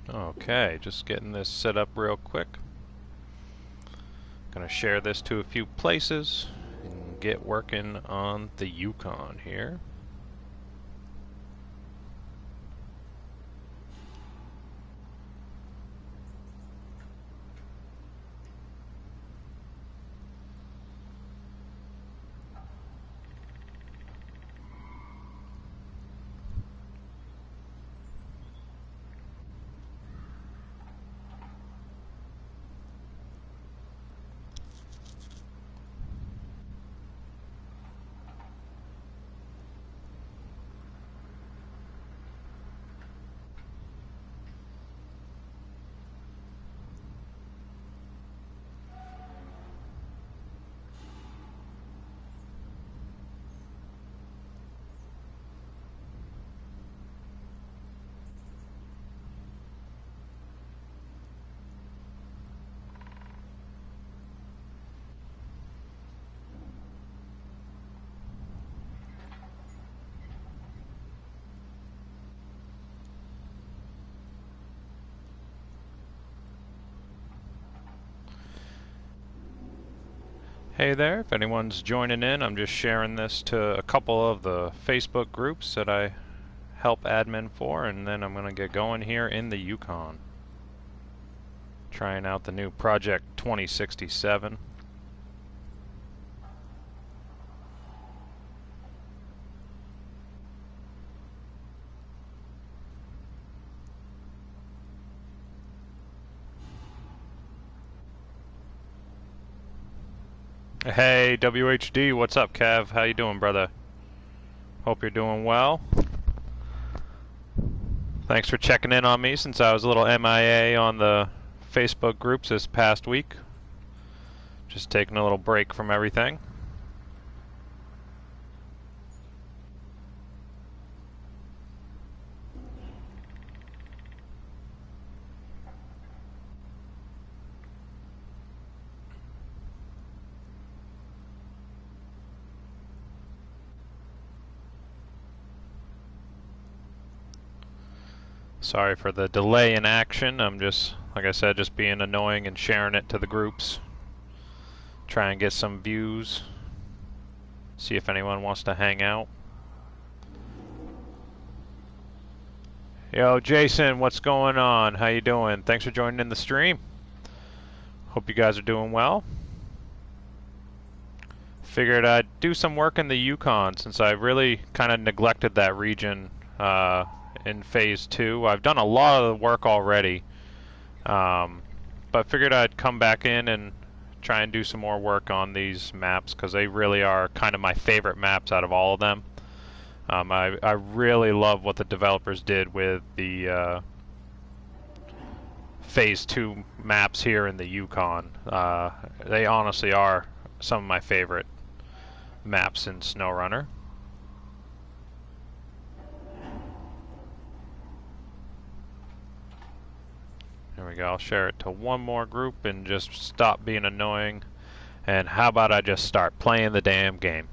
Okay, just getting this set up real quick. Gonna share this to a few places and get working on the Yukon here. Hey there, if anyone's joining in, I'm just sharing this to a couple of the Facebook groups that I help admin for, and then I'm going to get going here in the Yukon. Trying out the new Project 2067. Hey, WHD, what's up, Kev? How you doing, brother? Hope you're doing well. Thanks for checking in on me since I was a little MIA on the Facebook groups this past week. Just taking a little break from everything. Sorry for the delay in action. I'm just, like I said, just being annoying and sharing it to the groups. Try and get some views. See if anyone wants to hang out. Yo, Jason, what's going on? How you doing? Thanks for joining in the stream. Hope you guys are doing well. Figured I'd do some work in the Yukon since I really kind of neglected that region in Phase 2. I've done a lot of the work already, but figured I'd come back in and try and do some more work on these maps because they really are kind of my favorite maps out of all of them. I really love what the developers did with the Phase 2 maps here in the Yukon. They honestly are some of my favorite maps in SnowRunner. There we go. I'll share it to one more group and just stop being annoying. And how about I just start playing the damn game?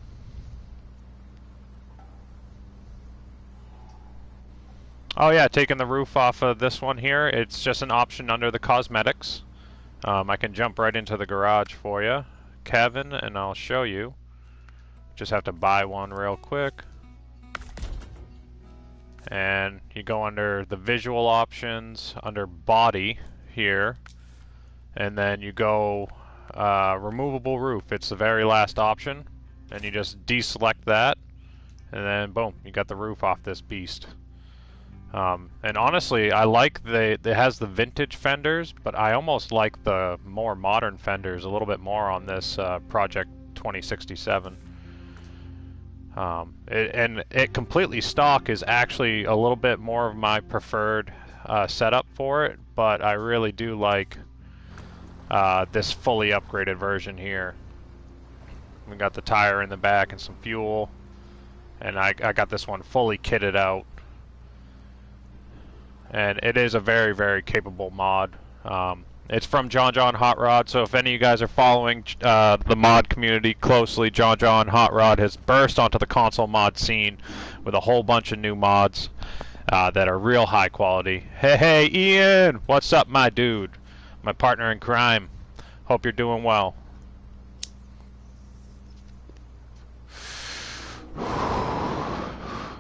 Oh yeah, taking the roof off of this one here. It's just an option under the cosmetics. I can jump right into the garage for you, Kevin, and I'll show you. Just have to buy one real quick. And you go under the visual options, under body here, and then you go removable roof. It's the very last option, and you just deselect that, and then boom, you got the roof off this beast. And honestly, I like it has the vintage fenders, but I almost like the more modern fenders a little bit more on this Project 2067. It completely stock is actually a little bit more of my preferred setup for it, but I really do like this fully upgraded version here. We got the tire in the back and some fuel, and I got this one fully kitted out. And it is a very, very capable mod. It's from John Hot Rod, so if any of you guys are following the mod community closely, John Hot Rod has burst onto the console mod scene with a whole bunch of new mods. that are real high quality. Hey, Ian! What's up, my dude? My partner in crime. Hope you're doing well.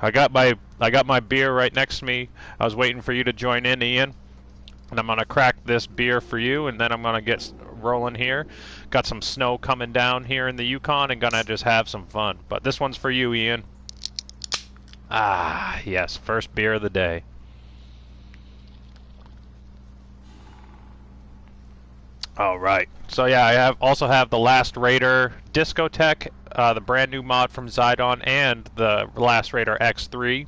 I got my beer right next to me. I was waiting for you to join in, Ian. And I'm gonna crack this beer for you, and then I'm gonna get rolling here. Got some snow coming down here in the Yukon, and gonna just have some fun. But this one's for you, Ian. Ah, yes, first beer of the day. All right. So yeah, I also have the Last Raider Discotheque, the brand new mod from Zidon, and the Last Raider X3.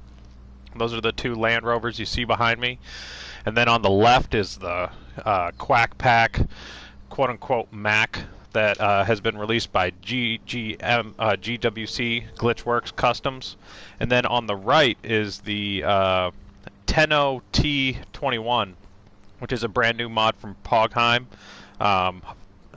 Those are the two Land Rovers you see behind me. And then on the left is the Quack Pack, quote-unquote Mac, that has been released by GWC Glitchworks Customs. And then on the right is the Tenno T21, which is a brand new mod from Pogheim,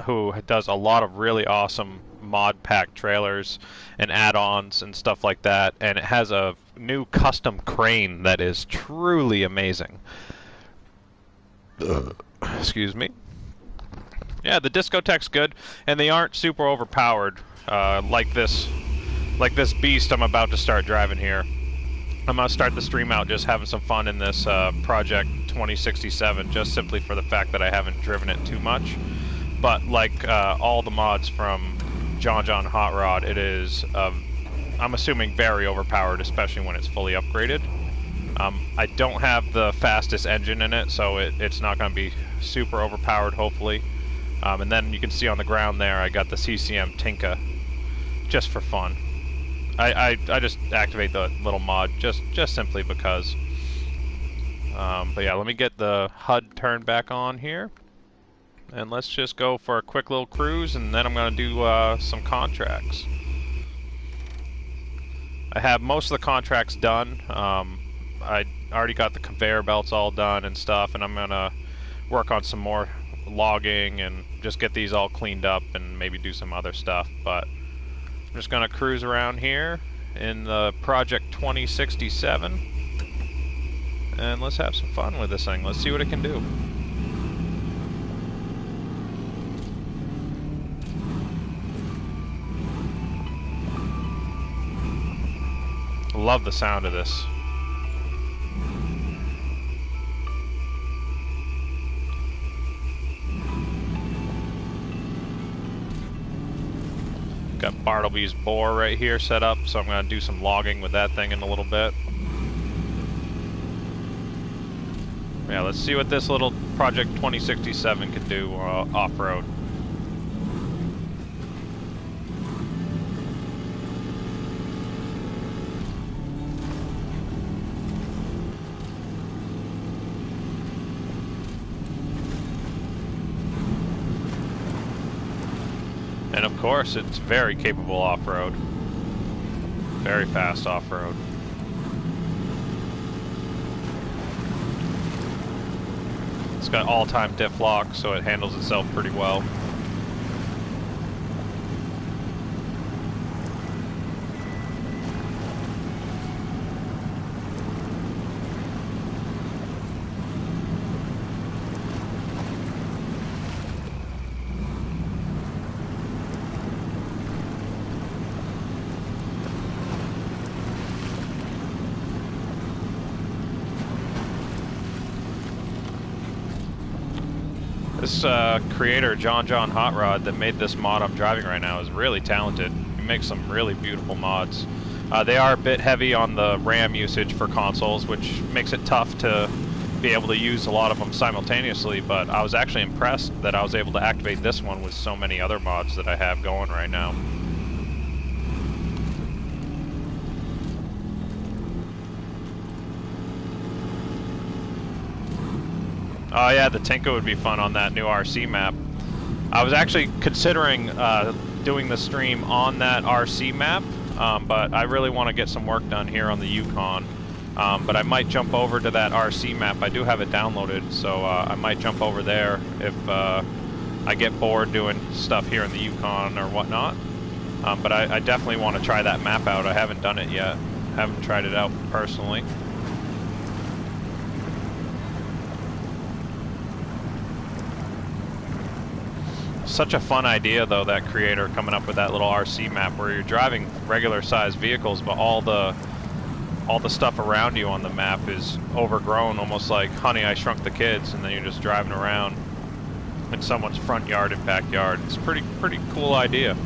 who does a lot of really awesome mod pack trailers and add-ons and stuff like that. And it has a new custom crane that is truly amazing. Excuse me. Yeah, the Discotheque's good, and they aren't super overpowered like this beast I'm about to start driving here. I'm gonna start the stream out just having some fun in this Project 2067, just simply for the fact that I haven't driven it too much. But like all the mods from John Hot Rod, it is I'm assuming very overpowered, especially when it's fully upgraded. I don't have the fastest engine in it, so it's not going to be super overpowered, hopefully. And then you can see on the ground there, I got the CCM Tinka, just for fun. I just activate the little mod just simply because. But yeah, let me get the HUD turned back on here, and let's just go for a quick little cruise, and then I'm going to do some contracts. I have most of the contracts done. I already got the conveyor belts all done and stuff, and I'm gonna work on some more logging and just get these all cleaned up and maybe do some other stuff. But I'm just gonna cruise around here in the Project 2067, and let's have some fun with this thing. Let's see what it can do. Love the sound of this. Got Bartleby's bore right here set up, so I'm going to do some logging with that thing in a little bit. Yeah, let's see what this little Project 2067 can do off-road. And of course, it's very capable off-road. Very fast off-road. It's got all-time diff lock, so it handles itself pretty well. This creator, John Hot Rod, that made this mod I'm driving right now is really talented. He makes some really beautiful mods. They are a bit heavy on the RAM usage for consoles, which makes it tough to be able to use a lot of them simultaneously, but I was actually impressed that I was able to activate this one with so many other mods that I have going right now. Oh yeah, the Tinka would be fun on that new RC map. I was actually considering doing the stream on that RC map, but I really want to get some work done here on the Yukon. But I might jump over to that RC map. I do have it downloaded, so I might jump over there if I get bored doing stuff here in the Yukon or whatnot. But I definitely want to try that map out. I haven't done it yet. Haven't tried it out personally. Such a fun idea, though, that creator coming up with that little RC map where you're driving regular-sized vehicles, but all the stuff around you on the map is overgrown, almost like Honey, I Shrunk the Kids, and then you're just driving around in someone's front yard and backyard. It's a pretty cool idea.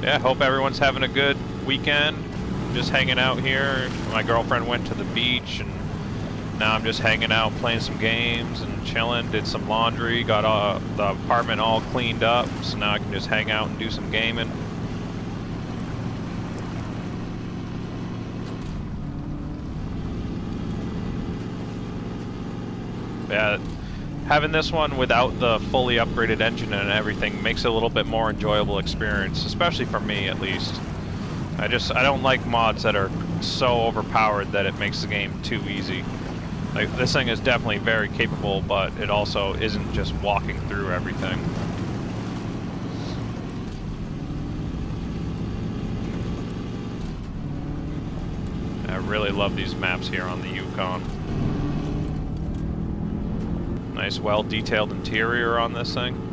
Yeah, hope everyone's having a good weekend. Just hanging out here. My girlfriend went to the beach, and now I'm just hanging out, playing some games and chilling. Did some laundry, got the apartment all cleaned up, so now I can just hang out and do some gaming. Yeah, having this one without the fully upgraded engine and everything makes it a little bit more enjoyable experience, especially for me at least. I don't like mods that are so overpowered that it makes the game too easy. Like, this thing is definitely very capable, but it also isn't just walking through everything. I really love these maps here on the Yukon. Nice, well-detailed interior on this thing.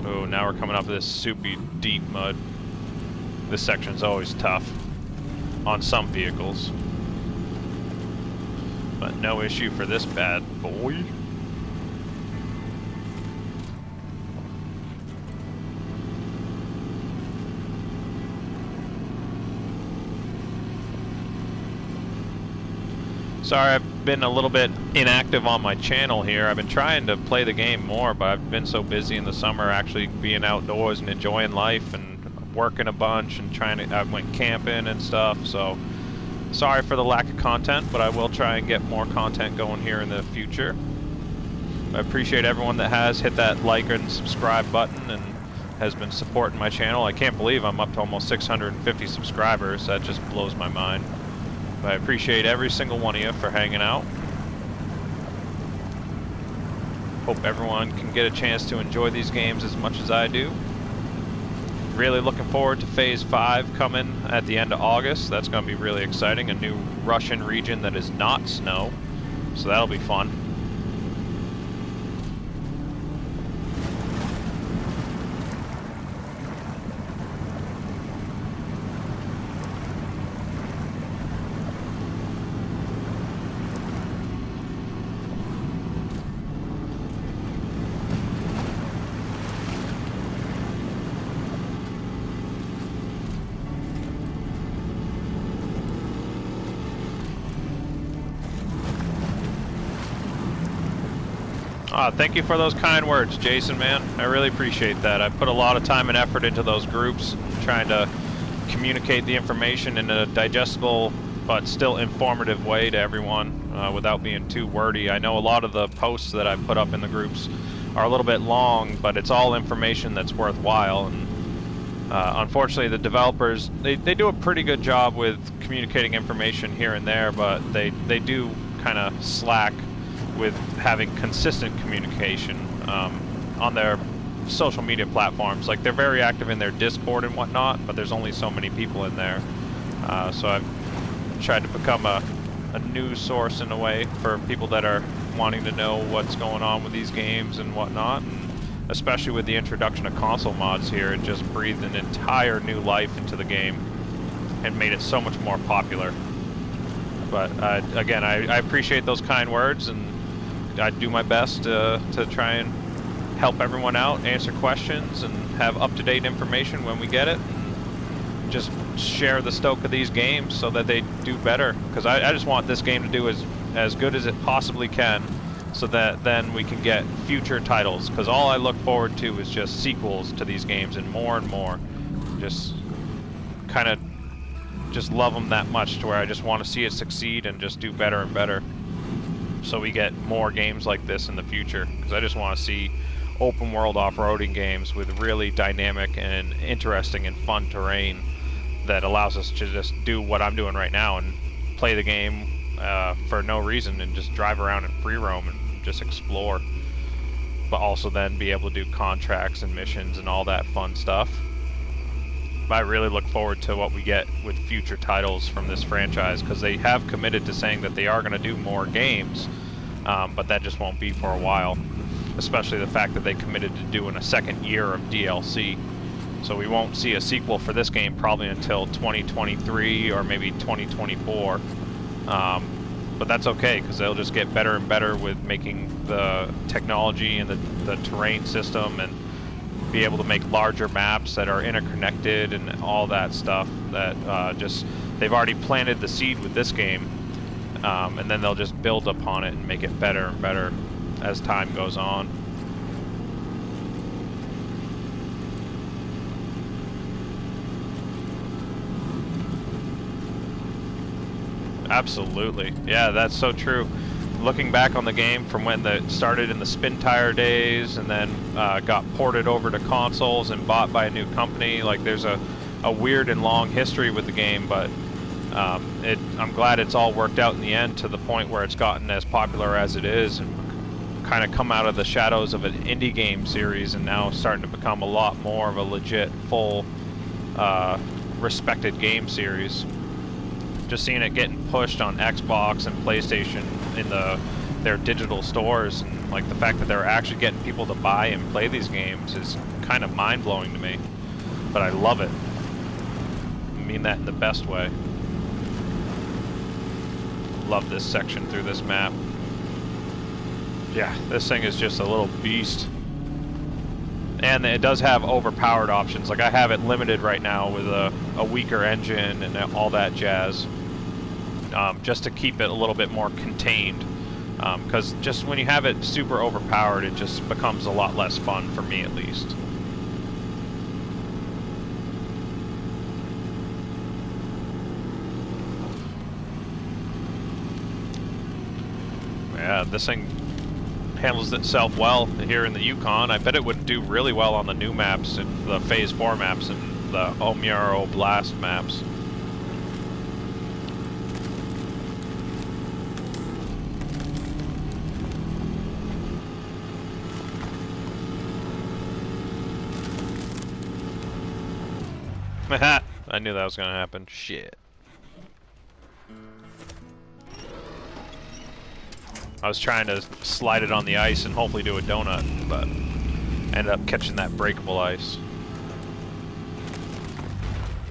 Oh, now we're coming up this soupy, deep mud. This section's always tough on some vehicles, but no issue for this bad boy. Sorry, I've been a little bit inactive on my channel here. I've been trying to play the game more, but I've been so busy in the summer actually being outdoors and enjoying life and working a bunch and I went camping and stuff, so sorry for the lack of content, but I will try and get more content going here in the future. I appreciate everyone that has hit that like and subscribe button and has been supporting my channel. I can't believe I'm up to almost 650 subscribers. That just blows my mind. I appreciate every single one of you for hanging out. Hope everyone can get a chance to enjoy these games as much as I do. Really looking forward to Phase 5 coming at the end of August. That's going to be really exciting. A new Russian region that is not snow. So that'll be fun. Thank you for those kind words, Jason, man. I really appreciate that. I put a lot of time and effort into those groups, trying to communicate the information in a digestible but still informative way to everyone without being too wordy. I know a lot of the posts that I put up in the groups are a little bit long, but it's all information that's worthwhile. And unfortunately, the developers, they do a pretty good job with communicating information here and there, but they do kind of slack with having consistent communication on their social media platforms. Like, they're very active in their Discord and whatnot, but there's only so many people in there. So I've tried to become a news source in a way for people that are wanting to know what's going on with these games and whatnot. And especially with the introduction of console mods here, it just breathed an entire new life into the game and made it so much more popular. But again, I appreciate those kind words, and I do my best to try and help everyone out, answer questions, and have up-to-date information when we get it. And just share the stoke of these games so that they do better. Because I just want this game to do as good as it possibly can, so that then we can get future titles. Because all I look forward to is just sequels to these games and more. Just kind of just love them that much to where I just want to see it succeed and just do better and better, so we get more games like this in the future. Because I just want to see open world off-roading games with really dynamic and interesting and fun terrain that allows us to just do what I'm doing right now and play the game for no reason and just drive around and free roam and just explore. but also then be able to do contracts and missions and all that fun stuff. But I really look forward to what we get with future titles from this franchise, because they have committed to saying that they are going to do more games, but that just won't be for a while, especially the fact that they committed to doing a second year of DLC. So we won't see a sequel for this game probably until 2023 or maybe 2024. But that's okay, because they'll just get better and better with making the technology and the terrain system, and be able to make larger maps that are interconnected and all that stuff. That they've already planted the seed with this game, and then they'll just build upon it and make it better and better as time goes on. Absolutely. Yeah, that's so true. Looking back on the game from when it started in the spin tire days, and then got ported over to consoles and bought by a new company, like there's a weird and long history with the game, but I'm glad it's all worked out in the end to the point where it's gotten as popular as it is, and kind of come out of the shadows of an indie game series, and now starting to become a lot more of a legit, full, respected game series. Just seeing it getting pushed on Xbox and PlayStation in their digital stores, and like the fact that they're actually getting people to buy and play these games is kind of mind-blowing to me. But I love it. I mean that in the best way. Love this section through this map. Yeah, this thing is just a little beast. And it does have overpowered options. Like I have it limited right now with a weaker engine and all that jazz, just to keep it a little bit more contained. Because just when you have it super overpowered, it just becomes a lot less fun for me, at least. Yeah, this thing handles itself well here in the Yukon. I bet it would do really well on the new maps, and the Phase 4 maps, and the Omuro Blast maps. I knew that was gonna happen. Shit. I was trying to slide it on the ice and hopefully do a donut, but ended up catching that breakable ice.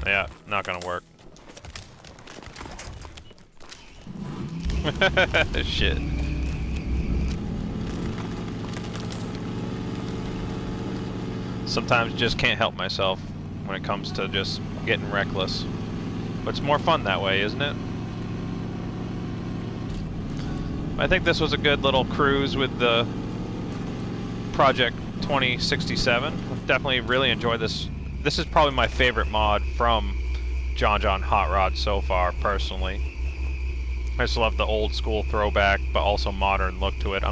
Yeah, not gonna work. Shit. Sometimes just can't help myself when it comes to just getting reckless. But it's more fun that way, isn't it? I think this was a good little cruise with the Project 2067. Definitely really enjoyed this. This is probably my favorite mod from John Hot Rod so far, personally. I just love the old school throwback, but also modern look to it.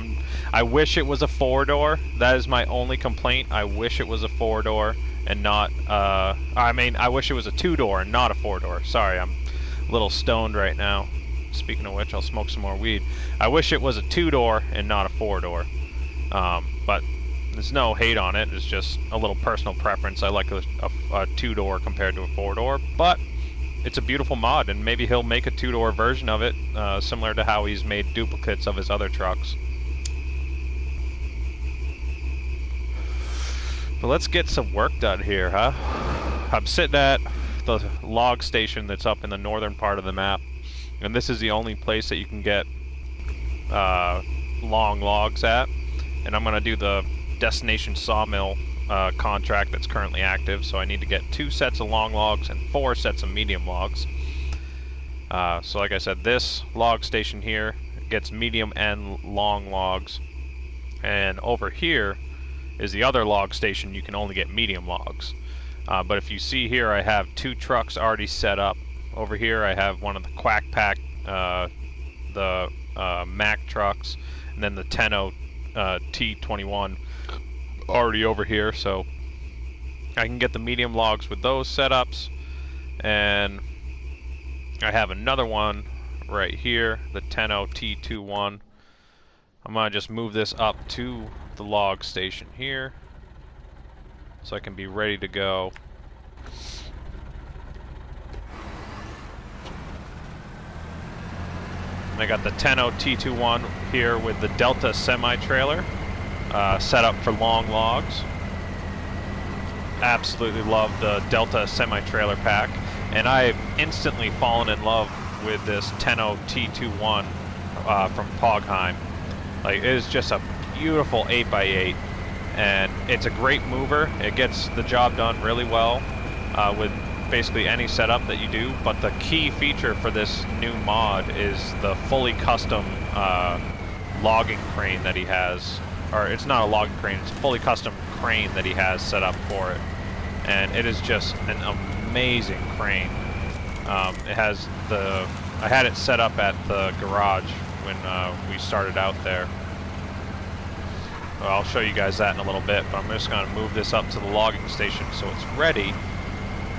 I wish it was a 4-door. That is my only complaint. I wish it was a 4-door and not, I wish it was a 2-door and not a 4-door. Sorry, I'm a little stoned right now. Speaking of which, I'll smoke some more weed. I wish it was a 2-door and not a 4-door. But there's no hate on it. It's just a little personal preference. I like a 2-door compared to a 4-door. But it's a beautiful mod, and maybe he'll make a 2-door version of it, similar to how he's made duplicates of his other trucks. But let's get some work done here, huh? I'm sitting at the log station that's up in the northern part of the map. And this is the only place that you can get long logs at. And I'm going to do the destination sawmill contract that's currently active. So I need to get 2 sets of long logs and 4 sets of medium logs. So like I said, this log station here gets medium and long logs. And over here is the other log station. You can only get medium logs. But if you see here, I have 2 trucks already set up. Over here I have one of the Quack Pack, the Mack trucks, and then the Tenno T21 already over here, so I can get the medium logs with those setups. And I have another one right here, the Tenno T21. I'm going to just move this up to up the log station here so I can be ready to go. And I got the 10.0 T21 here with the Delta semi-trailer set up for long logs. Absolutely love the Delta semi-trailer pack, and I've instantly fallen in love with this 10.0 T21 from Pogheim. Like, it is just a beautiful 8x8, and it's a great mover. It gets the job done really well with basically any setup that you do, but the key feature for this new mod is the fully custom logging crane that he has. Or it's not a logging crane, it's a fully custom crane that he has set up for it. And it is just an amazing crane. It has the... I had it set up at the garage when we started out there. Well, I'll show you guys that in a little bit, but I'm just going to move this up to the logging station so it's ready.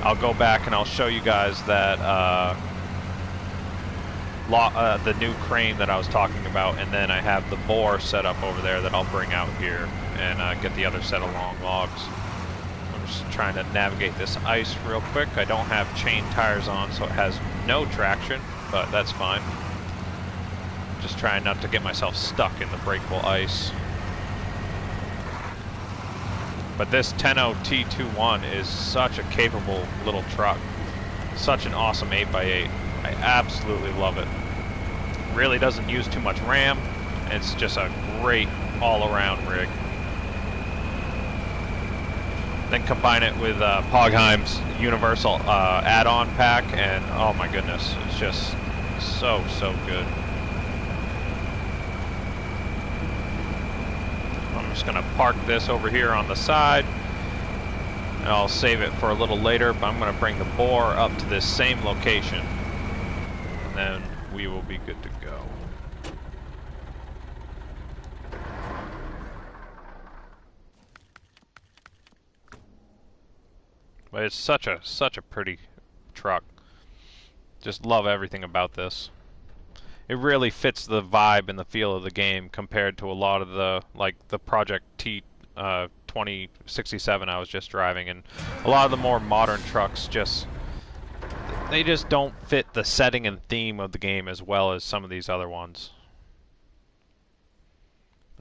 I'll go back and I'll show you guys that the new crane that I was talking about, and then I have the bore set up over there that I'll bring out here and get the other set of long logs. I'm just trying to navigate this ice real quick. I don't have chain tires on, so it has no traction, but that's fine. Just trying not to get myself stuck in the breakable ice. But this 10.0 T21 is such a capable little truck. Such an awesome 8x8. I absolutely love it. Really doesn't use too much RAM. It's just a great all-around rig. Then combine it with Pogheim's Universal add-on pack, and oh my goodness, it's just so good. I'm just gonna park this over here on the side, and I'll save it for a little later, but I'm gonna bring the bore up to this same location, and then we will be good to go. But it's such a pretty truck. Just love everything about this. It really fits the vibe and the feel of the game compared to a lot of the, like the Project T 2067 I was just driving, and a lot of the more modern trucks they just don't fit the setting and theme of the game as well as some of these other ones.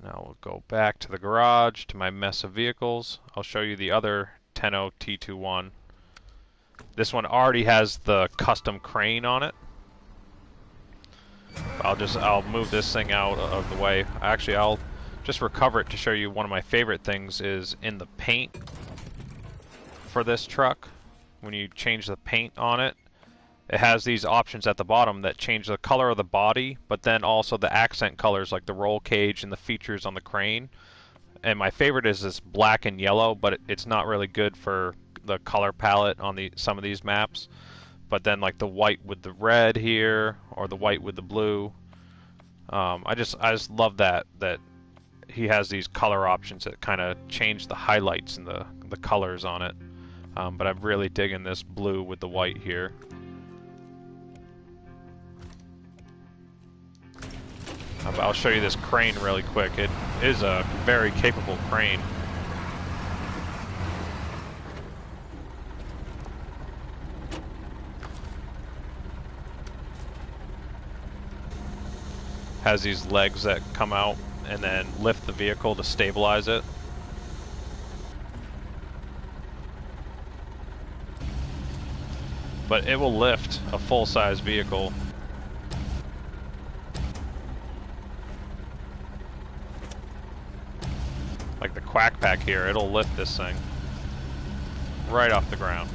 Now we'll go back to the garage, to my mess of vehicles. I'll show you the other 10.0 T21. This one already has the custom crane on it. I'll move this thing out of the way. Actually, I'll just recover it to show you one of my favorite things is in the paint for this truck. When you change the paint on it, it has these options at the bottom that change the color of the body, but then also the accent colors like the roll cage and the features on the crane. And my favorite is this black and yellow, but it's not really good for the color palette on some of these maps. But then like the white with the red here, or the white with the blue. I just love that he has these color options that kind of change the highlights and the colors on it. But I'm really digging this blue with the white here. I'll show you this crane really quick. It is a very capable crane. Has these legs that come out and then lift the vehicle to stabilize it. But it will lift a full-size vehicle. Like the Quack Pack here, it'll lift this thing right off the ground.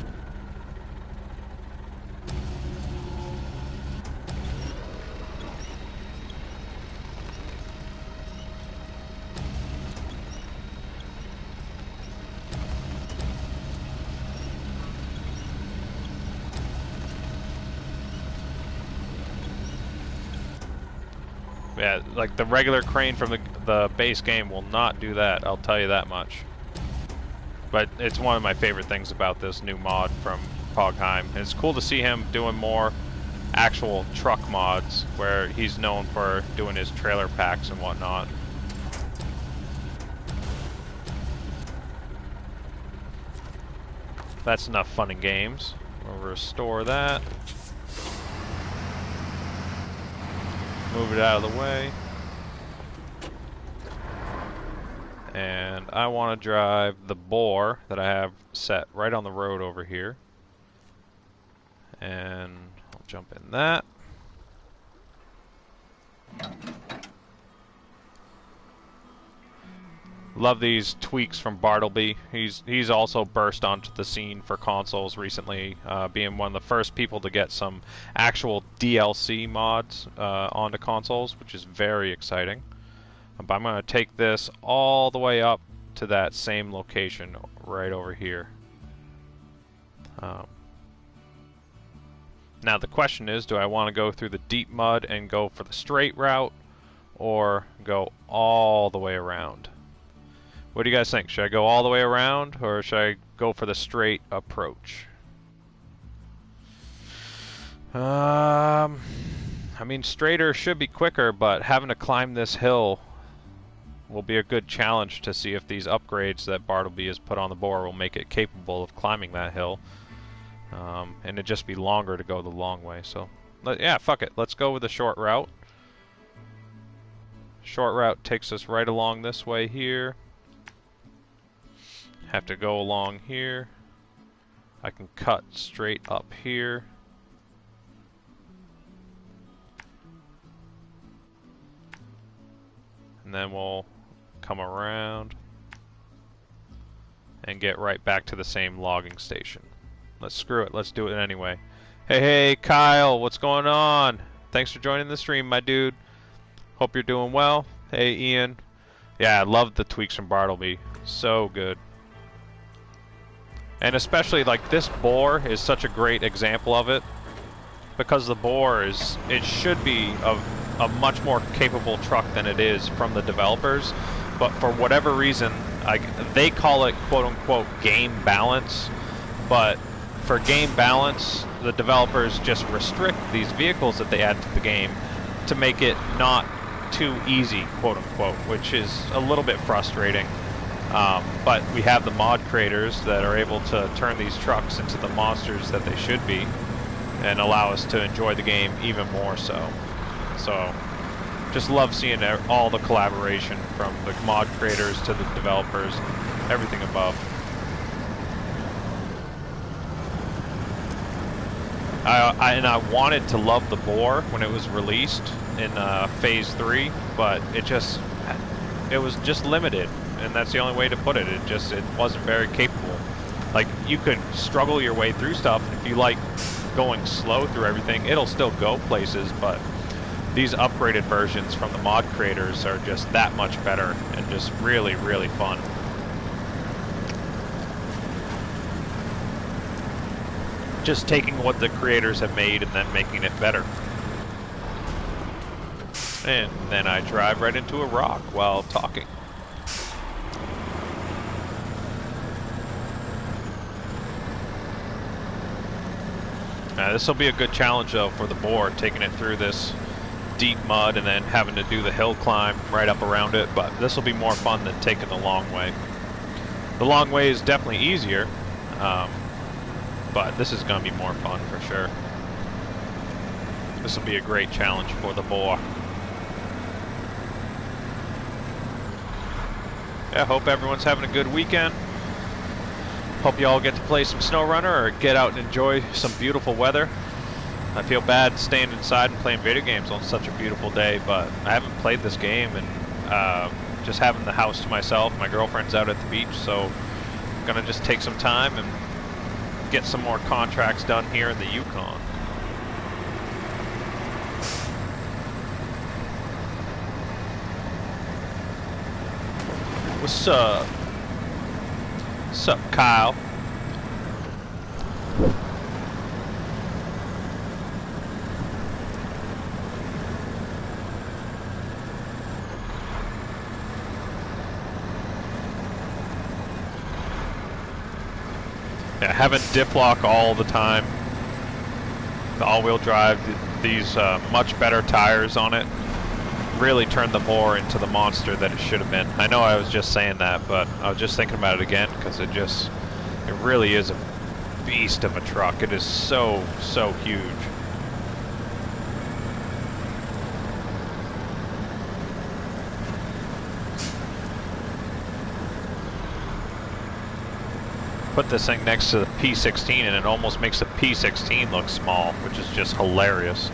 Yeah, like the regular crane from the base game will not do that, I'll tell you that much. But it's one of my favorite things about this new mod from Pogheim. It's cool to see him doing more actual truck mods, where he's known for doing his trailer packs and whatnot. that's enough fun and games. We'll restore that. Move it out of the way. And I want to drive the boar that I have set right on the road over here. And I'll jump in that. Love these tweaks from Bartleby. He's also burst onto the scene for consoles recently, being one of the first people to get some actual DLC mods onto consoles, which is very exciting. But I'm going to take this all the way up to that same location right over here. Now the question is, do I want to go through the deep mud and go for the straight route, or go all the way around? What do you guys think? Should I go all the way around, or should I go for the straight approach? I mean, straighter should be quicker, but having to climb this hill will be a good challenge to see if these upgrades that Bartleby has put on the boar will make it capable of climbing that hill. And it'd just be longer to go the long way, so... yeah, fuck it. Let's go with the short route. Short route takes us right along this way here. Have to go along here. I can cut straight up here. And then we'll come around and get right back to the same logging station. Let's screw it. Let's do it anyway. Hey, Kyle, what's going on? Thanks for joining the stream, my dude. Hope you're doing well. Hey, Ian. Yeah, I love the tweaks from Bartleby. So good. And especially, like, this boar is such a great example of it. Because the boar is, it should be a much more capable truck than it is from the developers. But for whatever reason, they call it quote-unquote game balance. But for game balance, the developers just restrict these vehicles that they add to the game to make it not too easy, quote-unquote, which is a little bit frustrating. But we have the mod creators that are able to turn these trucks into the monsters that they should be and allow us to enjoy the game even more so. So, just love seeing all the collaboration from the mod creators to the developers, everything above. I wanted to love the boar when it was released in Phase 3, but it was just limited, and that's the only way to put it. It wasn't very capable. Like, you could struggle your way through stuff, and if you like going slow through everything, it'll still go places, but these upgraded versions from the mod creators are just that much better and just really, really fun. Just taking what the creators have made and then making it better. And then I drive right into a rock while talking. This will be a good challenge though for the boar, taking it through this deep mud and then having to do the hill climb right up around it, but this will be more fun than taking the long way. The long way is definitely easier, but this is going to be more fun for sure. This will be a great challenge for the boar. Yeah, hope everyone's having a good weekend. Hope you all get to play some SnowRunner or get out and enjoy some beautiful weather. I feel bad staying inside and playing video games on such a beautiful day, but I haven't played this game, and just having the house to myself. My girlfriend's out at the beach, so I'm gonna just take some time and get some more contracts done here in the Yukon. What's up? What's up, Kyle? Yeah, having dip lock all the time, the all-wheel drive, these much better tires on it, really turned the boar into the monster that it should have been. I know I was just saying that, but I was just thinking about it again because it really is beast of a truck. It is so, so huge. Put this thing next to the P16 and it almost makes the P16 look small, which is just hilarious.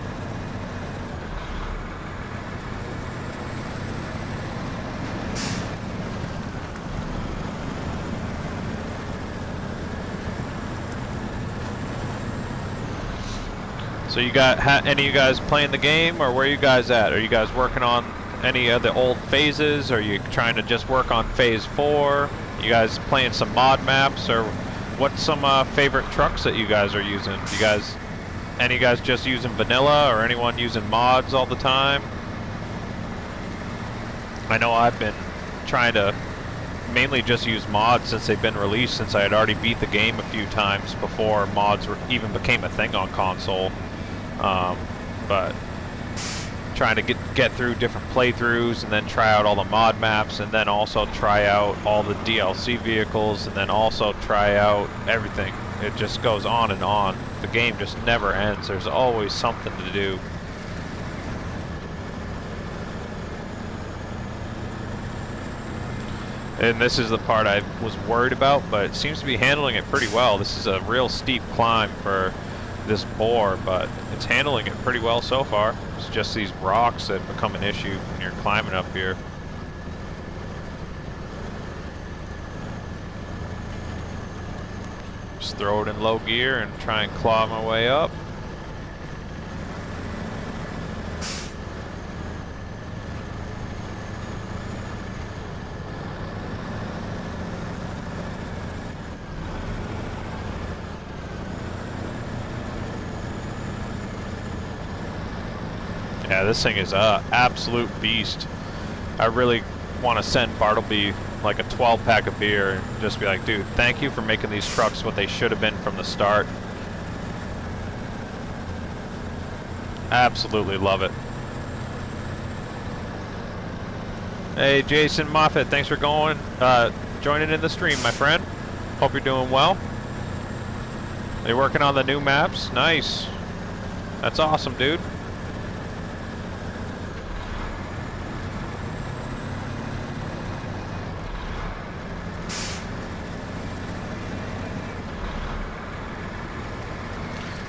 So you got any of you guys playing the game, or where are you guys at? Are you guys working on any of the old phases? Are you trying to just work on phase 4? You guys playing some mod maps, or what's some favorite trucks that you guys are using? You guys, any of you guys just using vanilla, or anyone using mods all the time? I know I've been trying to mainly just use mods since they've been released, since I had already beat the game a few times before mods even became a thing on console. But trying to get through different playthroughs and then try out all the mod maps, and then also try out all the DLC vehicles, and then also try out everything. It just goes on and on. The game just never ends. There's always something to do. And this is the part I was worried about, but it seems to be handling it pretty well. This is a real steep climb for this bore, but it's handling it pretty well so far. It's just these rocks that become an issue when you're climbing up here. Just throw it in low gear and try and claw my way up. Yeah, this thing is a absolute beast. I really want to send Bartleby like a 12-pack of beer and just be like, dude, thank you for making these trucks what they should have been from the start. Absolutely love it. Hey, Jason Moffat, thanks for joining in the stream, my friend. Hope you're doing well. Are you working on the new maps? Nice. That's awesome, dude.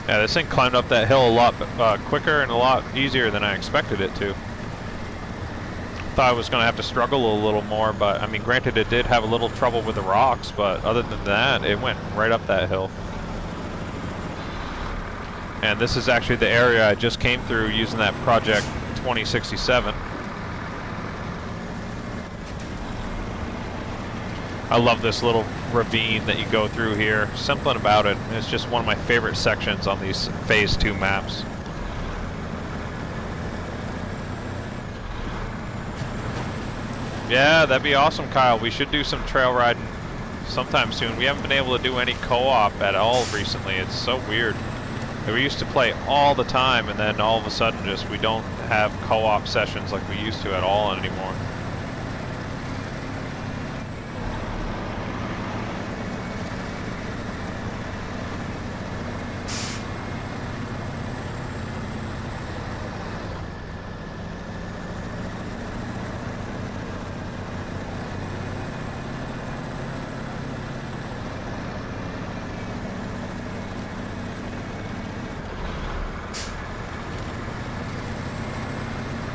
Yeah, this thing climbed up that hill a lot quicker and a lot easier than I expected it to. Thought I was going to have to struggle a little more, but I mean, granted it did have a little trouble with the rocks, but other than that, it went right up that hill. And this is actually the area I just came through using that Project 2067. I love this little ravine that you go through here. Something about it. It's just one of my favorite sections on these Phase 2 maps. Yeah, that'd be awesome, Kyle. We should do some trail riding sometime soon. We haven't been able to do any co-op at all recently. It's so weird. We used to play all the time, and then all of a sudden just we don't have co-op sessions like we used to at all anymore.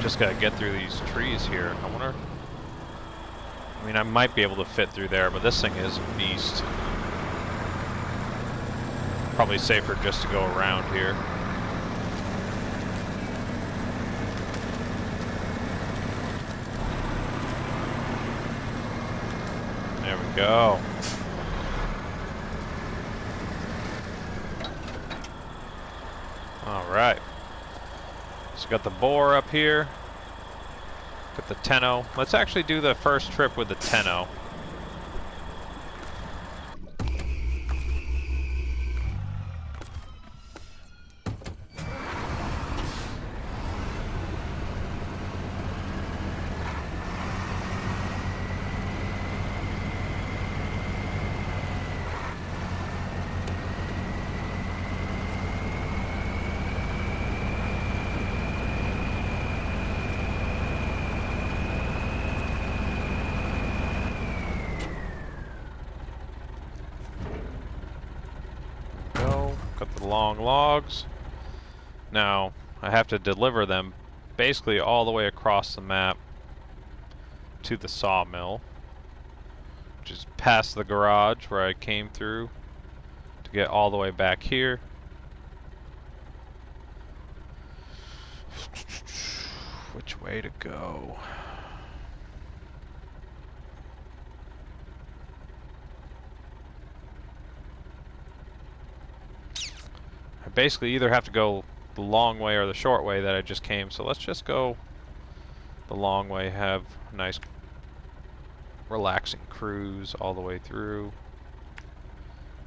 Just gotta get through these trees here. I wonder... I mean, I might be able to fit through there, but this thing is a beast. Probably safer just to go around here. There we go. All right. So got the bore up here. Got the Tenno. Let's actually do the first trip with the Tenno. Cut the long logs. Now, I have to deliver them basically all the way across the map to the sawmill, which is past the garage where I came through to get all the way back here. Which way to go? I basically either have to go the long way or the short way that I just came, so let's just go the long way, have a nice relaxing cruise all the way through.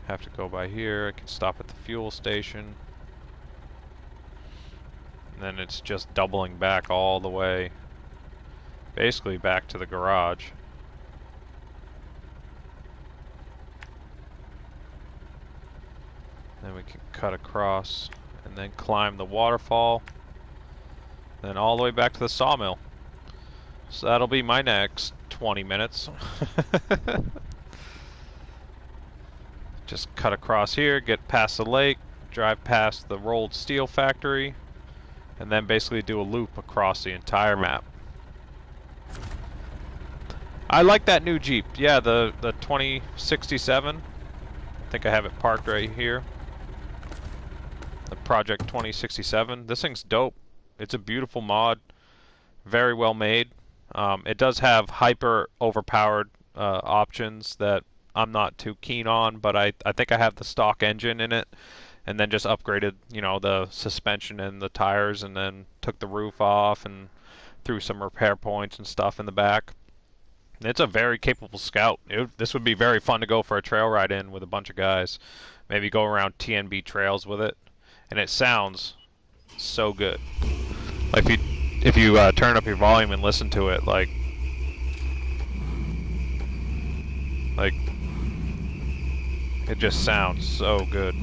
Have to go by here. I can stop at the fuel station. And then it's just doubling back all the way, basically back to the garage. Then we can cut across and then climb the waterfall, then all the way back to the sawmill. So that'll be my next 20 minutes. Just cut across here, get past the lake, drive past the rolled steel factory, and then basically do a loop across the entire map. I like that new Jeep. Yeah, the 2067. I think I have it parked right here. The Project 2067. This thing's dope. It's a beautiful mod. Very well made. It does have hyper overpowered options that I'm not too keen on, but I think I have the stock engine in it, and then just upgraded, you know, the suspension and the tires, and then took the roof off and threw some repair points and stuff in the back. It's a very capable Scout. This would be very fun to go for a trail ride in with a bunch of guys. Maybe go around TNB trails with it, and it sounds so good. Like if you turn up your volume and listen to it, like it just sounds so good.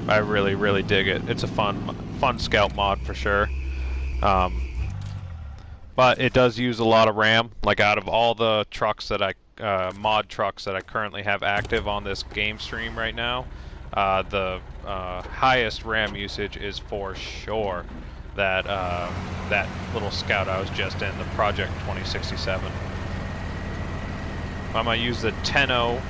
I really, really dig it. It's a fun Scout mod for sure. But it does use a lot of RAM. Like out of all the trucks that mod trucks that I currently have active on this game stream right now, the highest RAM usage is for sure that that little Scout I was just in, the Project 2067. I'm gonna use the 10.0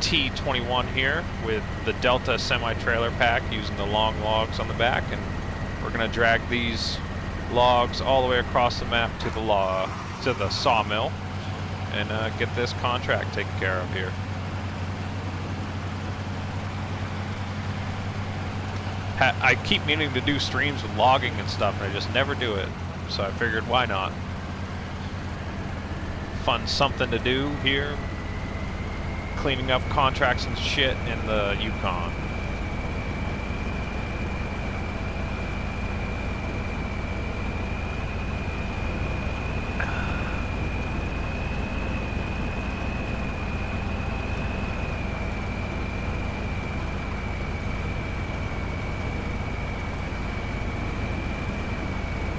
T21 here with the Delta semi-trailer pack using the long logs on the back, and we're gonna drag these logs all the way across the map to the sawmill and get this contract taken care of here. I keep meaning to do streams with logging and stuff, and I just never do it, so I figured why not. Fun something to do here, cleaning up contracts and shit in the Yukon.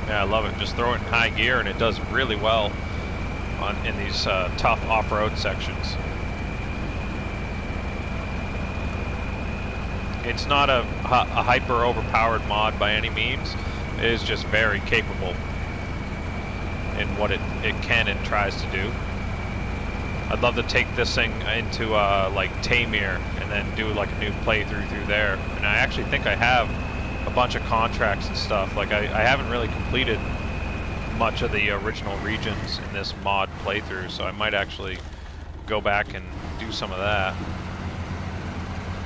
Yeah, I love it. Just throw it in high gear and it does really well in these tough off-road sections. It's not a hyper overpowered mod by any means. It is just very capable in what it can and tries to do. I'd love to take this thing into like Tamir and then do like a new playthrough through there. And I actually think I have a bunch of contracts and stuff. Like I haven't really completed much of the original regions in this mod playthrough, so I might actually go back and do some of that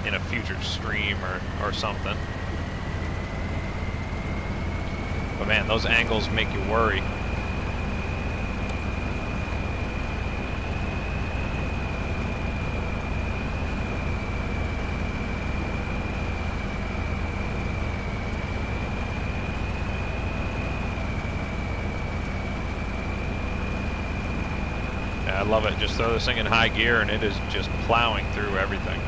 in a future stream or something. But man, those angles make you worry. Yeah, I love it. Just throw this thing in high gear and it is just plowing through everything.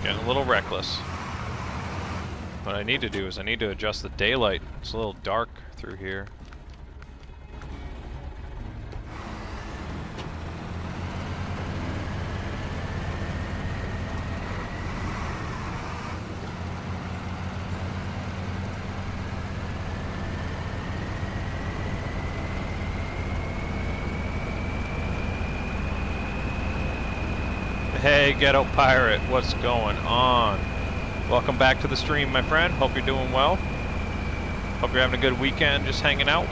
Getting a little reckless. What I need to do is I need to adjust the daylight. It's a little dark through here. Hey, Ghetto Pirate, what's going on? Welcome back to the stream, my friend. Hope you're doing well. Hope you're having a good weekend just hanging out.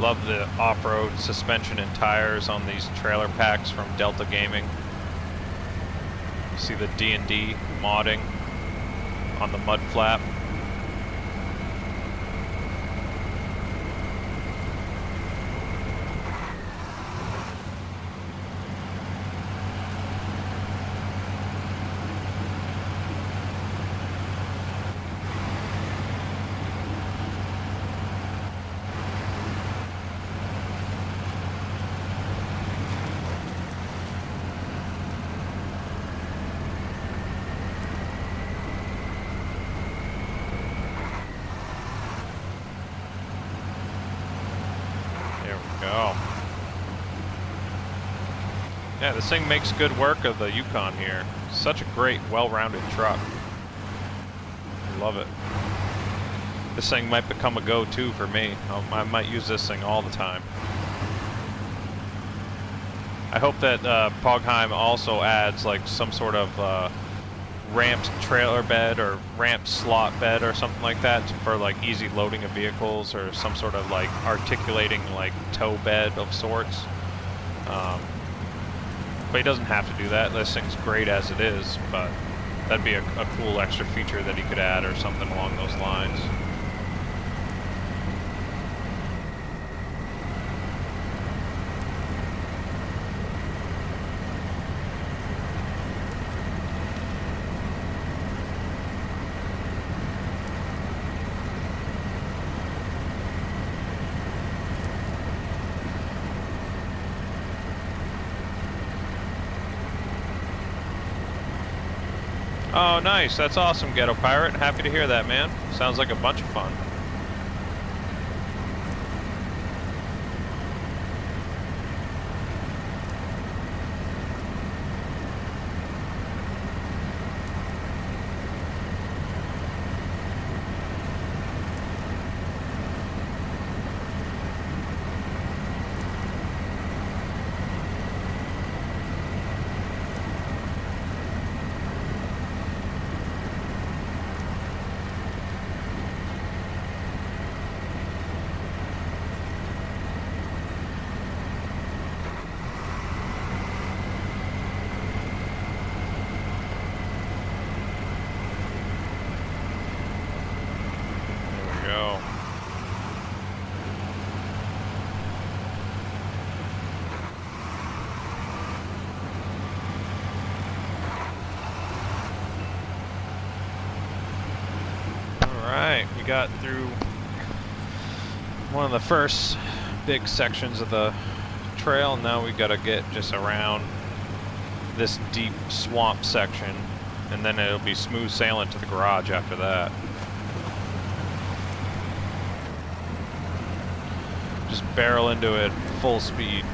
Love the off-road suspension and tires on these trailer packs from Delta Gaming. You see the D&D modding on the mud flap. Yeah, this thing makes good work of the Yukon here. Such a great, well-rounded truck. Love it. This thing might become a go-to for me. I might use this thing all the time. I hope that Pogheim also adds like some sort of ramped trailer bed or ramped slot bed or something like that for like easy loading of vehicles, or some sort of like articulating like tow bed of sorts. But he doesn't have to do that. This thing's great as it is, but that'd be a cool extra feature that he could add or something along those lines. Oh, nice. That's awesome, Ghetto Pirate. Happy to hear that, man. Sounds like a bunch of fun. Got through one of the first big sections of the trail, and now we gotta get just around this deep swamp section, and then it'll be smooth sailing to the garage after that. Just barrel into it full speed.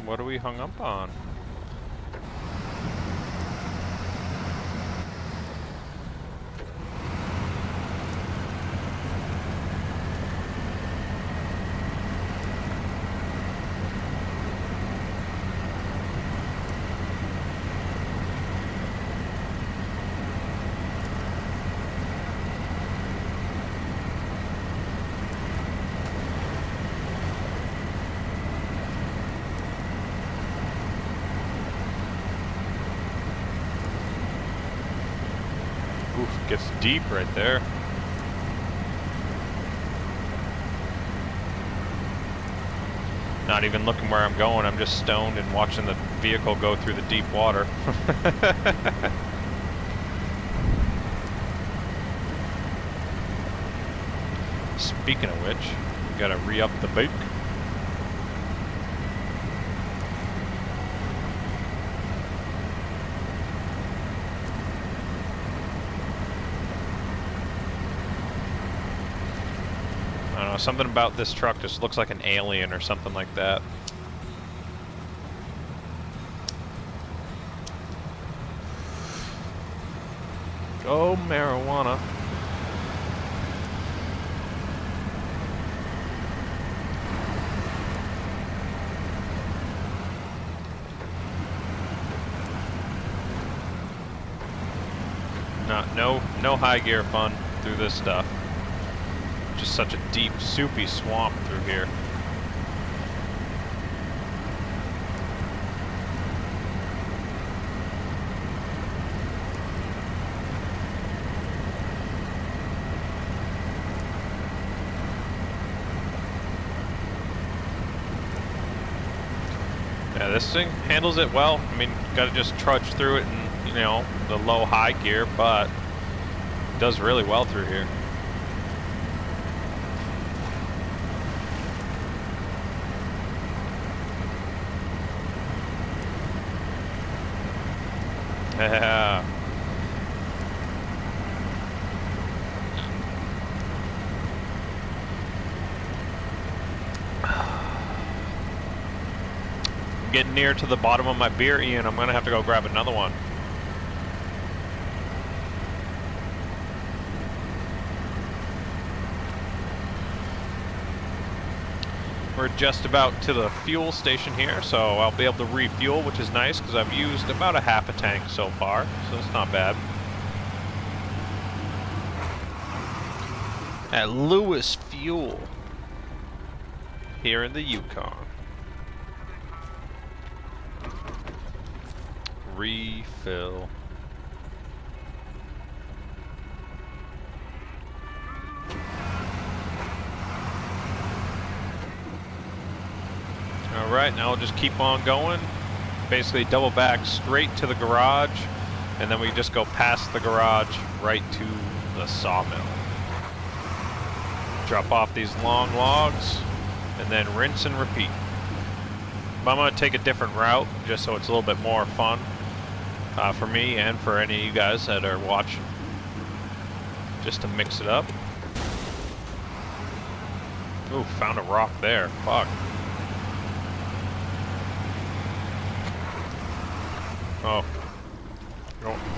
What are we hung up on? Oof, gets deep right there. Not even looking where I'm going, I'm just stoned and watching the vehicle go through the deep water. Speaking of which, we gotta re-up the bake. I don't know, something about this truck just looks like an alien or something like that. Go marijuana. No high gear fun through this stuff. Just such a deep, soupy swamp through here. Yeah, this thing handles it well. I mean, gotta just trudge through it in, you know, the low high gear, but it does really well through here. Yeah. I'm getting near to the bottom of my beer, Ian. I'm gonna have to go grab another one. We're just about to the fuel station here, so I'll be able to refuel, which is nice because I've used about a half a tank so far, so it's not bad. At Lewis Fuel here in the Yukon. Refill. Alright, now we'll just keep on going. Basically double back straight to the garage, and then we just go past the garage right to the sawmill. Drop off these long logs, and then rinse and repeat. But I'm going to take a different route, just so it's a little bit more fun for me and for any of you guys that are watching. Just to mix it up. Ooh, found a rock there. Fuck. Oh,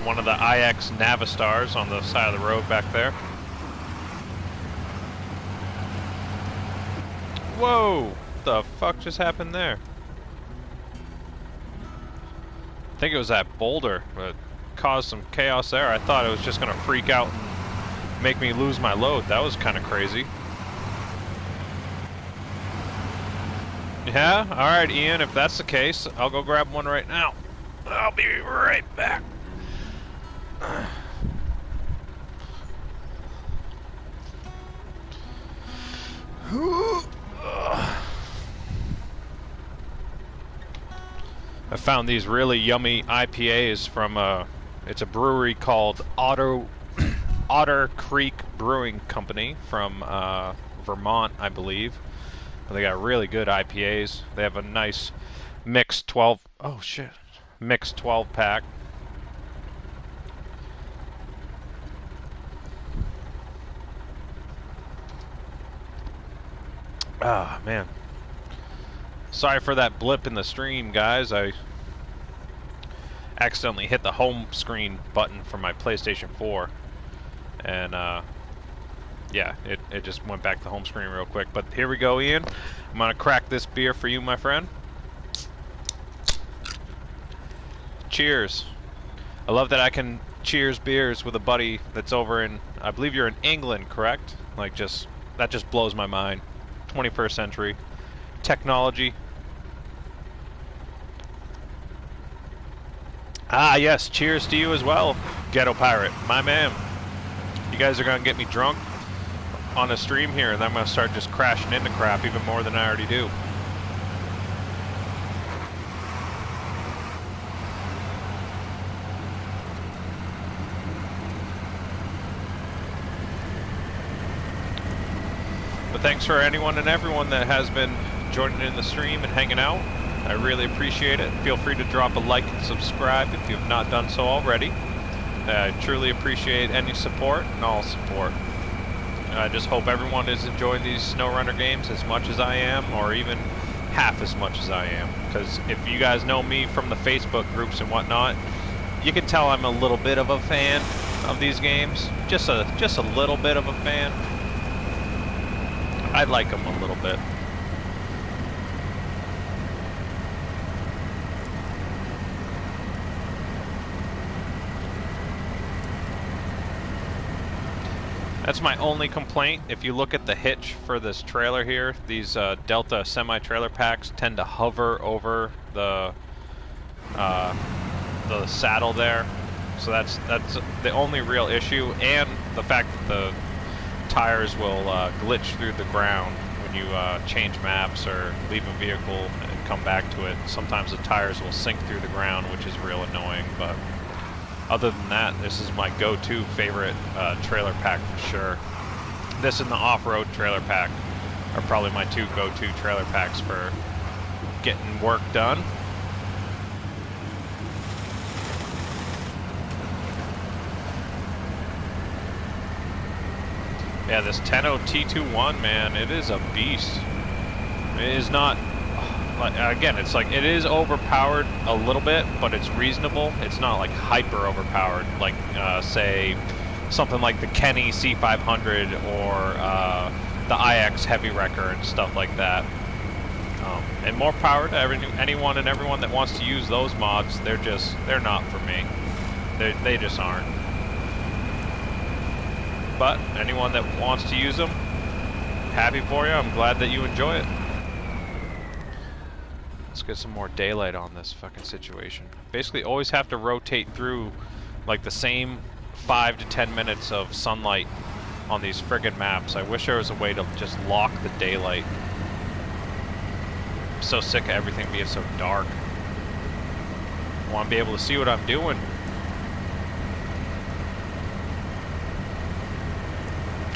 one of the IX Navistars on the side of the road back there. Whoa! What the fuck just happened there? I think it was that boulder that caused some chaos there. I thought it was just gonna freak out and make me lose my load. That was kind of crazy. Yeah? Alright, Ian, if that's the case, I'll go grab one right now. I'll be right back. I found these really yummy IPAs from it's a brewery called Otter Creek Brewing Company from Vermont, I believe. They got really good IPAs. They have a nice mixed 12. Oh shit. Mixed 12 pack. Ah, man. Sorry for that blip in the stream, guys. I accidentally hit the home screen button for my PlayStation 4. And, yeah, it just went back to the home screen real quick. But here we go, Ian. I'm gonna crack this beer for you, my friend. Cheers. I love that I can cheers beers with a buddy that's over in, I believe you're in England, correct? Like, that just blows my mind. 21st century technology. Ah, yes, cheers to you as well, Ghetto Pirate, my man. guys are gonna get me drunk on a stream here, and I'm gonna start just crashing into crap even more than I already do. But thanks for anyone and everyone that has been joining in the stream and hanging out. I really appreciate it. Feel free to drop a like and subscribe if you have not done so already. I truly appreciate any support and all support. I just hope everyone is enjoying these SnowRunner games as much as I am, or even half as much as I am. Because if you guys know me from the Facebook groups and whatnot, you can tell I'm a little bit of a fan of these games. Just a little bit of a fan. I like them a little bit. That's my only complaint. If you look at the hitch for this trailer here, these Delta semi-trailer packs tend to hover over the saddle there. So that's the only real issue, and the fact that the tires will glitch through the ground when you change maps or leave a vehicle and come back to it. Sometimes the tires will sink through the ground, which is real annoying, but other than that, this is my go-to favorite trailer pack for sure. This and the off-road trailer pack are probably my two go-to trailer packs for getting work done. Yeah, this Tenno T21, man, it is a beast. It is not, again, it's like, it is overpowered a little bit, but it's reasonable. It's not like hyper overpowered, like, say, something like the Kenny C500 or the IX Heavy Wrecker and stuff like that. And more power to anyone and everyone that wants to use those mods. They're not for me. They just aren't. But anyone that wants to use them, happy for you. I'm glad that you enjoy it. Let's get some more daylight on this fucking situation. Basically always have to rotate through like the same 5 to 10 minutes of sunlight on these friggin' maps. I wish there was a way to just lock the daylight. I'm so sick of everything being so dark. I want to be able to see what I'm doing.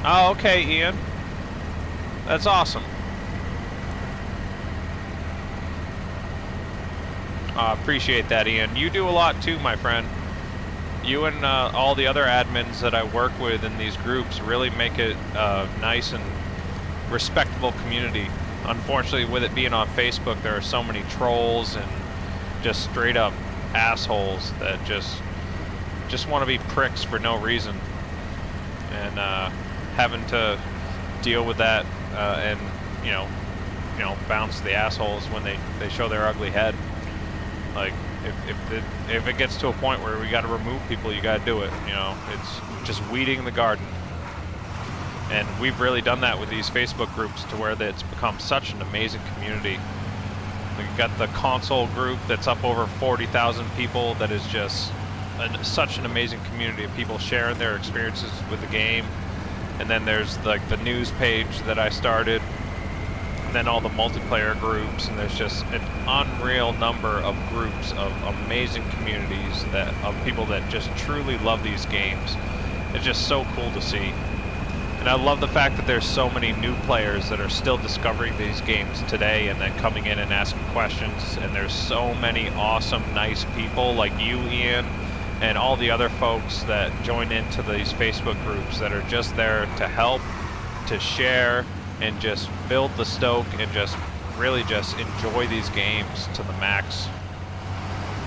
Oh, okay, Ian. That's awesome. Appreciate that, Ian. You do a lot too, my friend. You and all the other admins that I work with in these groups really make it a nice and respectable community. Unfortunately, with it being on Facebook, there are so many trolls and just straight up assholes that just want to be pricks for no reason. And having to deal with that and you know bounce the assholes when they show their ugly head. Like if it gets to a point where we got to remove people, you got to do it. You know, it's just weeding the garden. And we've really done that with these Facebook groups to where it's become such an amazing community. We've got the console group that's up over 40,000 people that is just such an amazing community of people sharing their experiences with the game. And then there's like the news page that I started, and then all the multiplayer groups, and there's just an unreal number of groups of amazing communities of people that just truly love these games. It's just so cool to see. And I love the fact that there's so many new players that are still discovering these games today and then coming in and asking questions, and there's so many awesome, nice people like you, Ian, and all the other folks that join into these Facebook groups that are just there to help, to share, and just build the stoke and just really just enjoy these games to the max.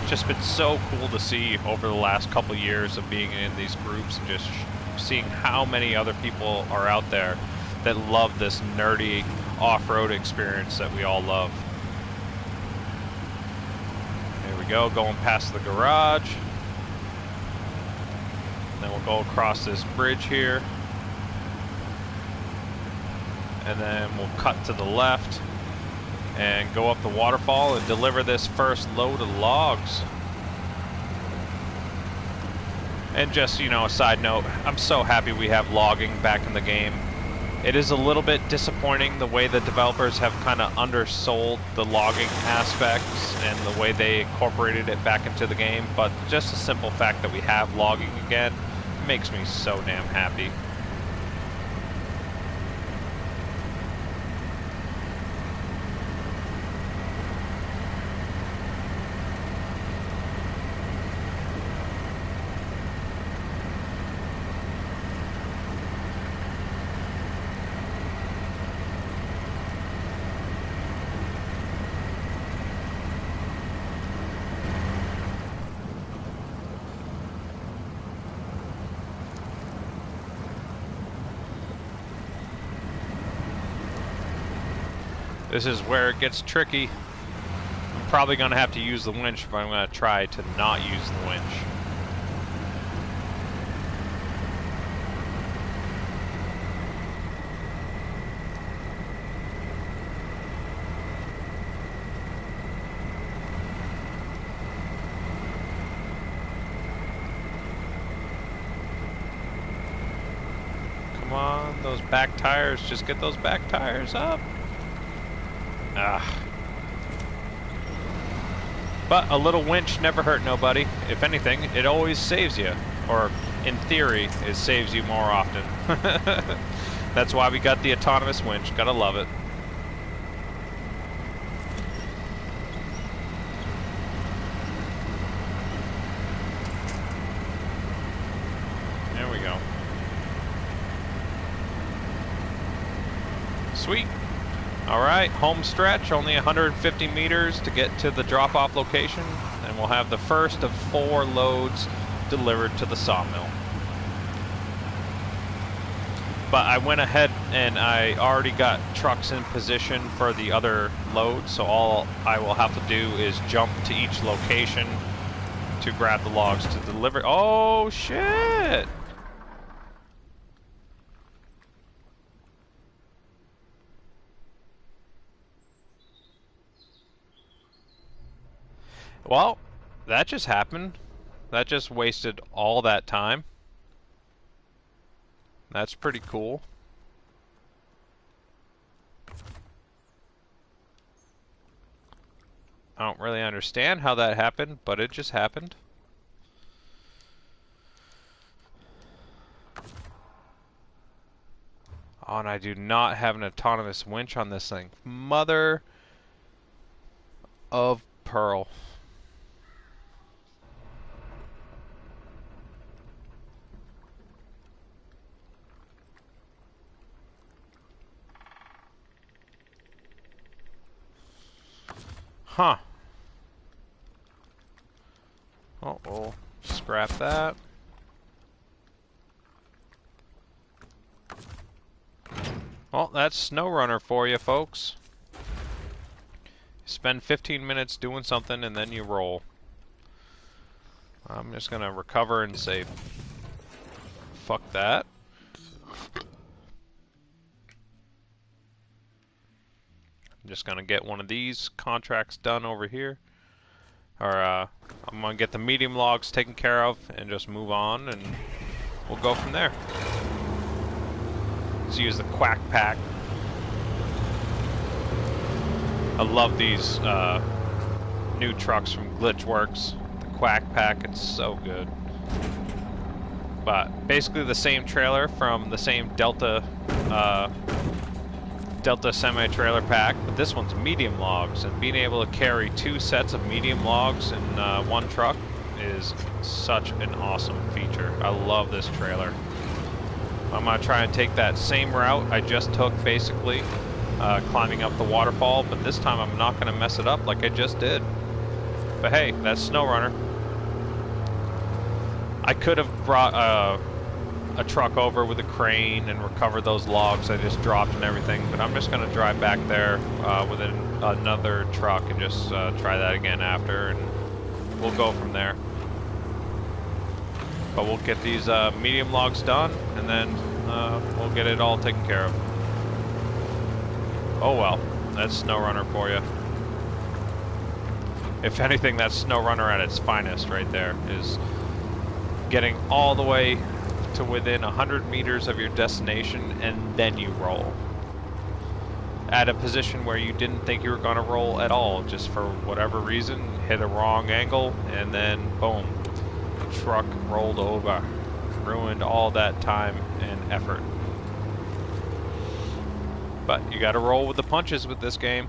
It's just been so cool to see over the last couple years of being in these groups and just seeing how many other people are out there that love this nerdy off-road experience that we all love. There we go, going past the garage. Then we'll go across this bridge here. And then we'll cut to the left and go up the waterfall and deliver this first load of logs. And just, you know, a side note, I'm so happy we have logging back in the game. It is a little bit disappointing the way the developers have kind of undersold the logging aspects and the way they incorporated it back into the game, but just the simple fact that we have logging again makes me so damn happy. This is where it gets tricky. I'm probably going to have to use the winch, but I'm going to try to not use the winch. Come on, those back tires. Just get those back tires up. But a little winch never hurt nobody. If anything, it always saves you. Or, in theory, it saves you more often. That's why we got the autonomous winch. Gotta love it. There we go. Sweet. Alright, home stretch, only 150 meters to get to the drop-off location, and we'll have the first of 4 loads delivered to the sawmill. But I went ahead and I already got trucks in position for the other loads, so all I will have to do is jump to each location to grab the logs to deliver. Oh, shit! Well, that just happened. That just wasted all that time. That's pretty cool. I don't really understand how that happened, but it just happened. Oh, and I do not have an autonomous winch on this thing. Mother of pearl. Huh. Oh, we'll scrap that. Well, that's SnowRunner for you, folks. Spend 15 minutes doing something and then you roll. I'm just gonna recover and say, fuck that. I'm just gonna get one of these contracts done over here. Or, I'm gonna get the medium logs taken care of and just move on, and we'll go from there. Let's use the Quack Pack. I love these new trucks from Glitchworks. The Quack Pack, it's so good. But basically the same trailer from the same Delta semi-trailer pack, but this one's medium logs, and being able to carry 2 sets of medium logs in one truck is such an awesome feature. I love this trailer. I'm going to try and take that same route I just took, basically, climbing up the waterfall, but this time I'm not going to mess it up like I just did. But hey, that's SnowRunner. I could have brought a truck over with a crane and recover those logs I just dropped and everything, but I'm just going to drive back there with another truck and just try that again after, and we'll go from there. But we'll get these medium logs done, and then we'll get it all taken care of. Oh well, that's SnowRunner for you. If anything, that's SnowRunner at its finest right there. Is getting all the way to within 100 meters of your destination, and then you roll. At a position where you didn't think you were going to roll at all, just for whatever reason, hit a wrong angle, and then boom, the truck rolled over. Ruined all that time and effort. But you gotta roll with the punches with this game.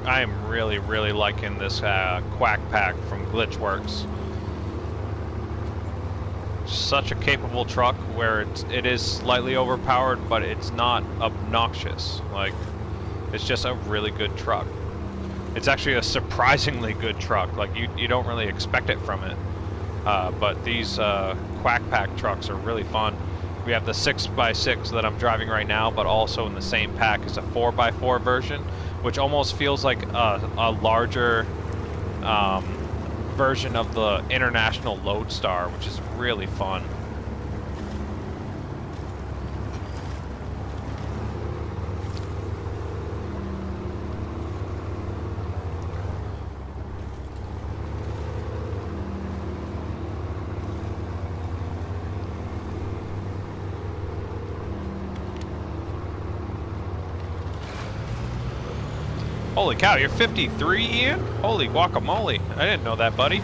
I am really liking this Quack Pack from Glitchworks. Such a capable truck where it is slightly overpowered, but it's not obnoxious. Like, it's just a really good truck. It's actually a surprisingly good truck. Like, you don't really expect it from it. But these Quack Pack trucks are really fun. We have the 6x6 that I'm driving right now, but also in the same pack is a 4x4 version, which almost feels like a larger version of the International Lodestar, which is really fun. Holy cow, you're 53, Ian? Holy guacamole. I didn't know that, buddy.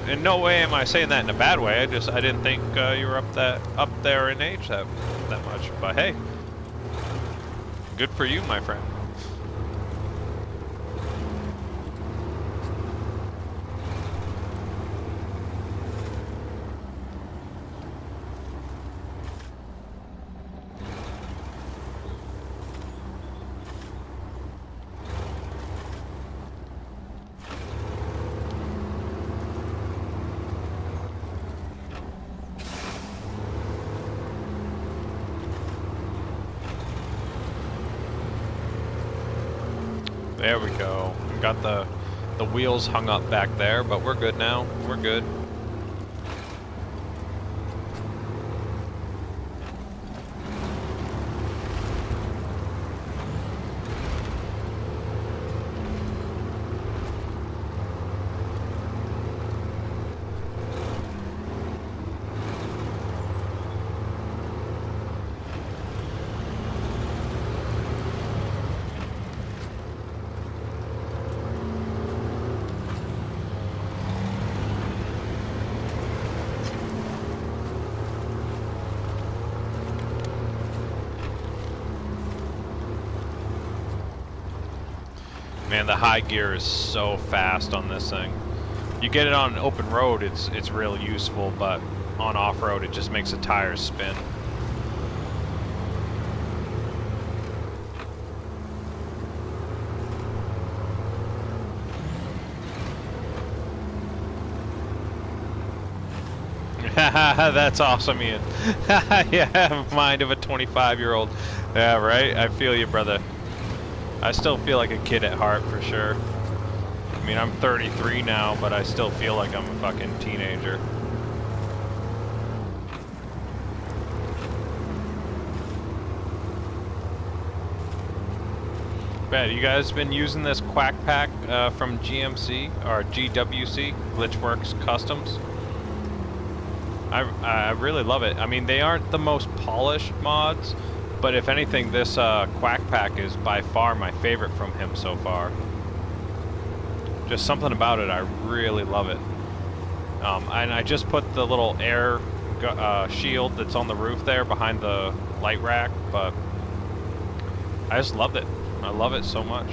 In no way am I saying that in a bad way. I didn't think you were up there in age that much. But hey, good for you, my friend. There we go. We got the wheels hung up back there, but we're good now. We're good. Man, the high gear is so fast on this thing. You get it on an open road, it's real useful, but on off-road it just makes the tires spin. That's awesome, Ian. Yeah, mind of a 25-year-old. Yeah, right? I feel you, brother. I still feel like a kid at heart, for sure. I mean, I'm 33 now, but I still feel like I'm a fucking teenager. Bet, you guys been using this Quack Pack from GMC, or GWC, Glitchworks Customs? I really love it. I mean, they aren't the most polished mods, but if anything, this Quack Pack is by far my favorite from him so far. Just something about it, I really love it. And I just put the little air shield that's on the roof there behind the light rack, but I just loved it. I love it so much.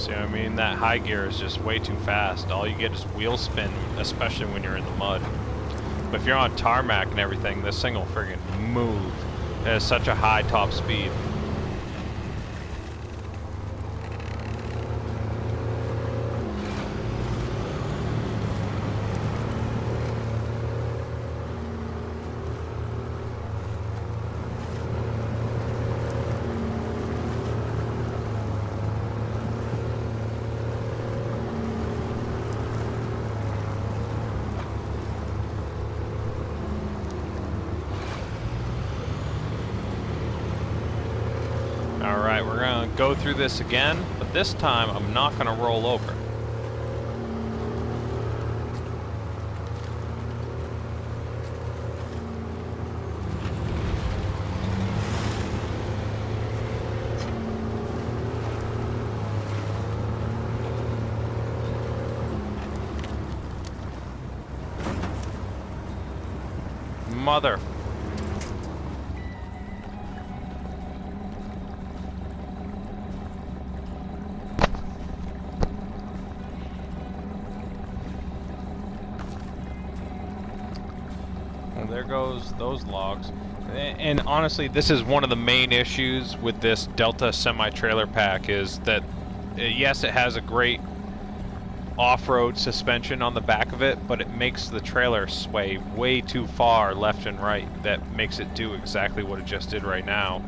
See what I mean? That high gear is just way too fast. All you get is wheel spin, especially when you're in the mud. But if you're on tarmac and everything, this thing will friggin' move. It has such a high top speed. Alright, we're gonna go through this again, but this time I'm not gonna roll over. Mother. Well, there goes those logs. And honestly, this is one of the main issues with this Delta semi-trailer pack is that, yes, it has a great off-road suspension on the back of it, but it makes the trailer sway way too far left and right. That makes it do exactly what it just did right now.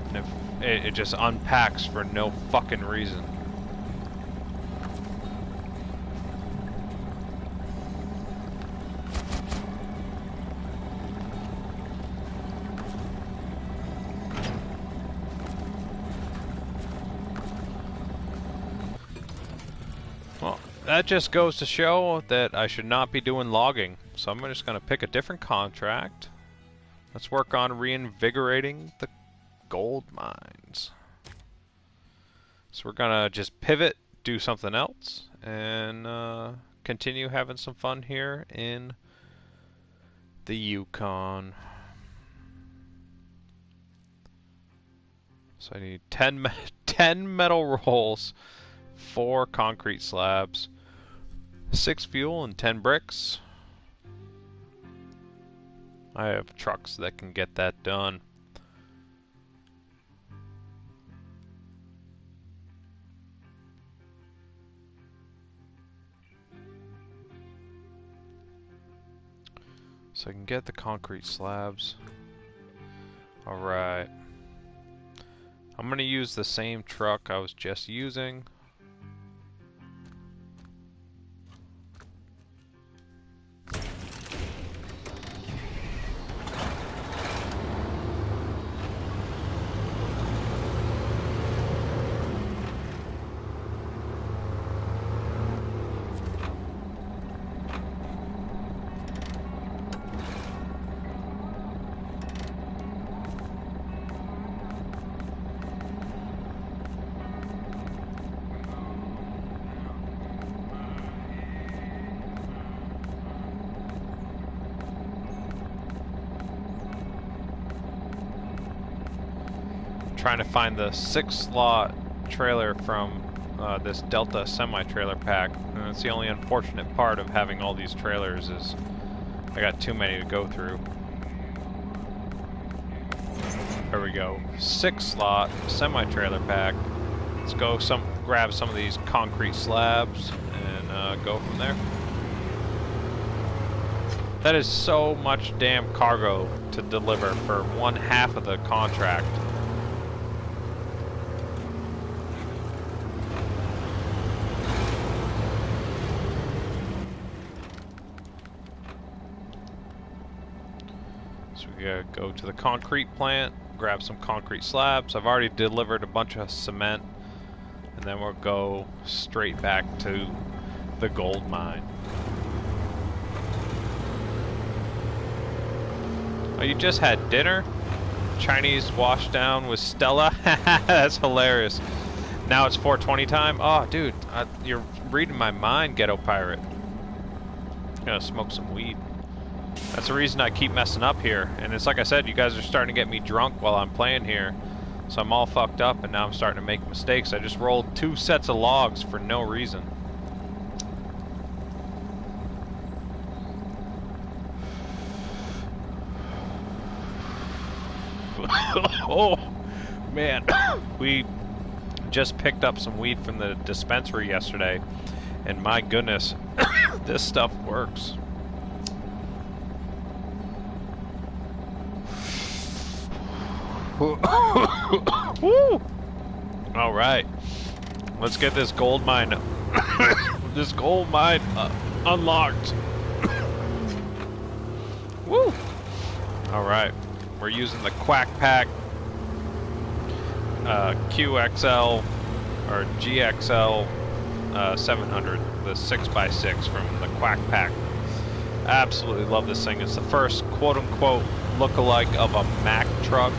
And if it just unpacks for no fucking reason. Well, that just goes to show that I should not be doing logging. So I'm just going to pick a different contract. Let's work on reinvigorating the gold mines. So we're going to just pivot, do something else, and continue having some fun here in the Yukon. So I need 10 metal rolls, 4 concrete slabs, 6 fuel, and 10 bricks. I have trucks that can get that done. So I can get the concrete slabs. Alright. I'm going to use the same truck I was just using. Trying to find the 6-slot trailer from this Delta semi-trailer pack. And it's the only unfortunate part of having all these trailers is I got too many to go through. There we go. 6-slot semi-trailer pack. Let's go grab some of these concrete slabs and go from there. That is so much damn cargo to deliver for 1/2 of the contract. Go to the concrete plant, grab some concrete slabs. I've already delivered a bunch of cement, and then we'll go straight back to the gold mine. Oh, you just had dinner? Chinese wash down with Stella? That's hilarious. Now it's 4:20 time? Oh, dude, you're reading my mind, Ghetto Pirate. I'm gonna smoke some weed. That's the reason I keep messing up here. And it's like I said, you guys are starting to get me drunk while I'm playing here. So I'm all fucked up, and now I'm starting to make mistakes. I just rolled 2 sets of logs for no reason. Oh, man. We just picked up some weed from the dispensary yesterday, and my goodness, this stuff works. Woo! All right, let's get this gold mine, unlocked. Woo! All right, we're using the Quack Pack QXL or GXL 700, the 6x6 from the Quack Pack. Absolutely love this thing. It's the first quote-unquote look-alike of a Mack truck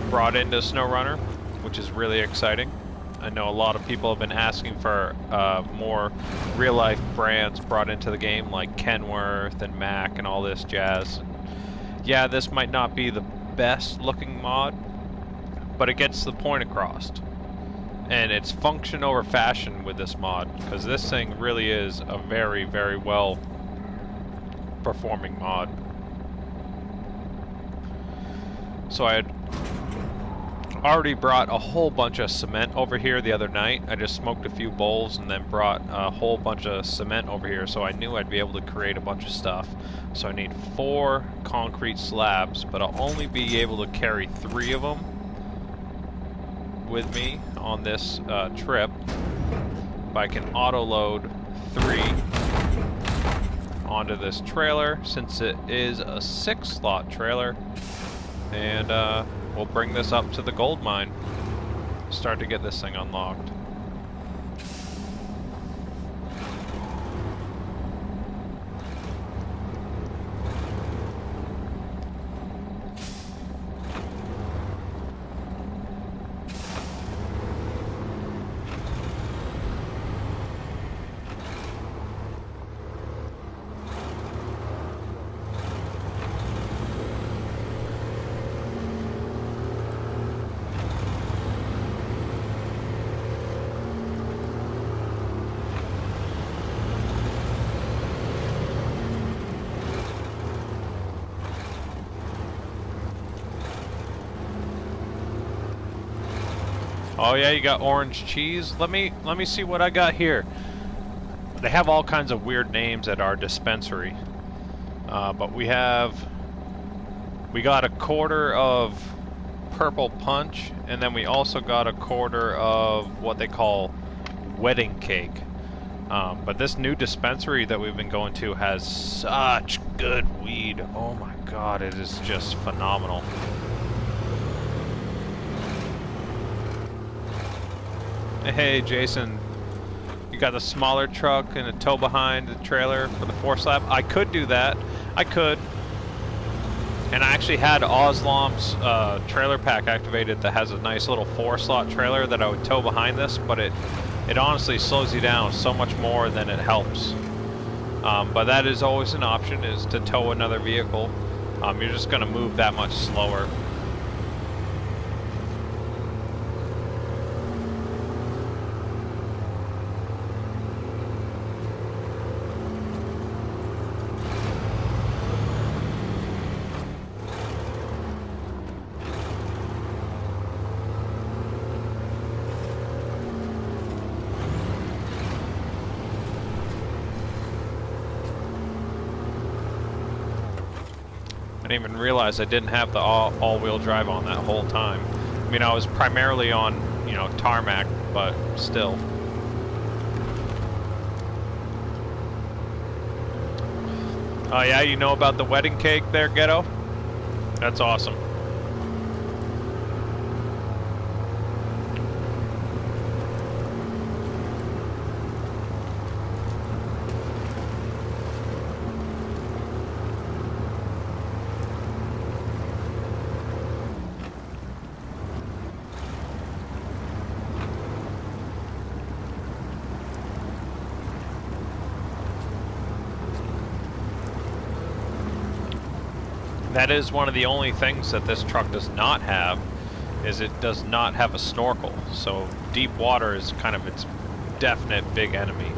brought into SnowRunner, which is really exciting. I know a lot of people have been asking for more real-life brands brought into the game, like Kenworth and Mack and all this jazz. Yeah, this might not be the best-looking mod, but it gets the point across. And it's function over fashion with this mod, because this thing really is a very, very well performing mod. So I had already brought a whole bunch of cement over here the other night. I just smoked a few bowls and then brought a whole bunch of cement over here, so I knew I'd be able to create a bunch of stuff. So I need 4 concrete slabs, but I'll only be able to carry 3 of them with me on this trip. But I can auto load 3 onto this trailer, since it is a 6-slot trailer, and we'll bring this up to the gold mine, start to get this thing unlocked. Oh yeah, you got orange cheese. Let me see what I got here. They have all kinds of weird names at our dispensary, but we got a quarter of purple punch, and then we also got a quarter of what they call wedding cake. But this new dispensary that we've been going to has such good weed. Oh my god, it is just phenomenal. Hey Jason, you got the smaller truck and a tow behind the trailer for the 4-slab? I could do that. I could. And I actually had Oslam's trailer pack activated that has a nice little 4-slot trailer that I would tow behind this, but it honestly slows you down so much more than it helps. But that is always an option, is to tow another vehicle. You're just going to move that much slower. I didn't even realize I didn't have the all-wheel drive on that whole time. I mean, I was primarily on, you know, tarmac, but still. Oh yeah, you know about the wedding cake there, Ghetto? That's awesome. That is one of the only things that this truck does not have, is it does not have a snorkel, so deep water is kind of its definite big enemy.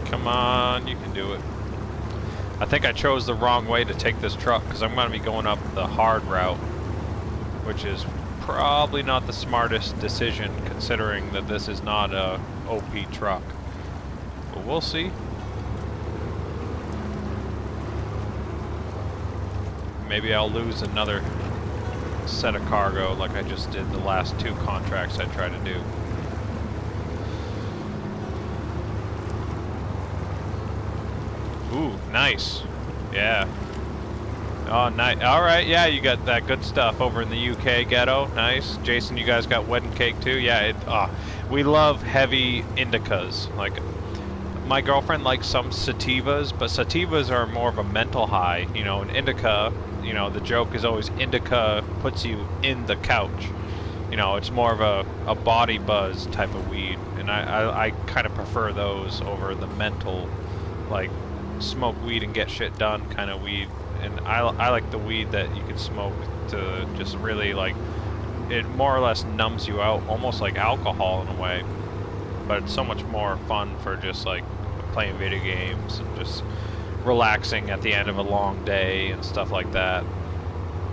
Come on, you can do it. I think I chose the wrong way to take this truck because I'm going to be going up the hard route, which is probably not the smartest decision considering that this is not a OP truck. But we'll see. Maybe I'll lose another set of cargo like I just did the last 2 contracts I tried to do. Ooh, nice. Yeah. Oh, nice. Alright, yeah, you got that good stuff over in the UK ghetto. Nice. Jason, you guys got wedding cake too? Yeah, we love heavy indicas. Like, my girlfriend likes some sativas, but sativas are more of a mental high. You know, an indica, you know, the joke is always indica puts you in the couch. You know, it's more of a body buzz type of weed. And I kind of prefer those over the mental, like, smoke weed and get shit done kind of weed. And I like the weed that you can smoke to just really, like, it more or less numbs you out, almost like alcohol in a way, but it's so much more fun for just like playing video games and just relaxing at the end of a long day and stuff like that.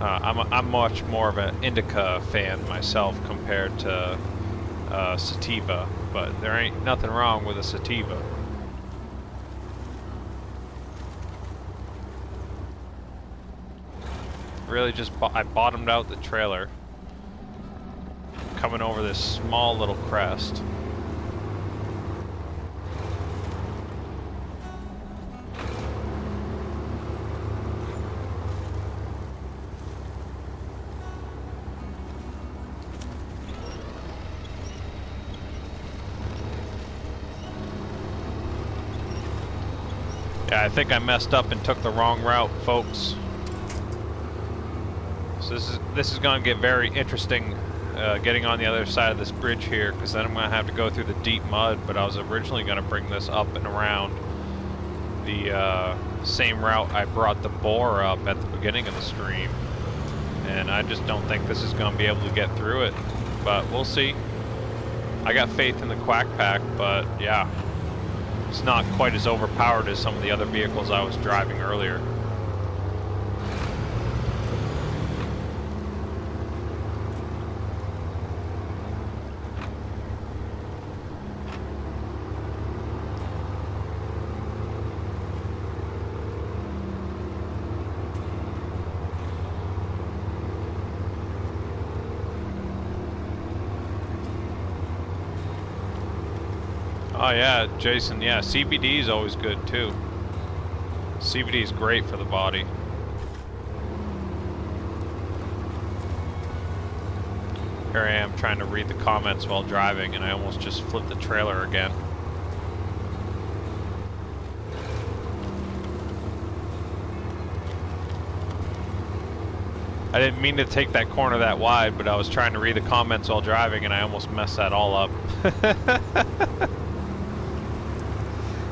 I'm much more of an indica fan myself compared to sativa, but there ain't nothing wrong with a sativa. Really just I bottomed out the trailer coming over this small little crest. Yeah, I think I messed up and took the wrong route, folks. So this is going to get very interesting getting on the other side of this bridge here, because then I'm going to have to go through the deep mud, but I was originally going to bring this up and around the same route I brought the boar up at the beginning of the stream, and I just don't think this is going to be able to get through it, but we'll see. I got faith in the Quack Pack, but yeah, it's not quite as overpowered as some of the other vehicles I was driving earlier. Oh yeah, Jason, yeah, CBD is always good too. CBD is great for the body. Here I am trying to read the comments while driving and I almost just flipped the trailer again. I didn't mean to take that corner that wide, but I was trying to read the comments while driving and I almost messed that all up.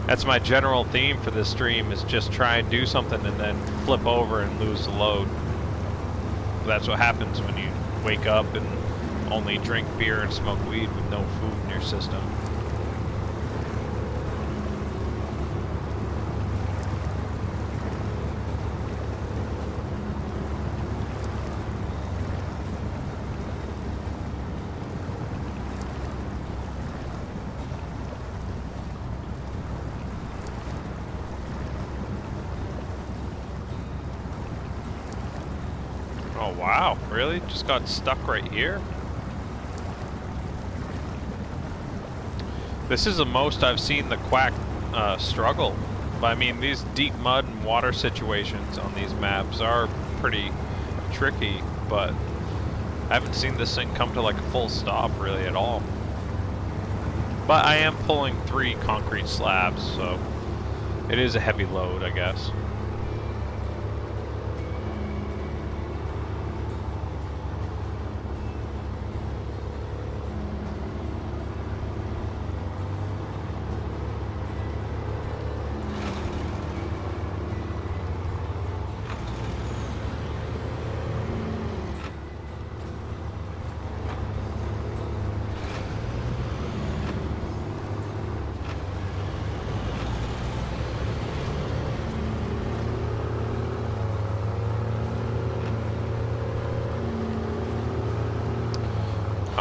That's my general theme for this stream, is just try and do something and then flip over and lose the load. That's what happens when you wake up and only drink beer and smoke weed with no food in your system. Oh wow, really? Just got stuck right here? This is the most I've seen the Quack struggle. I mean, these deep mud and water situations on these maps are pretty tricky, but I haven't seen this thing come to like a full stop really at all. But I am pulling 3 concrete slabs, so it is a heavy load, I guess.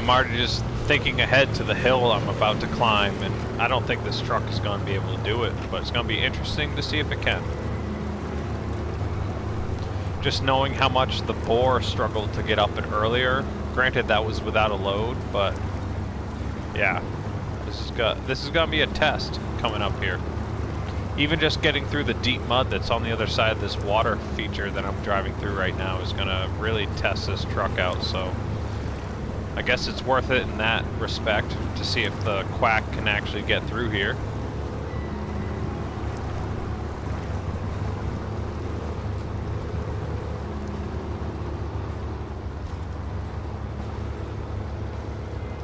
I'm already just thinking ahead to the hill I'm about to climb, and I don't think this truck is going to be able to do it, but it's going to be interesting to see if it can. Just knowing how much the boar struggled to get up it earlier. Granted, that was without a load, but yeah, this is going to be a test coming up here. Even just getting through the deep mud that's on the other side of this water feature that I'm driving through right now is going to really test this truck out, so I guess it's worth it in that respect to see if the quack can actually get through here.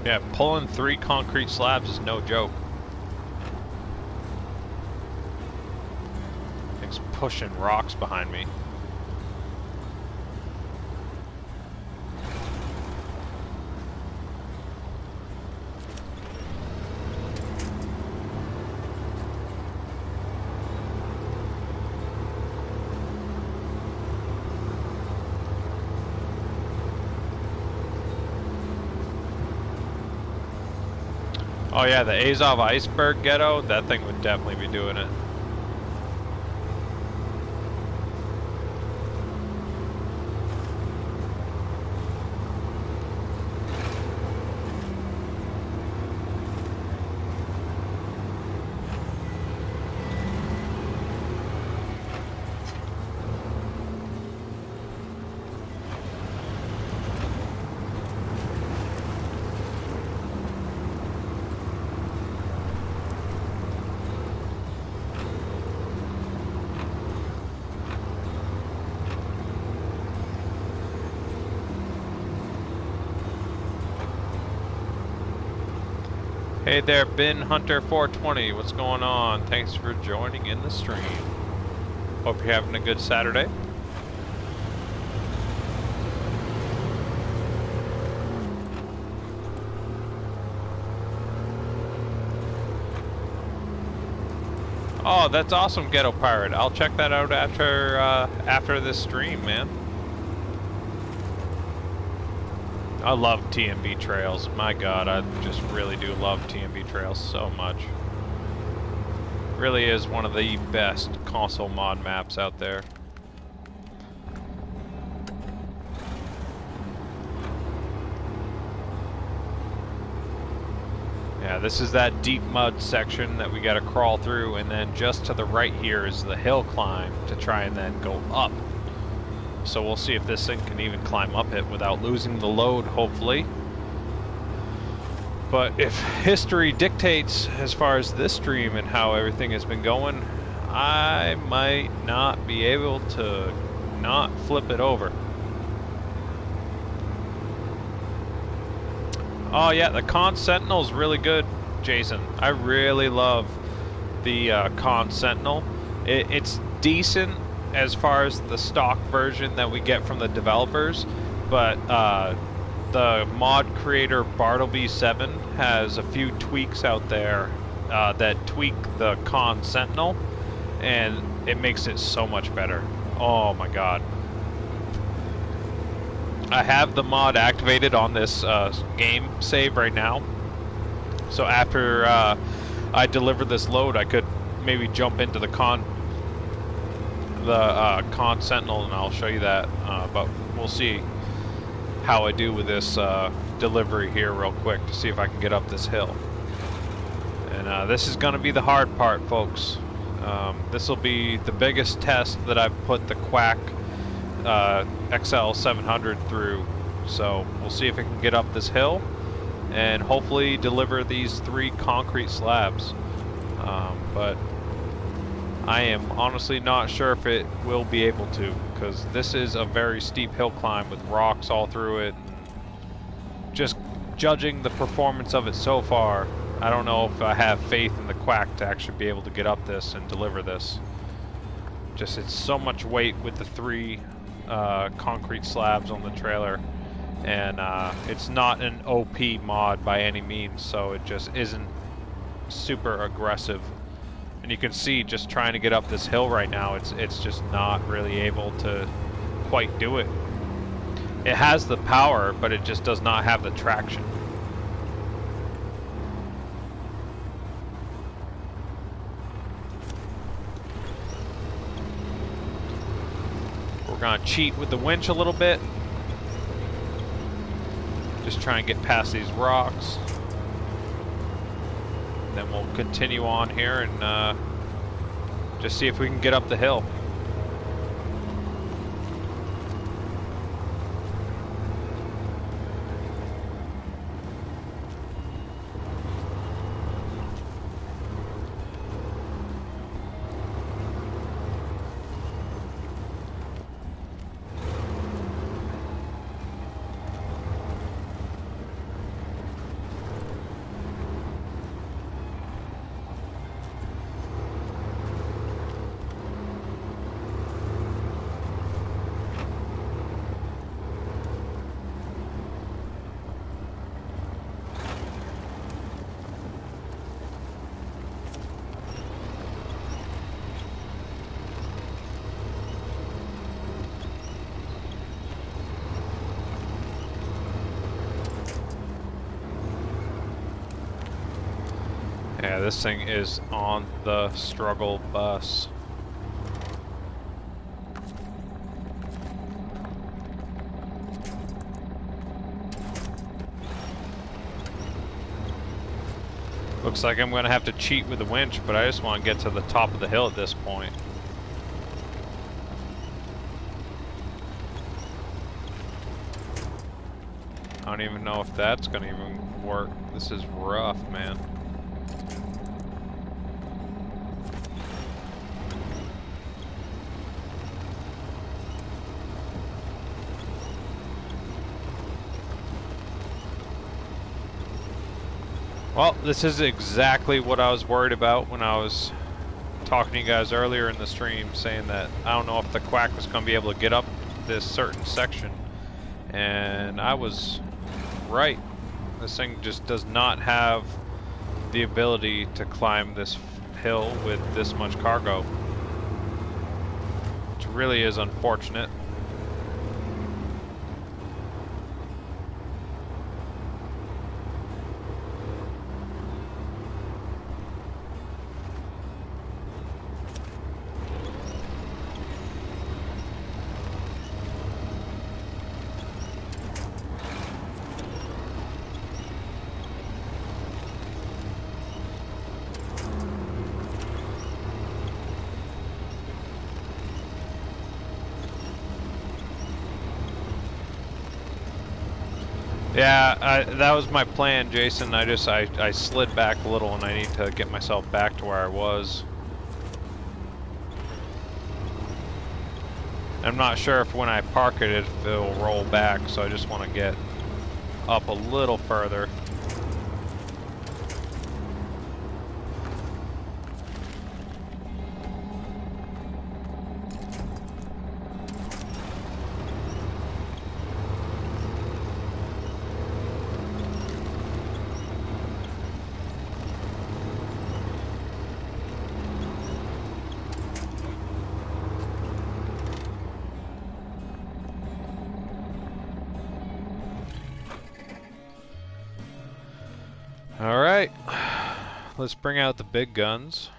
Yeah, pulling 3 concrete slabs is no joke. Thing's pushing rocks behind me. Oh yeah, the Azov iceberg ghetto, that thing would definitely be doing it. Hey there, Bin Hunter 420. What's going on? Thanks for joining in the stream. Hope you're having a good Saturday. Oh, that's awesome, Ghetto Pirate. I'll check that out after this stream, man. I love TMB trails. My God, I just really do love TMB trails so much. Really is one of the best console mod maps out there. Yeah, this is that deep mud section that we gotta crawl through, and then just to the right here is the hill climb to try and then go up. So we'll see if this thing can even climb up it without losing the load, hopefully. But if history dictates as far as this stream and how everything has been going, I might not be able to not flip it over. Oh yeah, the Con Sentinel's really good, Jason. I really love the Con Sentinel. It's decent as far as the stock version that we get from the developers, but the mod creator Bartleby7 has a few tweaks out there that tweak the Con Sentinel, and it makes it so much better. Oh my God. I have the mod activated on this game save right now, so after I deliver this load, I could maybe jump into the Con Sentinel, and I'll show you that, but we'll see how I do with this delivery here real quick to see if I can get up this hill. And this is going to be the hard part, folks. This will be the biggest test that I've put the Quack XL 700 through, so we'll see if it can get up this hill and hopefully deliver these 3 concrete slabs, but I am honestly not sure if it will be able to, because this is a very steep hill climb with rocks all through it. Just judging the performance of it so far, I don't know if I have faith in the Quack to actually be able to get up this and deliver this. Just, it's so much weight with the 3 concrete slabs on the trailer, and it's not an OP mod by any means, so it just isn't super aggressive. And you can see just trying to get up this hill right now, it's just not really able to quite do it. It has the power, but it just does not have the traction. gonna cheat with the winch a little bit. Just try and get past these rocks. Then we'll continue on here and just see if we can get up the hill. Yeah, this thing is on the struggle bus. Looks like I'm gonna have to cheat with the winch, but I just want to get to the top of the hill at this point. I don't even know if that's gonna even work. This is rough, man. Well, this is exactly what I was worried about when I was talking to you guys earlier in the stream, saying that I don't know if the quack was going to be able to get up this certain section. And I was right. This thing just does not have the ability to climb this hill with this much cargo, which really is unfortunate. Yeah, that was my plan, Jason. I slid back a little and I need to get myself back to where I was. I'm not sure if when I park it, if it'll roll back, so I just want to get up a little further. Alright, let's bring out the big guns.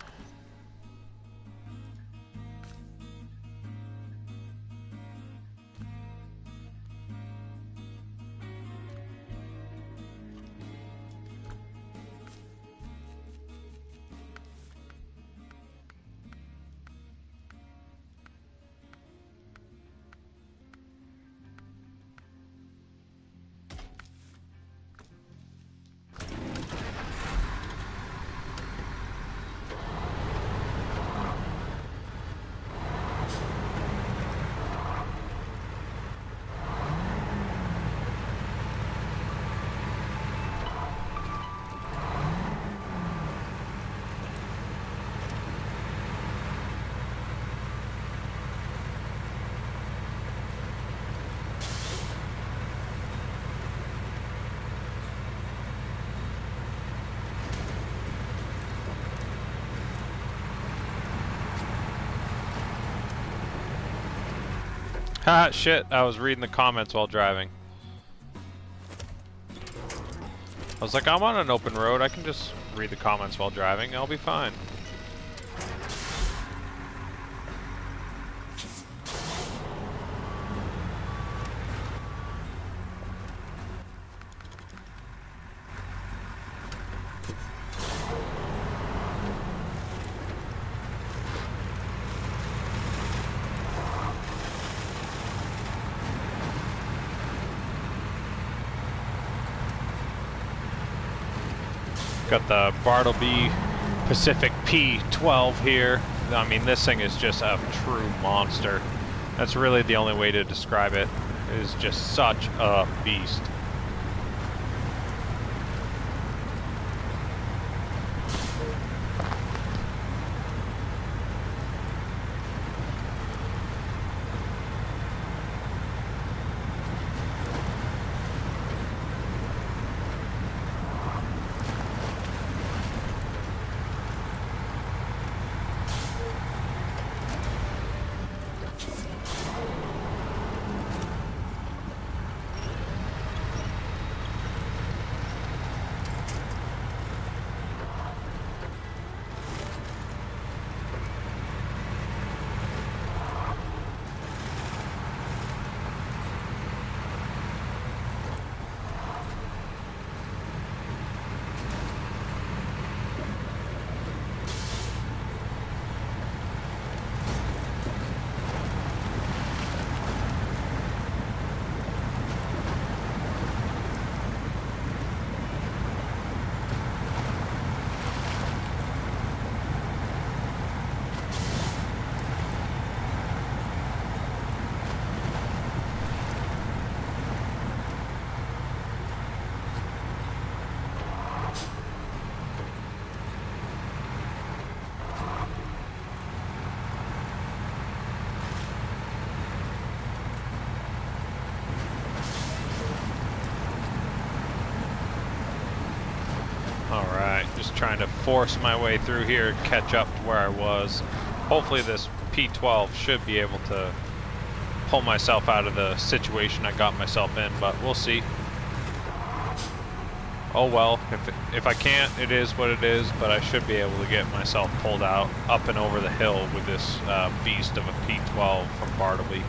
Ah, shit, I was reading the comments while driving. I was like, I'm on an open road, I can just read the comments while driving, I'll be fine. Got the Bartleby Pacific P12 here. I mean, this thing is just a true monster. That's really the only way to describe it. It is just such a beast. Alright, just trying to force my way through here and catch up to where I was. Hopefully this P12 should be able to pull myself out of the situation I got myself in, but we'll see. Oh well, if I can't, it is what it is, but I should be able to get myself pulled out up and over the hill with this beast of a P12 from Bartleby.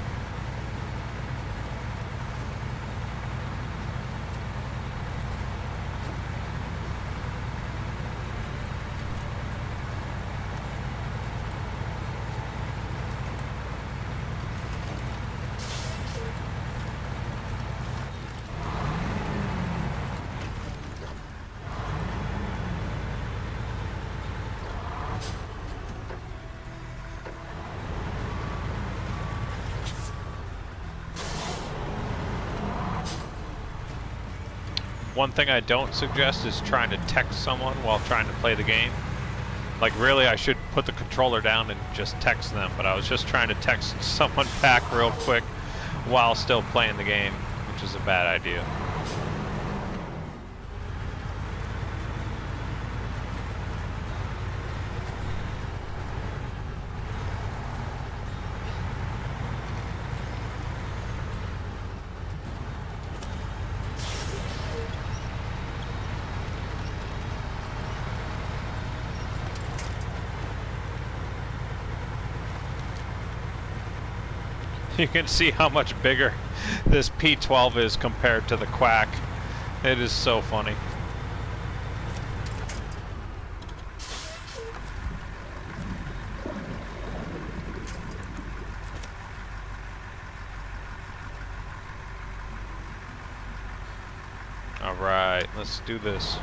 One thing I don't suggest is trying to text someone while trying to play the game. Like really I should put the controller down and just text them, but I was just trying to text someone back real quick while still playing the game, which is a bad idea. You can see how much bigger this P12 is compared to the Quack. It is so funny. All right, let's do this.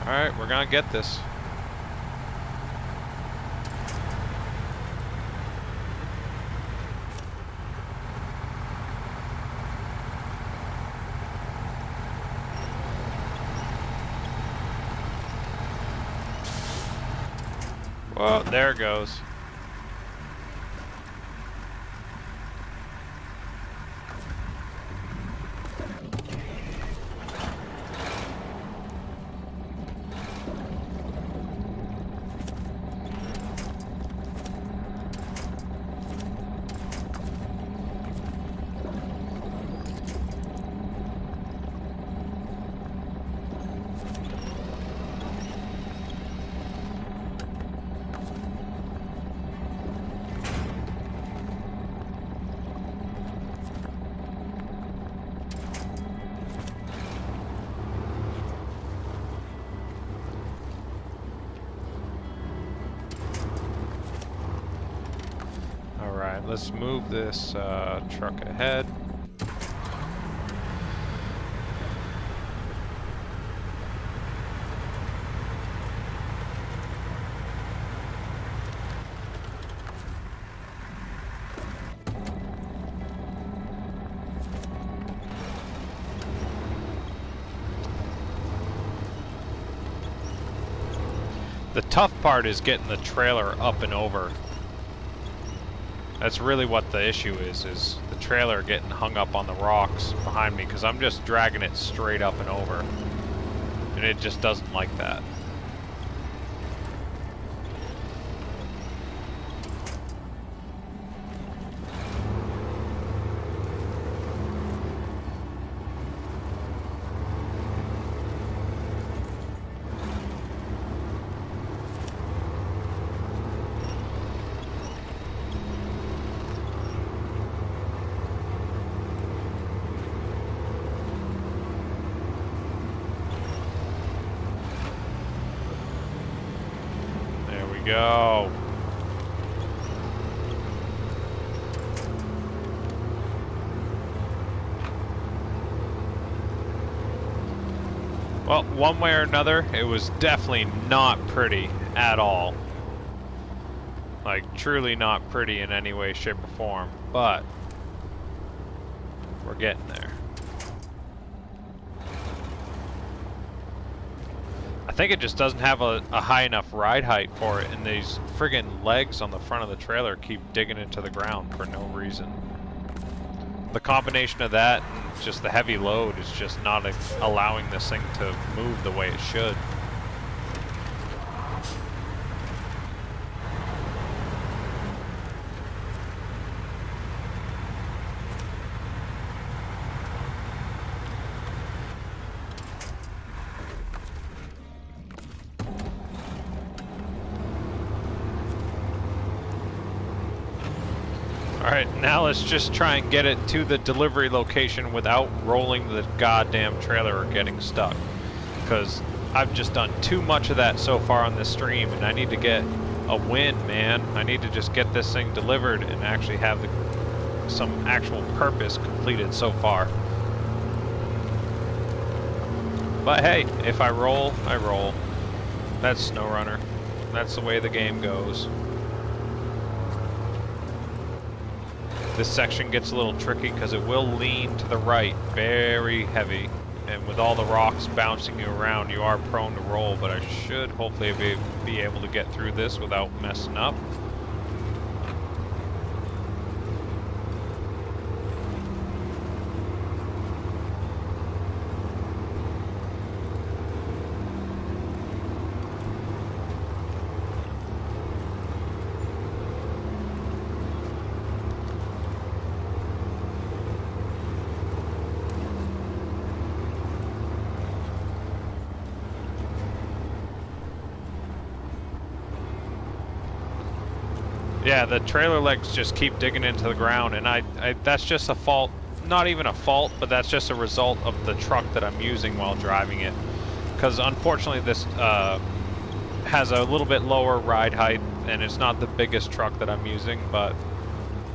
Alright, we're gonna get this. Well, there it goes. Alright, let's move this truck ahead. The tough part is getting the trailer up and over. That's really what the issue is the trailer getting hung up on the rocks behind me, because I'm just dragging it straight up and over. And it just doesn't like that. Go. Well, one way or another, it was definitely not pretty at all. Like, truly not pretty in any way, shape, or form. But we're getting there. I think it just doesn't have a high enough ride height for it, and these friggin' legs on the front of the trailer keep digging into the ground for no reason. The combination of that and just the heavy load is just not allowing this thing to move the way it should. Alright, now let's just try and get it to the delivery location without rolling the goddamn trailer or getting stuck. Because I've just done too much of that so far on this stream, and I need to get a win, man. I need to just get this thing delivered and actually have some actual purpose completed so far. But hey, if I roll, I roll. That's SnowRunner. That's the way the game goes. This section gets a little tricky because it will lean to the right, very heavy. And with all the rocks bouncing you around, you are prone to roll, but I should hopefully be able to get through this without messing up. Yeah, the trailer legs just keep digging into the ground, and that's just a fault, not even a fault, but that's just a result of the truck that I'm using while driving it. Because unfortunately this has a little bit lower ride height, and it's not the biggest truck that I'm using, but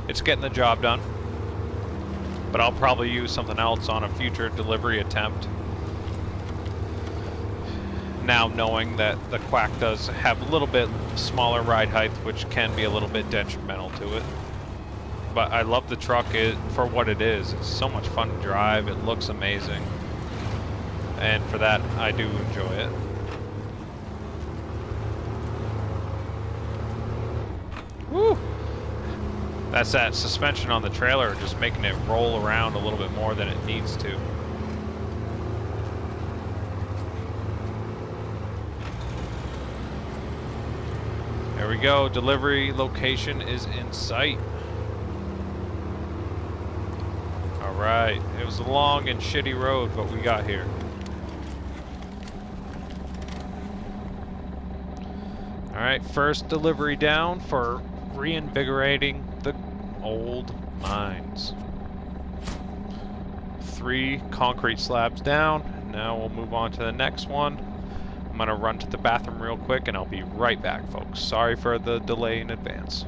it's getting the job done. But I'll probably use something else on a future delivery attempt. now knowing that the Quack does have a little bit smaller ride height, which can be a little bit detrimental to it. But I love the truck for what it is. It's so much fun to drive. It looks amazing. And for that, I do enjoy it. Woo! That's that suspension on the trailer, just making it roll around a little bit more than it needs to. There we go, delivery location is in sight. Alright, it was a long and shitty road, but we got here. Alright, first delivery down for reinvigorating the old mines. 3 concrete slabs down. Now we'll move on to the next one. I'm gonna run to the bathroom real quick and I'll be right back, folks. Sorry for the delay in advance.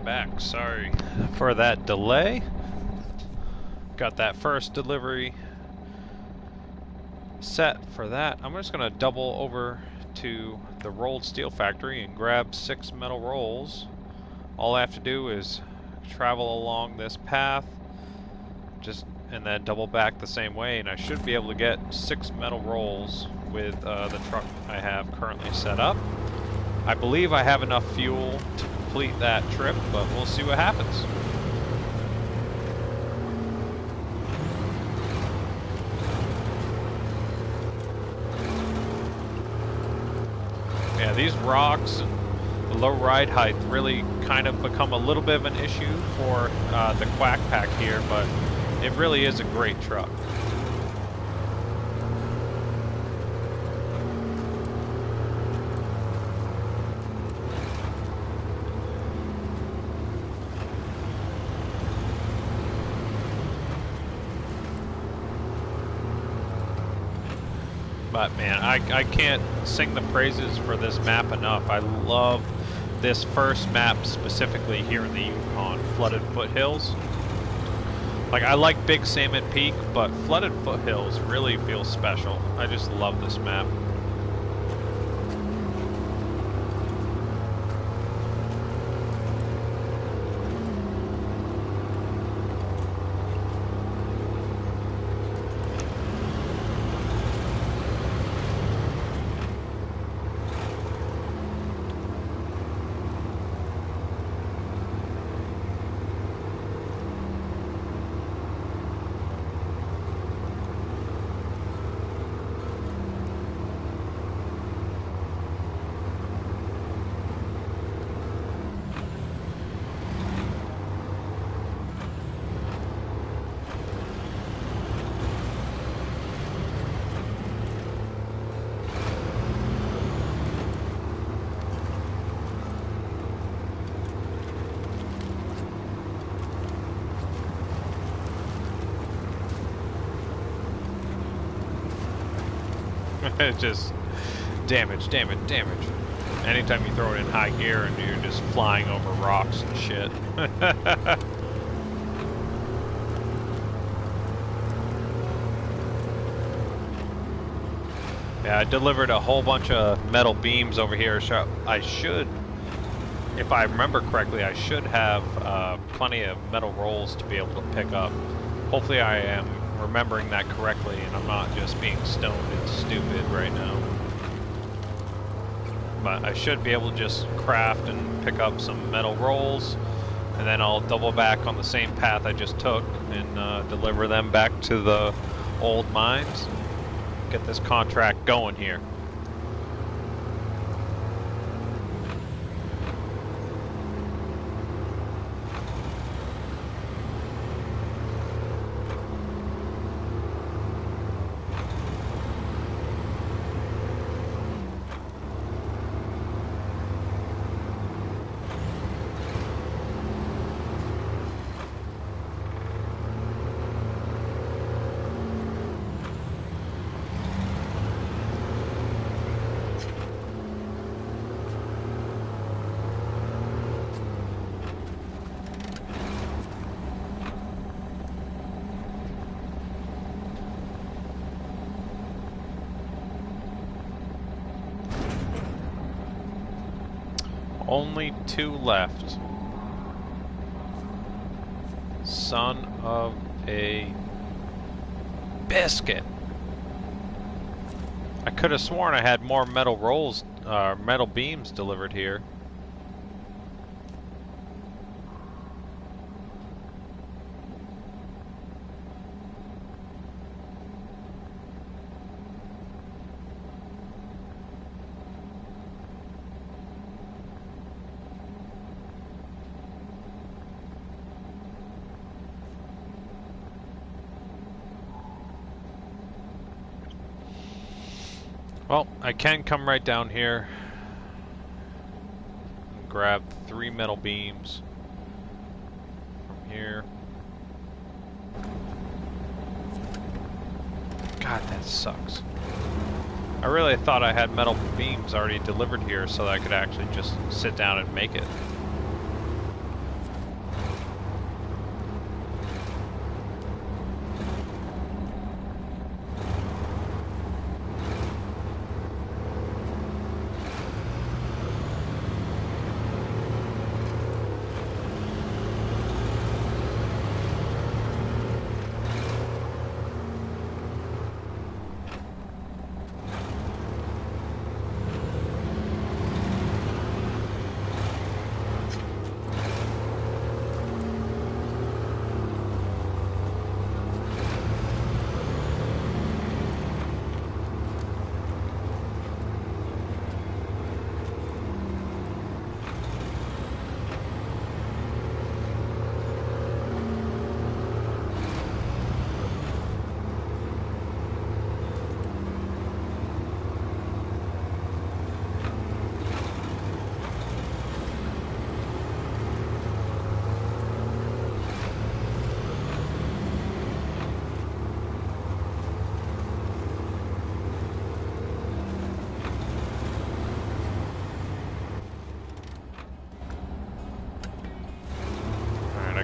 Back. Sorry for that delay. Got that first delivery set for that. I'm just going to double over to the rolled steel factory and grab 6 metal rolls. All I have to do is travel along this path and then double back the same way, and I should be able to get 6 metal rolls with the truck I have currently set up. I believe I have enough fuel to complete that trip, but we'll see what happens. Yeah, these rocks and the low ride height really kind of become a little bit of an issue for the Quack Pack here, but it really is a great truck. But man, I can't sing the praises for this map enough. I love this first map specifically here in the Yukon, Flooded Foothills. Like, I like Big Salmon Peak, but Flooded Foothills really feels special. I just love this map. Just damage, damage, damage. Anytime you throw it in high gear and you're just flying over rocks and shit. Yeah, I delivered a whole bunch of metal beams over here, so I should, if I remember correctly, I should have plenty of metal rolls to be able to pick up. Hopefully I am remembering that correctly and I'm not just being stoned and stupid right now. But I should be able to just craft and pick up some metal rolls, and then I'll double back on the same path I just took and deliver them back to the old mines. Get this contract going here. Only 2 left. Son of a biscuit. I could have sworn I had more metal rolls, metal beams delivered here. Well, I can come right down here and grab 3 metal beams from here. God, that sucks. I really thought I had metal beams already delivered here so that I could actually just sit down and make it.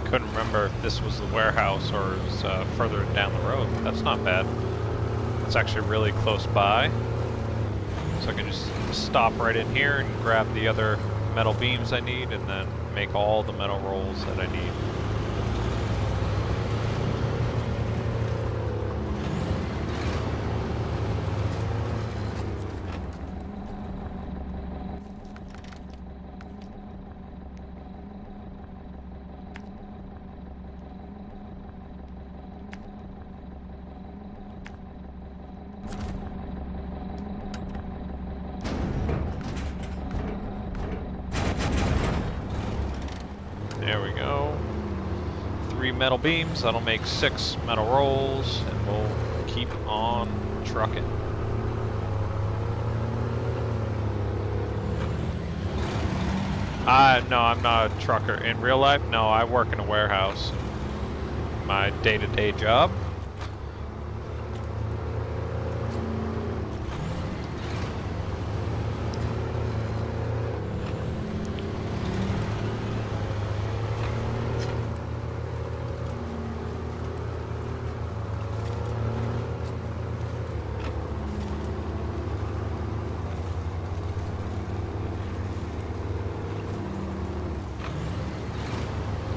Couldn't remember if this was the warehouse or it was further down the road. That's not bad. It's actually really close by. So I can just stop right in here and grab the other metal beams I need and then make all the metal rolls that I need. There we go. 3 metal beams, that'll make 6 metal rolls, and we'll keep on trucking. No, I'm not a trucker. In real life, no, I work in a warehouse. My day-to-day job.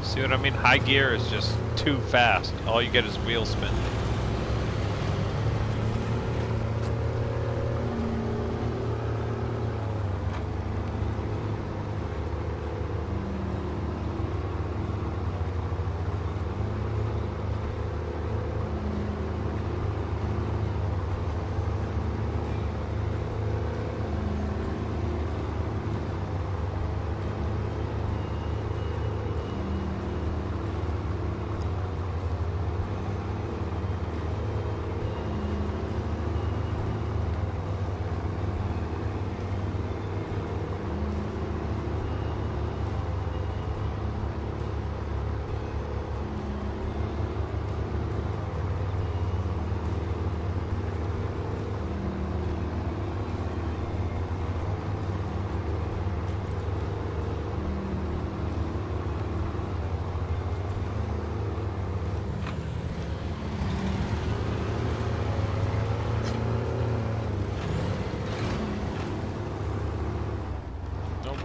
See what I mean? High gear is just too fast. All you get is wheel spin.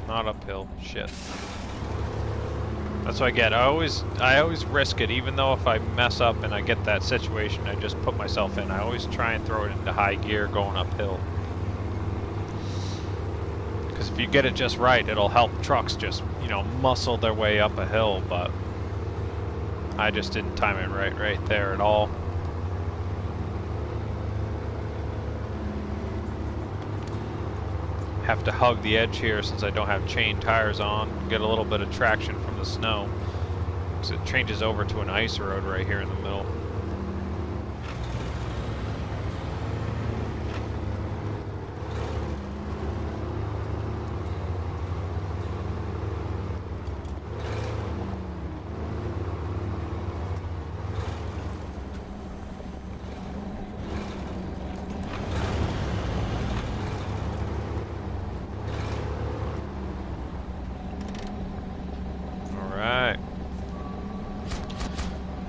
Not uphill. Shit. That's what I get. I always risk it, even though if I mess up and I get that situation I just put myself in. I always try and throw it into high gear going uphill. Because if you get it just right, it'll help trucks just, you know, muscle their way up a hill, but I just didn't time it right there at all. Have to hug the edge here since I don't have chain tires on. Get a little bit of traction from the snow. Because it changes over to an ice road right here in the middle.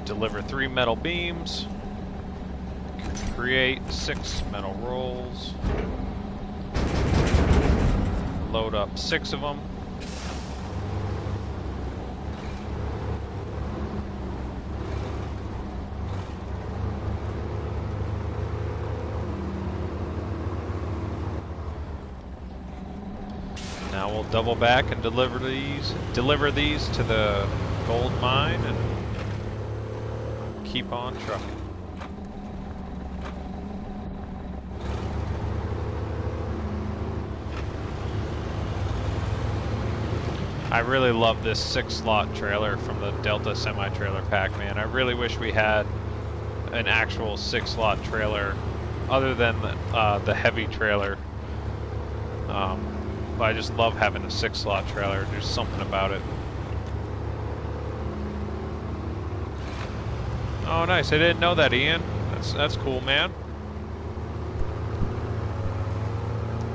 Deliver 3 metal beams, create 6 metal rolls, load up 6 of them. Now we'll double back and deliver these to the gold mine and keep on trucking. I really love this 6-slot trailer from the Delta semi-trailer pack, man. I really wish we had an actual 6-slot trailer other than the heavy trailer. But I just love having a 6-slot trailer. There's something about it. Oh, nice. I didn't know that, Ian. That's cool, man.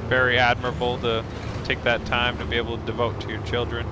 Very admirable to take that time to be able to devote to your children.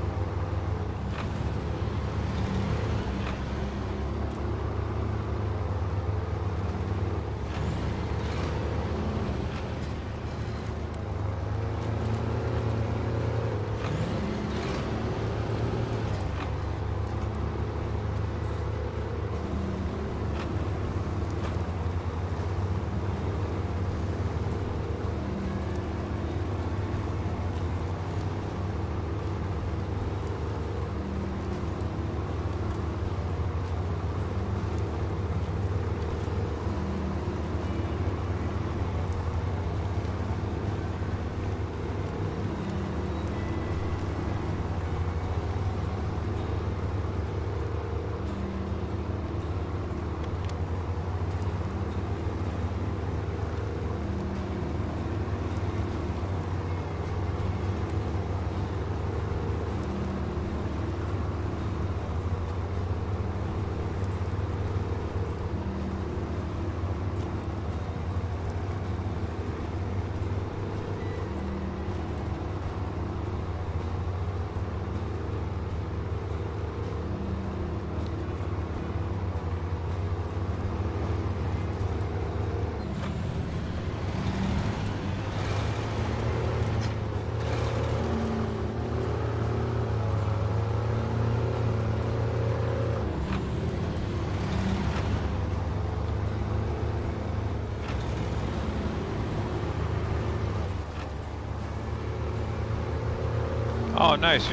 Oh, nice.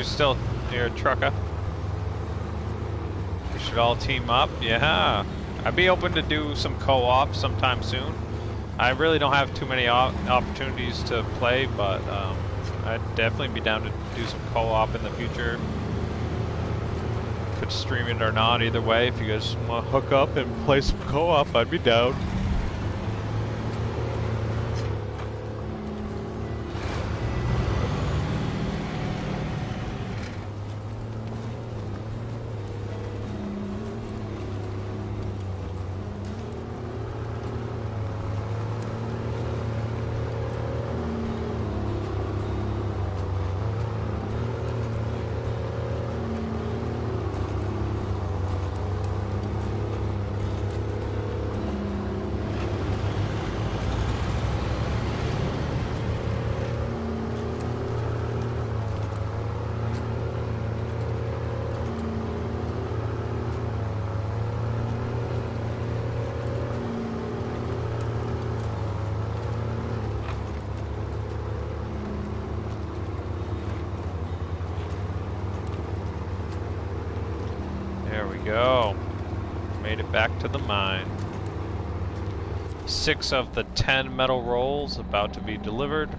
You're a trucker. We should all team up. Yeah. I'd be open to do some co-op sometime soon. I really don't have too many opportunities to play, but I'd definitely be down to do some co-op in the future. Could stream it or not, either way. If you guys want to hook up and play some co-op, I'd be down. There we go. Made it back to the mine. 6 of the 10 metal rolls about to be delivered.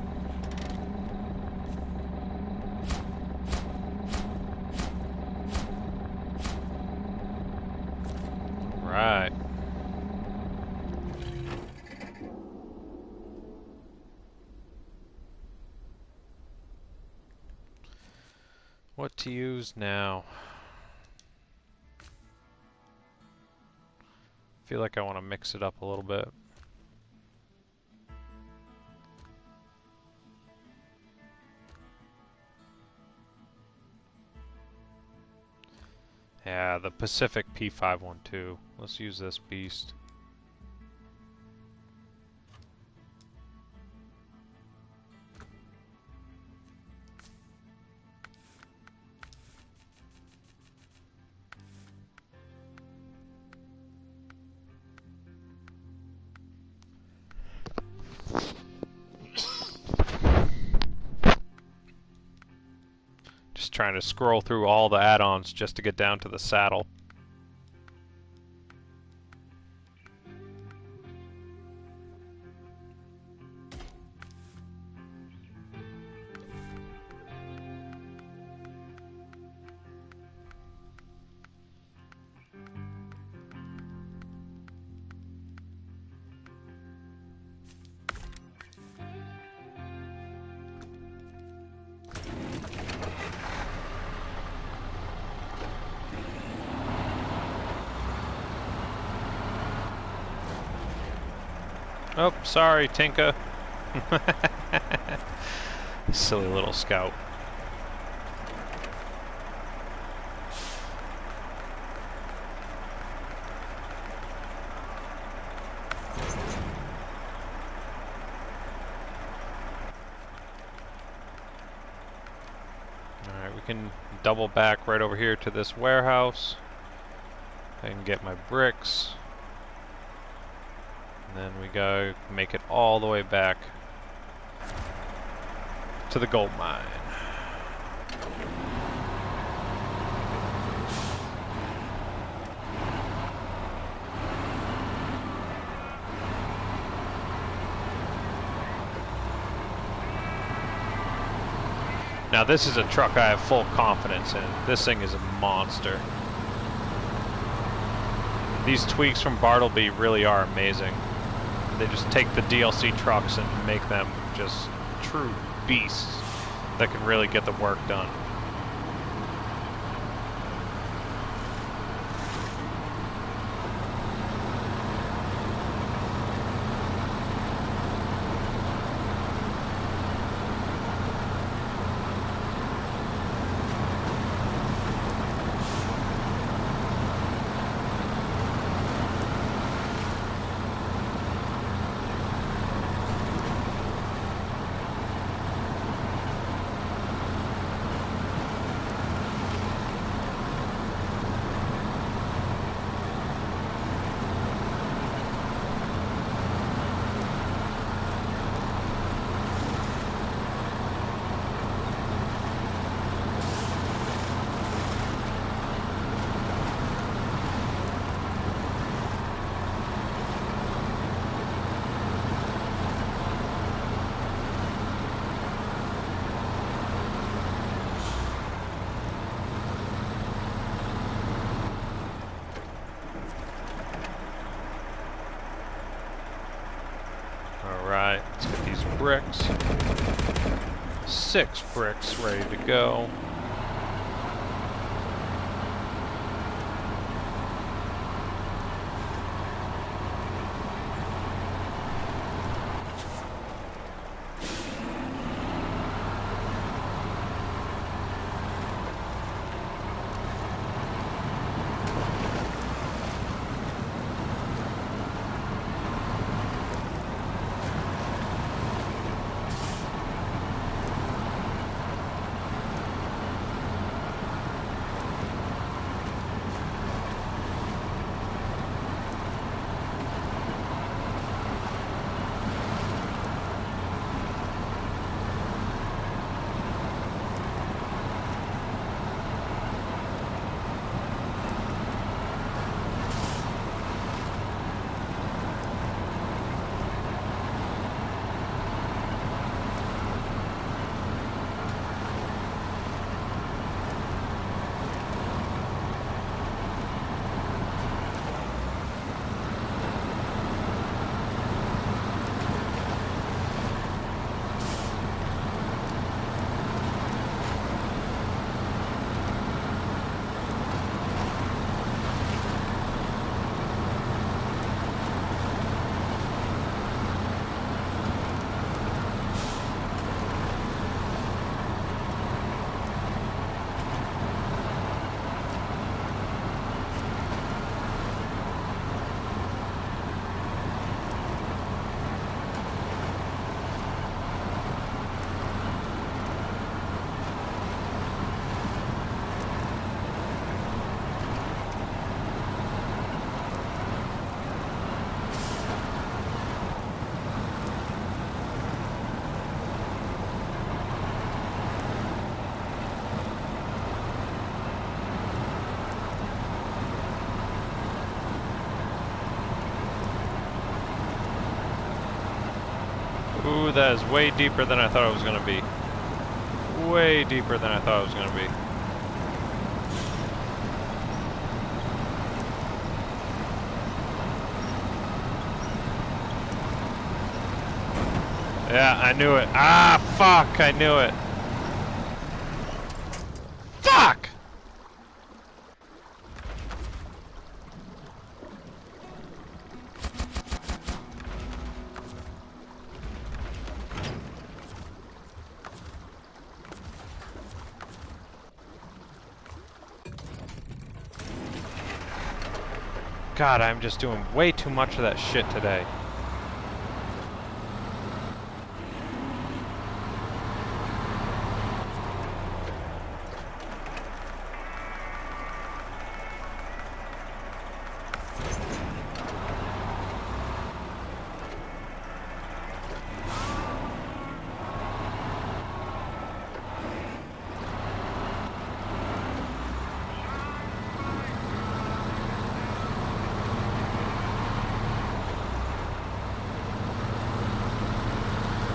Right. What to use now? Feel like I want to mix it up a little bit. Yeah, the Pacific P512. Let's use this beast. Trying to scroll through all the add-ons just to get down to the saddle. Oh, sorry, Tinka. Silly little scout. Alright, we can double back right over here to this warehouse. I can get my bricks. And then we go make it all the way back to the gold mine. Now this is a truck I have full confidence in. This thing is a monster. These tweaks from Bartleby really are amazing. They just take the DLC trucks and make them just true beasts that can really get the work done. bricks. 6 bricks ready to go. Ooh, that is way deeper than I thought it was going to be. Way deeper than I thought it was going to be. Yeah, I knew it. Ah, fuck, I knew it. Fuck! God, I'm just doing way too much of that shit today.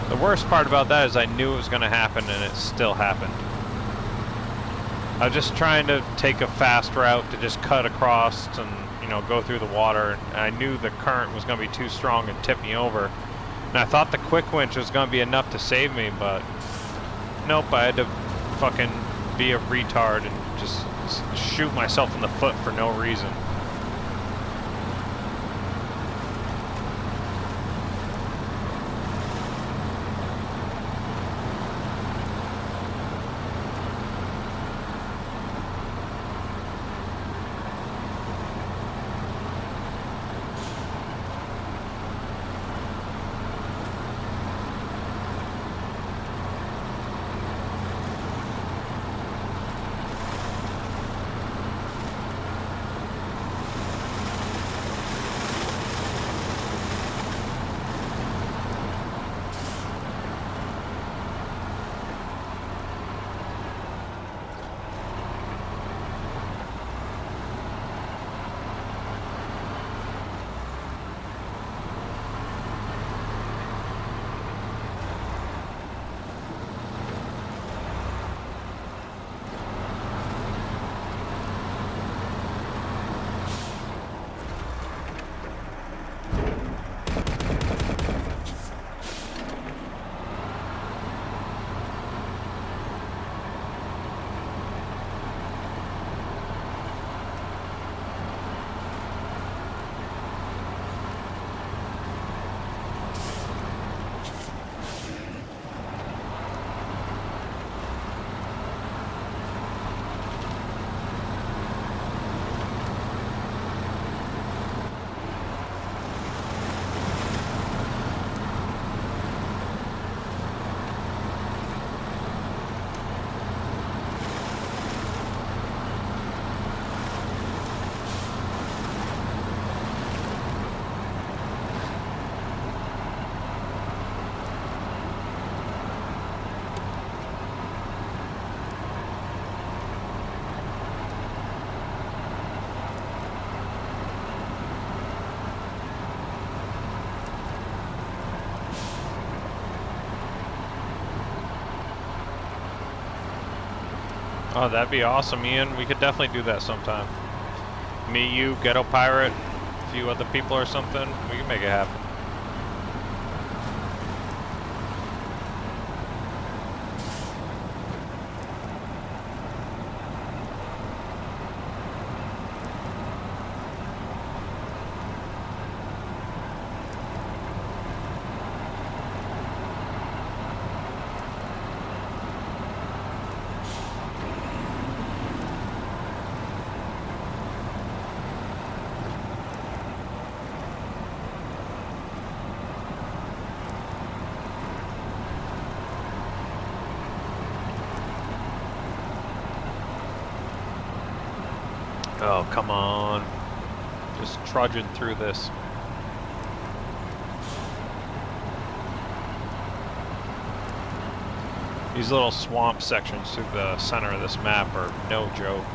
The worst part about that is I knew it was going to happen and it still happened. I was just trying to take a fast route to just cut across and, you know, go through the water. And I knew the current was going to be too strong and tip me over. And I thought the quick winch was going to be enough to save me, but nope, I had to fucking be a retard and just shoot myself in the foot for no reason. Oh, that'd be awesome, Ian. We could definitely do that sometime. Me, you, Ghetto Pirate, a few other people or something. We can make it happen. Oh, come on. Just trudging through this. These little swamp sections through the center of this map are no joke.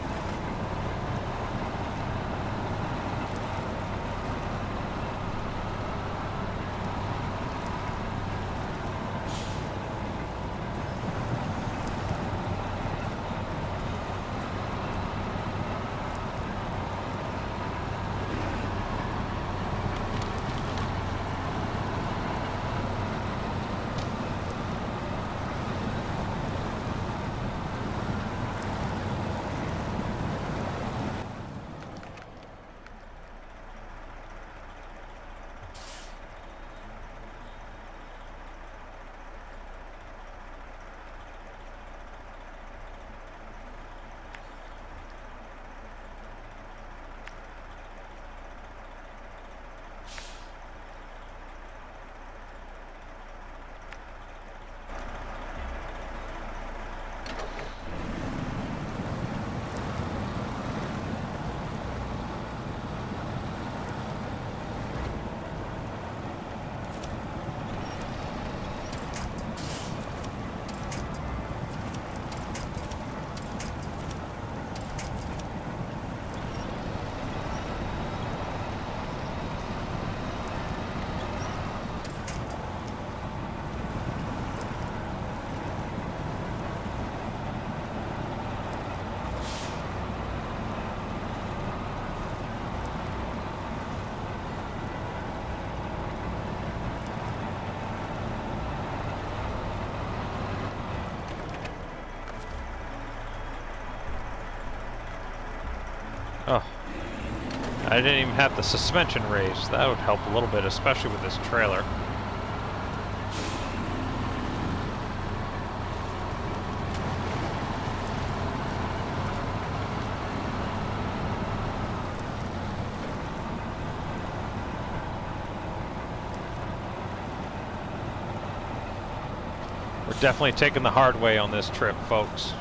Oh, I didn't even have the suspension raised. That would help a little bit, especially with this trailer. We're definitely taking the hard way on this trip, folks.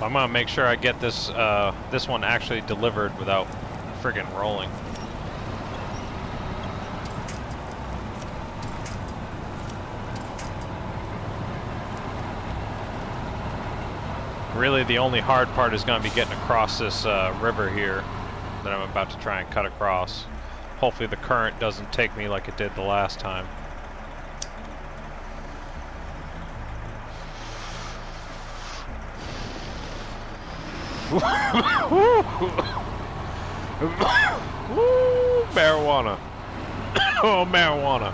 I'm gonna make sure I get this this one actually delivered without friggin' rolling. Really, the only hard part is gonna be getting across this river here that I'm about to try and cut across. Hopefully the current doesn't take me like it did the last time. Woo, marijuana. Oh, marijuana.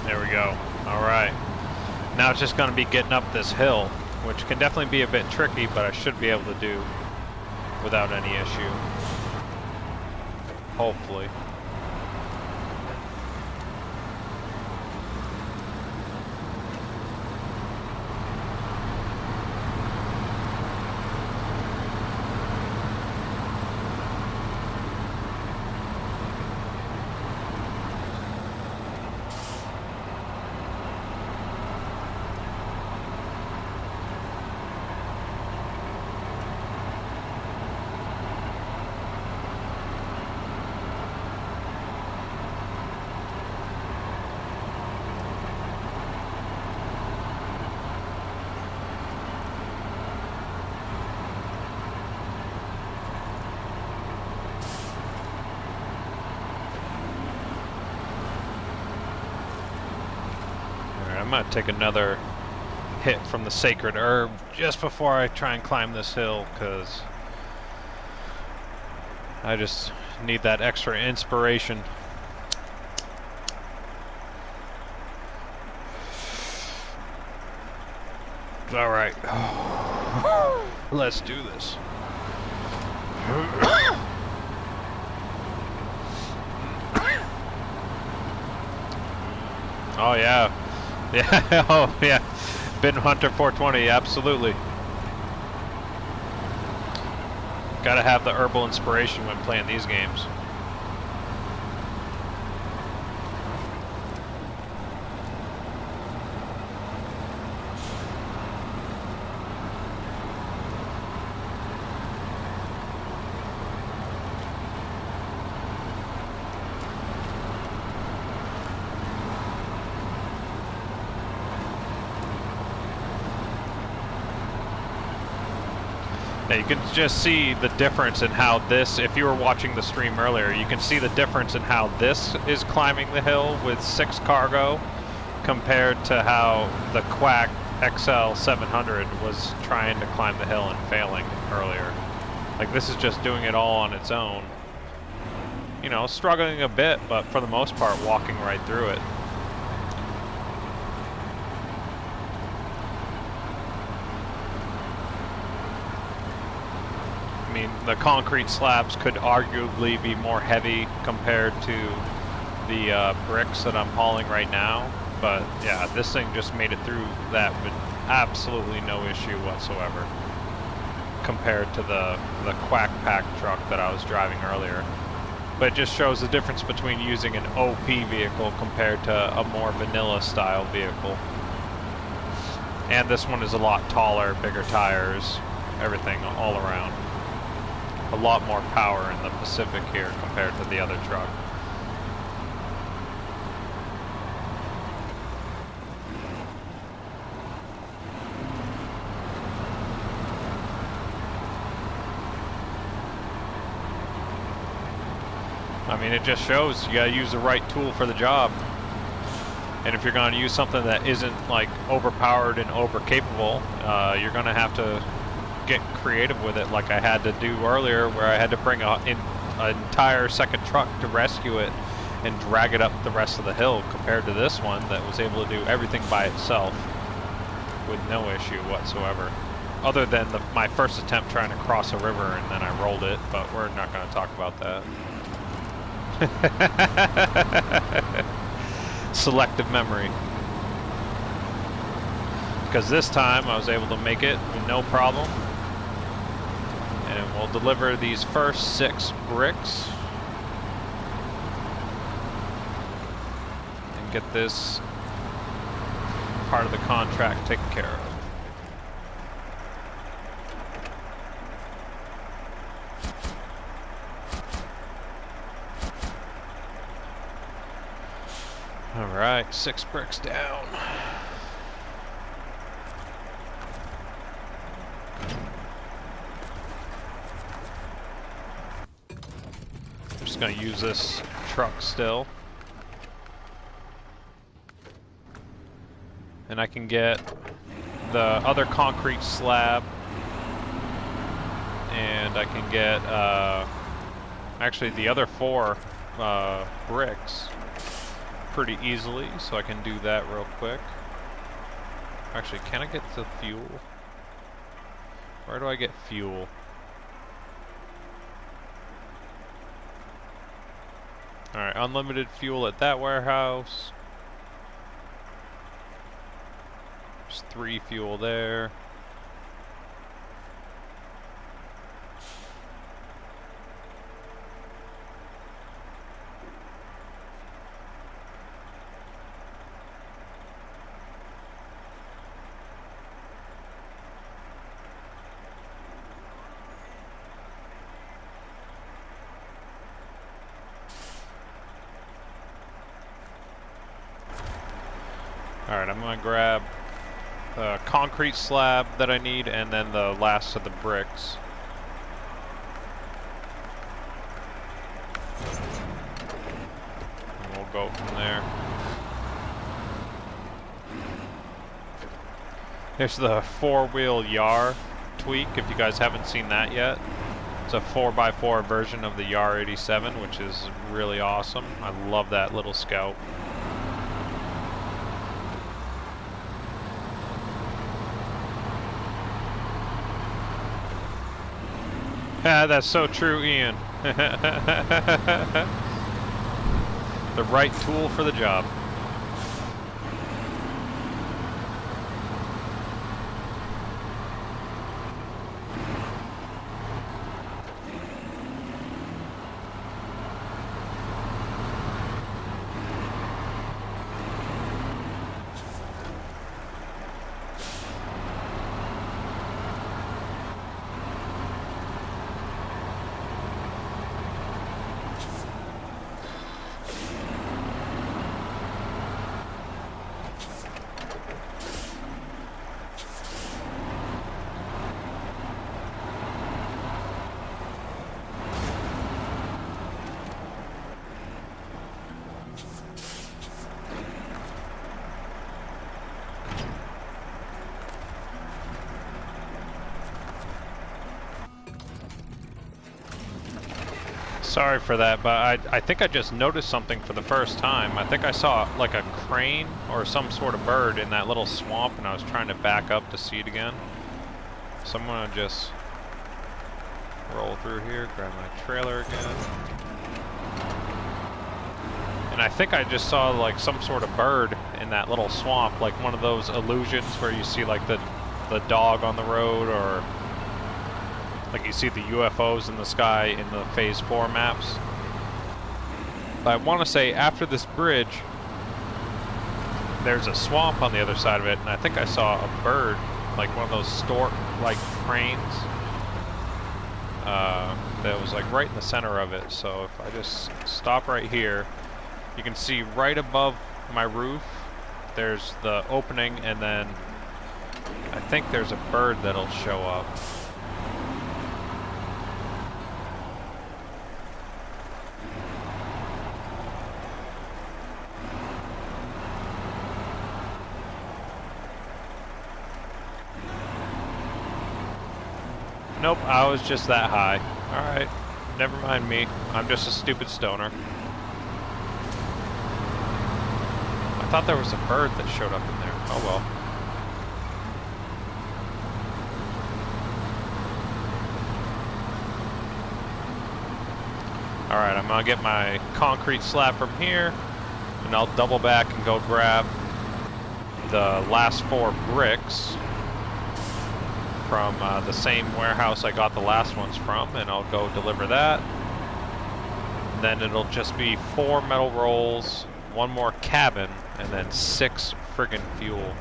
There we go. Alright. Now it's just going to be getting up this hill, which can definitely be a bit tricky, but I should be able to do without any issue. Hopefully. gonna take another hit from the sacred herb just before I try and climb this hill, because I just need that extra inspiration. Alright. Let's do this. Oh yeah. Yeah, oh yeah. Bin Hunter 420, absolutely. Gotta have the herbal inspiration when playing these games. Now you can just see the difference in how this, if you were watching the stream earlier, you can see the difference in how this is climbing the hill with 6 cargo compared to how the Quack XL 700 was trying to climb the hill and failing earlier. Like, this is just doing it all on its own. You know, struggling a bit, but for the most part walking right through it. I mean, the concrete slabs could arguably be more heavy compared to the bricks that I'm hauling right now, but yeah, this thing just made it through that with absolutely no issue whatsoever compared to the Quack Pack truck that I was driving earlier. But it just shows the difference between using an OP vehicle compared to a more vanilla style vehicle. And this one is a lot taller, bigger tires, everything all around. A lot more power in the Pacific here compared to the other truck. I mean, it just shows you gotta use the right tool for the job. And if you're gonna use something that isn't like overpowered and over capable, you're gonna have to get creative with it, like I had to do earlier, where I had to bring an entire second truck to rescue it and drag it up the rest of the hill, compared to this one that was able to do everything by itself with no issue whatsoever, other than my first attempt trying to cross a river and then I rolled it, but we're not going to talk about that. Selective memory. Because this time I was able to make it with no problem. And we'll deliver these first 6 bricks. And get this part of the contract taken care of. Alright, 6 bricks down. Going to use this truck still, and I can get the other concrete slab, and I can get actually the other 4 bricks pretty easily, so I can do that real quick. Actually, can I get the fuel? Where do I get fuel? Alright, unlimited fuel at that warehouse. There's 3 fuel there. Alright, I'm going to grab the concrete slab that I need and then the last of the bricks. And we'll go from there. There's the four-wheel Yar tweak, if you guys haven't seen that yet. It's a 4x4 version of the Yar 87, which is really awesome. I love that little Scout. Yeah, that's so true, Ian. The right tool for the job. Sorry for that, but I think I just noticed something for the first time. I think I saw like a crane or some sort of bird in that little swamp, and I was trying to back up to see it again. So I'm gonna just roll through here, grab my trailer again. And I think I just saw like some sort of bird in that little swamp, like one of those illusions where you see like the dog on the road, or like you see the UFOs in the sky in the Phase 4 maps. But I want to say after this bridge, there's a swamp on the other side of it, and I think I saw a bird, like one of those stork-like cranes, that was like right in the center of it. So if I just stop right here, you can see right above my roof, there's the opening, and then I think there's a bird that'll show up. Nope, I was just that high. Alright, never mind me. I'm just a stupid stoner. I thought there was a bird that showed up in there. Oh well. Alright, I'm gonna get my concrete slab from here, and I'll double back and go grab the last 4 bricks from the same warehouse I got the last ones from, and I'll go deliver that. And then it'll just be 4 metal rolls, 1 more cabin, and then 6 friggin' fuel.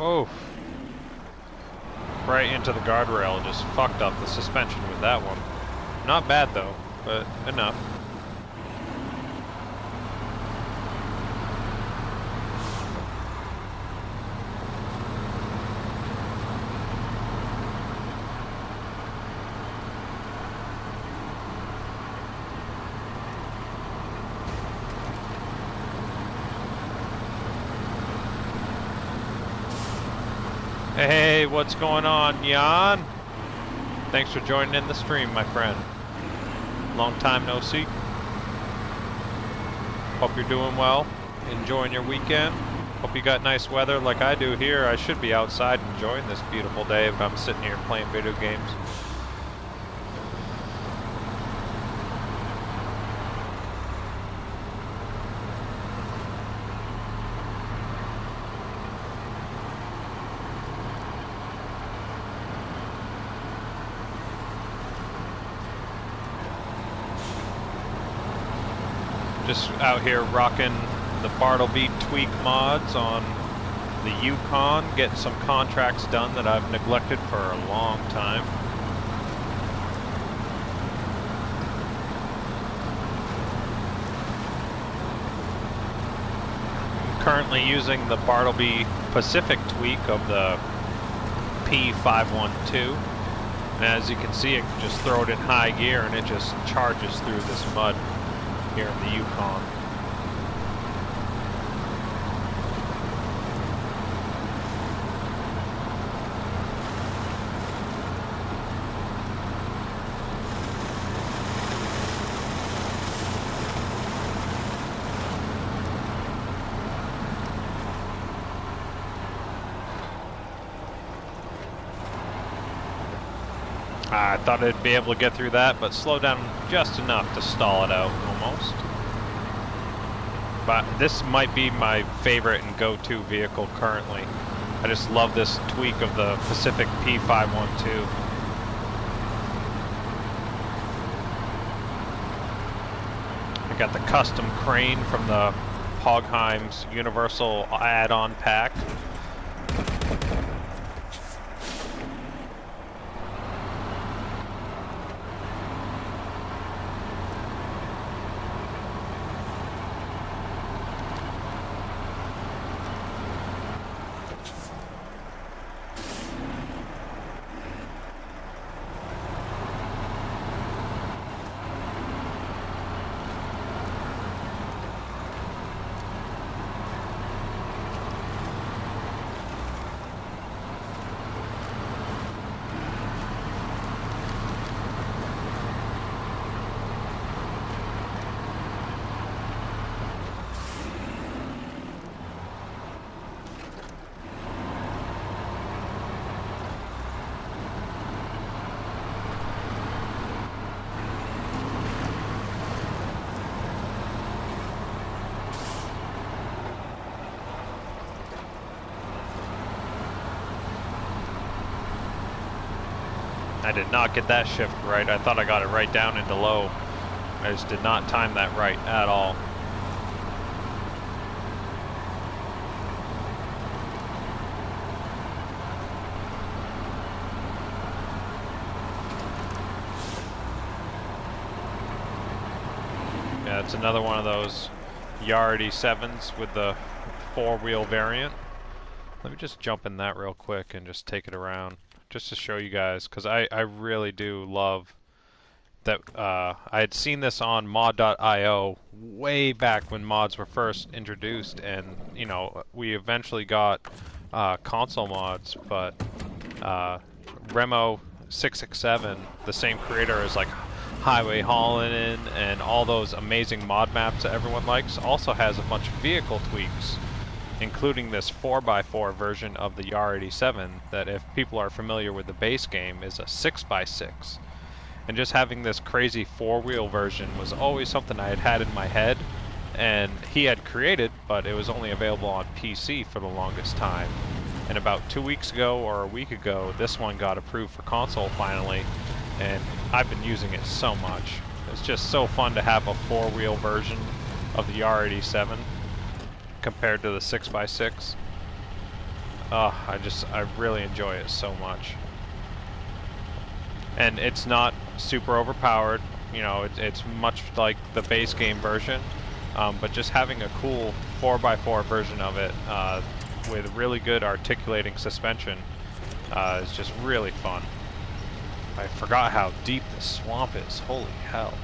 Oh, right into the guardrail, just fucked up the suspension with that one. Not bad though, but enough. Hey, what's going on, Jan? Thanks for joining in the stream, my friend. Long time no see. Hope you're doing well, enjoying your weekend. Hope you got nice weather like I do here. I should be outside enjoying this beautiful day if I'm sitting here playing video games. Just out here rocking the Bartleby Tweak mods on the Yukon, getting some contracts done that I've neglected for a long time. I'm currently using the Bartleby Pacific tweak of the P512. And as you can see, I can just throw it in high gear and it just charges through this mud here in the Yukon. I thought I'd be able to get through that, but slow down just enough to stall it out, almost. But this might be my favorite and go-to vehicle currently. I just love this tweak of the Pacific P512. I got the custom crane from the Hogheim's Universal add-on pack. I did not get that shift right. I thought I got it right down into low. I just did not time that right at all. Yeah, it's another one of those Yardie 7s with the 4-wheel variant. Let me just jump in that real quick and just take it around, just to show you guys, because I really do love that. I had seen this on mod.io way back when mods were first introduced, and you know, we eventually got console mods, but Remo 667, the same creator as like Highway Hollin and all those amazing mod maps that everyone likes, also has a bunch of vehicle tweaks, including this 4x4 version of the Yardie 7 that, if people are familiar with the base game, is a 6x6. And just having this crazy 4-wheel version was always something I had in my head, and he had created, but it was only available on PC for the longest time. And about 2 weeks ago or a week ago, this one got approved for console finally, and I've been using it so much. It's just so fun to have a 4-wheel version of the Yardie 7 compared to the 6x6. I really enjoy it so much. And it's not super overpowered, you know, it's much like the base game version, but just having a cool 4x4 version of it with really good articulating suspension is just really fun. I forgot how deep this swamp is, holy hell.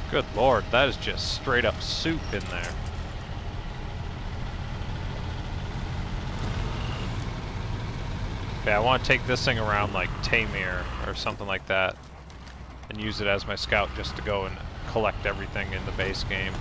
Good lord, that is just straight up soup in there. Okay, I want to take this thing around like Tamir or something like that and use it as my scout just to go and collect everything in the base game.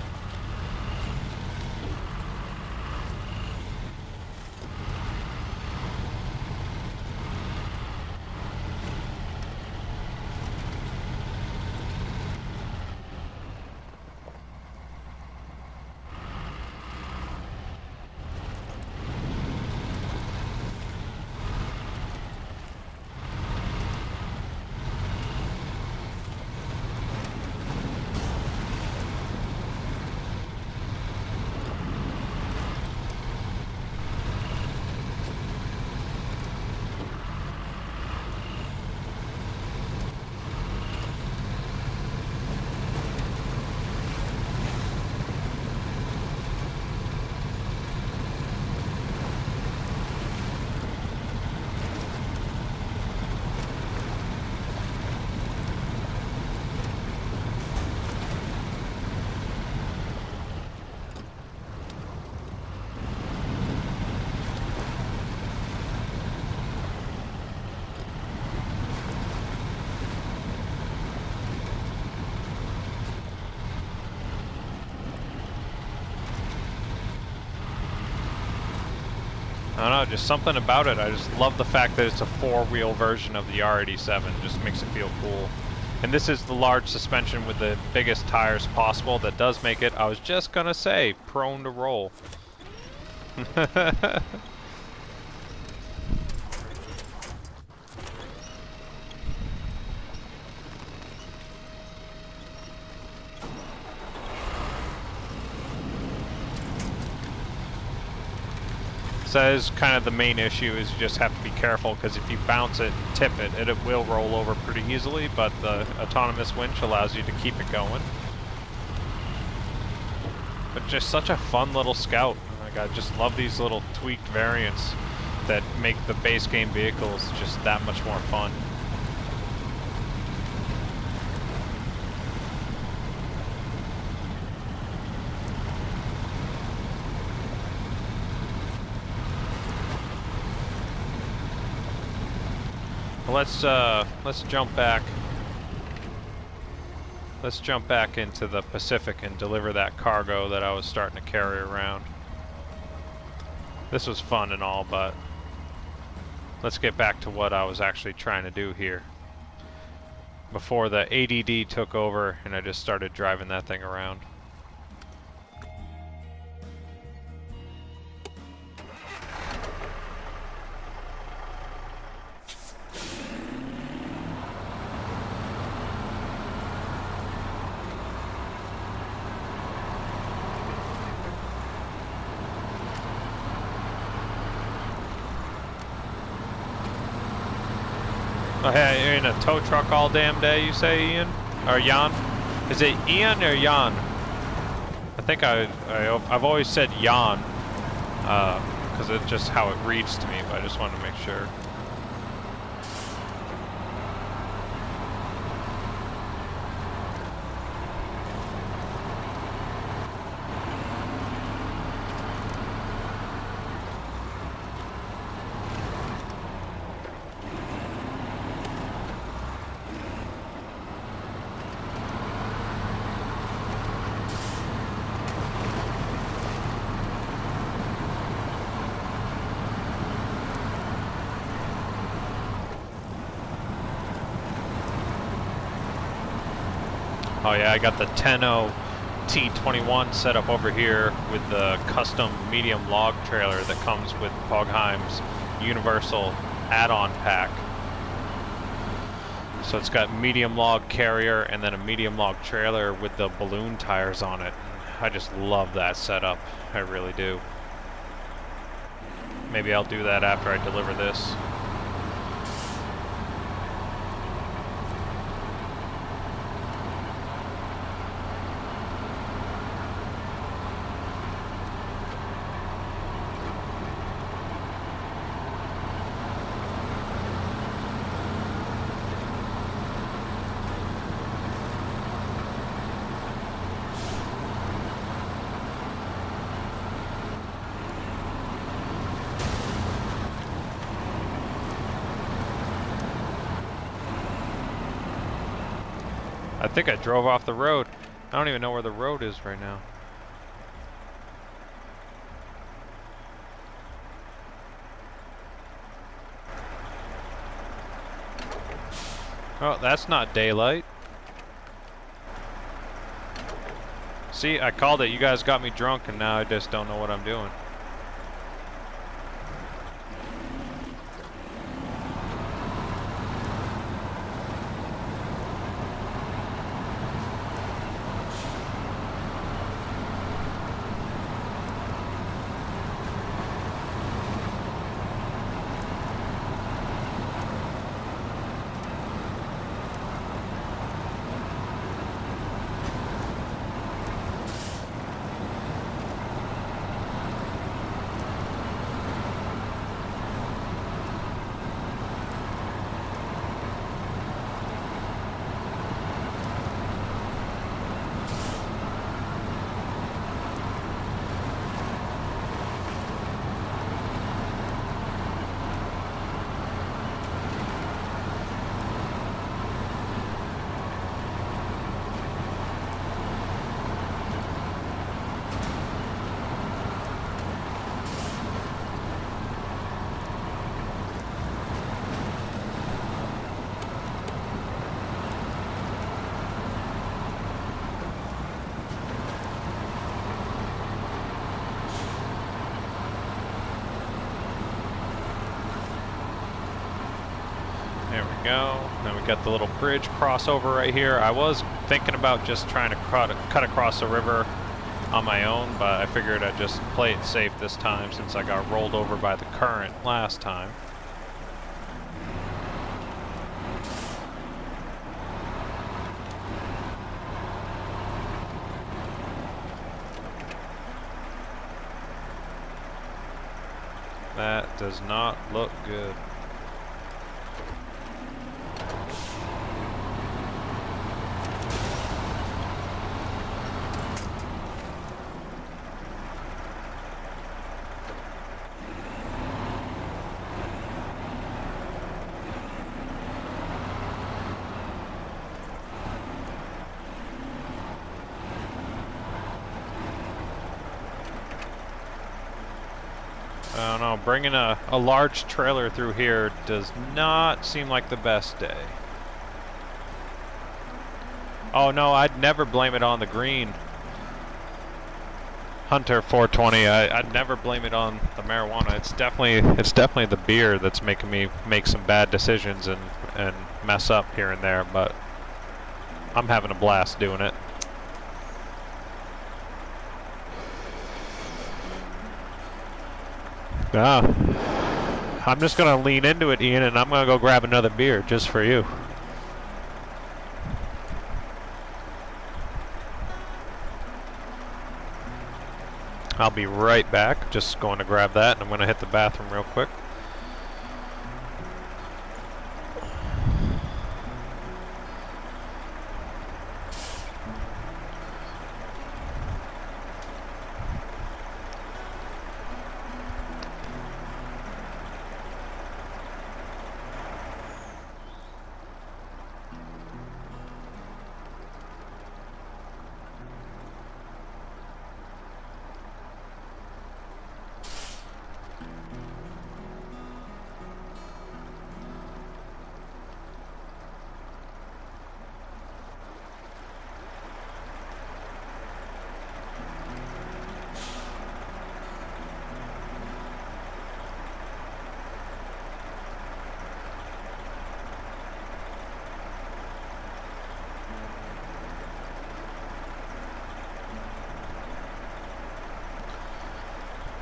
I don't know, just something about it. I just love the fact that it's a four-wheel version of the R87. Just makes it feel cool. And this is the large suspension with the biggest tires possible that does make it, I was just gonna say, prone to roll. So that is kind of the main issue, is you just have to be careful, because if you bounce it and tip it, it will roll over pretty easily, but the autonomous winch allows you to keep it going. But just such a fun little Scout. Like, I just love these little tweaked variants that make the base game vehicles just that much more fun. Let's jump back. Let's jump back into the Pacific and deliver that cargo that I was starting to carry around. This was fun and all, but let's get back to what I was actually trying to do here. Before the ADD took over and I just started driving that thing around. Oh, hey, you're in a tow truck all damn day, you say, Ian? Or Jan? Is it Ian or Jan? I think I've always said Jan, because it's just how it reads to me, but I just wanted to make sure. Oh yeah, I got the 10.0 T21 set up over here with the custom medium log trailer that comes with Pogheim's universal add-on pack. So it's got medium log carrier and then a medium log trailer with the balloon tires on it. I just love that setup, I really do. Maybe I'll do that after I deliver this. I think I drove off the road. I don't even know where the road is right now. Oh, that's not daylight. See, I called it. You guys got me drunk and now I just don't know what I'm doing. There we go. Then we got the little bridge crossover right here. I was thinking about just trying to cut across the river on my own, but I figured I'd just play it safe this time since I got rolled over by the current last time. That does not look good. I don't know, bringing a large trailer through here does not seem like the best day. Oh no, I'd never blame it on the green. Hunter 420, I'd never blame it on the marijuana. It's definitely the beer that's making me make some bad decisions and mess up here and there, but I'm having a blast doing it. I'm just gonna lean into it, Ian, and I'm gonna go grab another beer just for you. I'll be right back. Just going to grab that, and I'm gonna hit the bathroom real quick.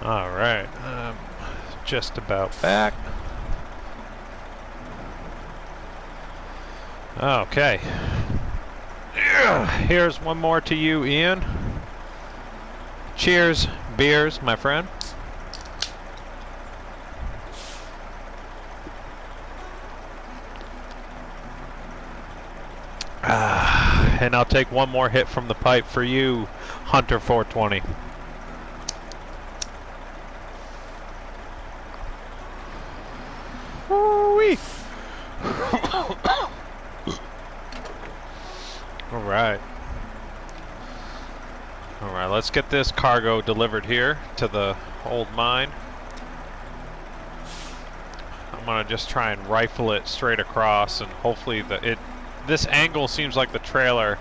Alright, just about back. Okay. Here's one more to you, Ian. Cheers, beers, my friend. And I'll take one more hit from the pipe for you, Hunter 420. Woo-wee. Alright. Alright, let's get this cargo delivered here to the old mine. I'm gonna just try and rifle it straight across, and hopefully this angle seems like the trailer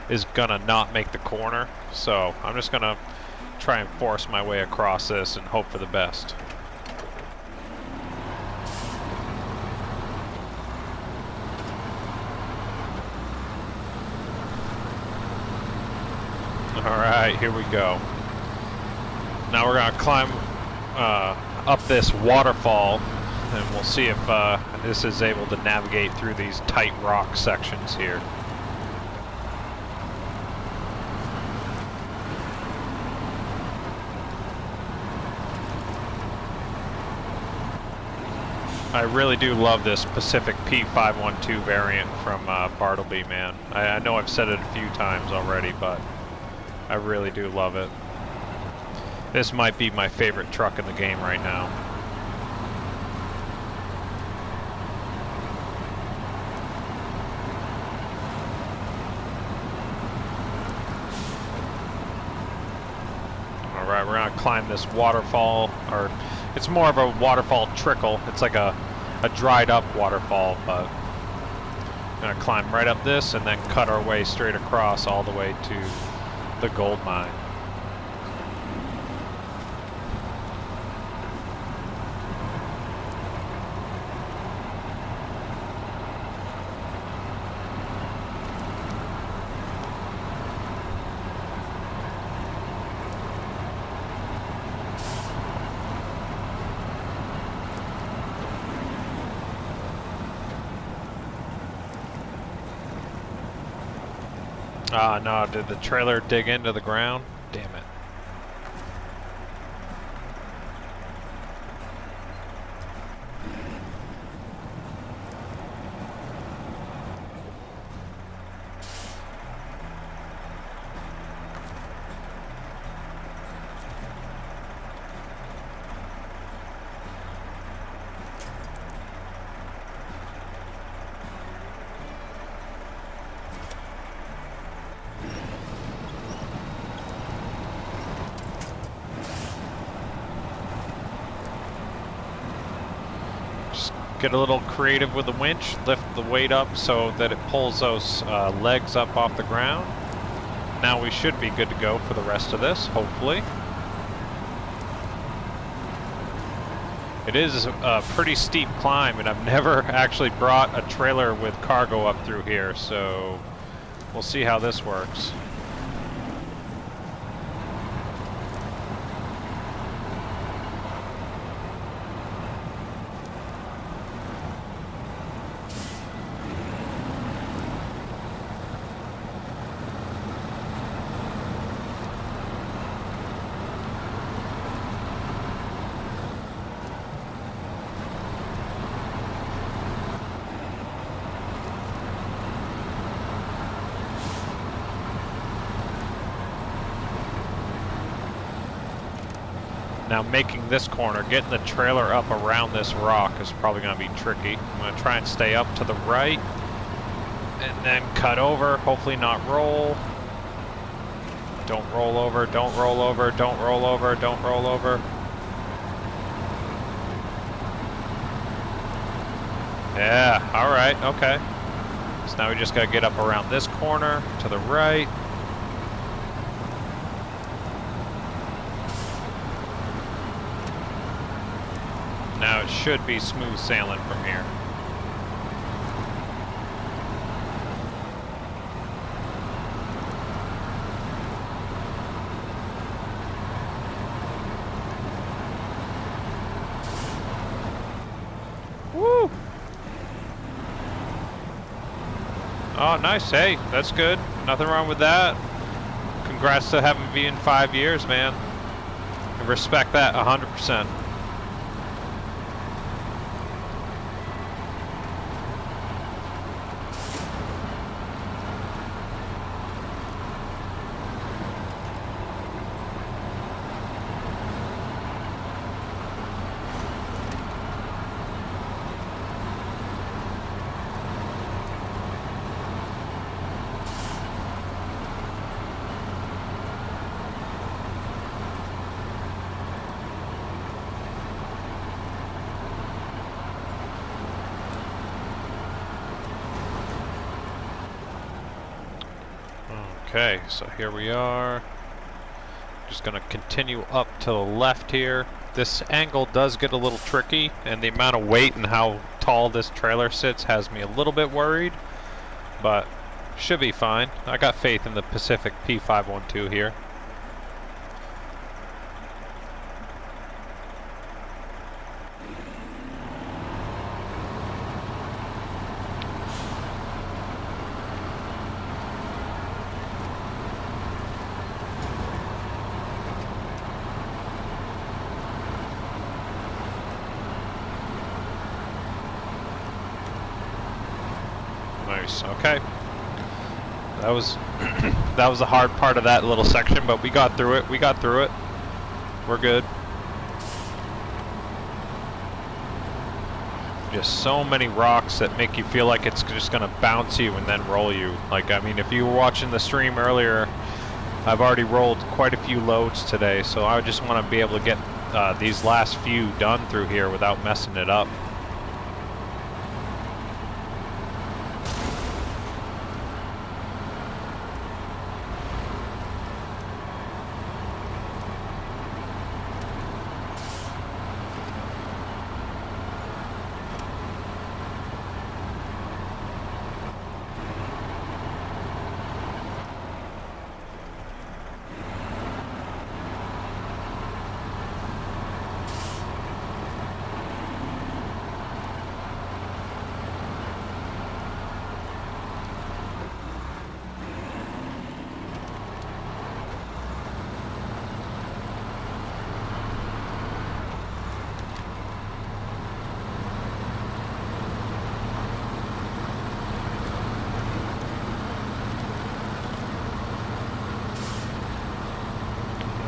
is gonna not make the corner, so I'm just gonna try and force my way across this and hope for the best. Alright, here we go. Now we're gonna climb up this waterfall, and we'll see if this is able to navigate through these tight rock sections here. I really do love this Pacific P512 variant from Bartleby, man. I know I've said it a few times already, but I really do love it. This might be my favorite truck in the game right now. Alright, we're gonna climb this waterfall, or it's more of a waterfall trickle. It's like a dried up waterfall, but we're gonna climb right up this and then cut our way straight across all the way to the gold mine. Ah, no, did the trailer dig into the ground? Damn it. Get a little creative with the winch, lift the weight up so that it pulls those legs up off the ground. Now we should be good to go for the rest of this, hopefully. It is a pretty steep climb, and I've never actually brought a trailer with cargo up through here, so we'll see how this works. Now making this corner, getting the trailer up around this rock is probably going to be tricky. I'm going to try and stay up to the right and then cut over, hopefully not roll. Don't roll over, don't roll over, don't roll over, don't roll over. Yeah, alright, okay. So now we just got to get up around this corner to the right. Now it should be smooth sailing from here. Woo! Oh, nice. Hey, that's good. Nothing wrong with that. Congrats to having been 5 years, man. I respect that 100%. Okay, so here we are. Just gonna continue up to the left here. This angle does get a little tricky, and the amount of weight and how tall this trailer sits has me a little bit worried, but should be fine. I got faith in the Pacific P512 here. Nice. Okay. That was that was the hard part of that little section, but we got through it. We got through it. We're good. Just so many rocks that make you feel like it's just gonna bounce you and then roll you. Like, I mean, if you were watching the stream earlier, I've already rolled quite a few loads today, so I just want to be able to get these last few done through here without messing it up.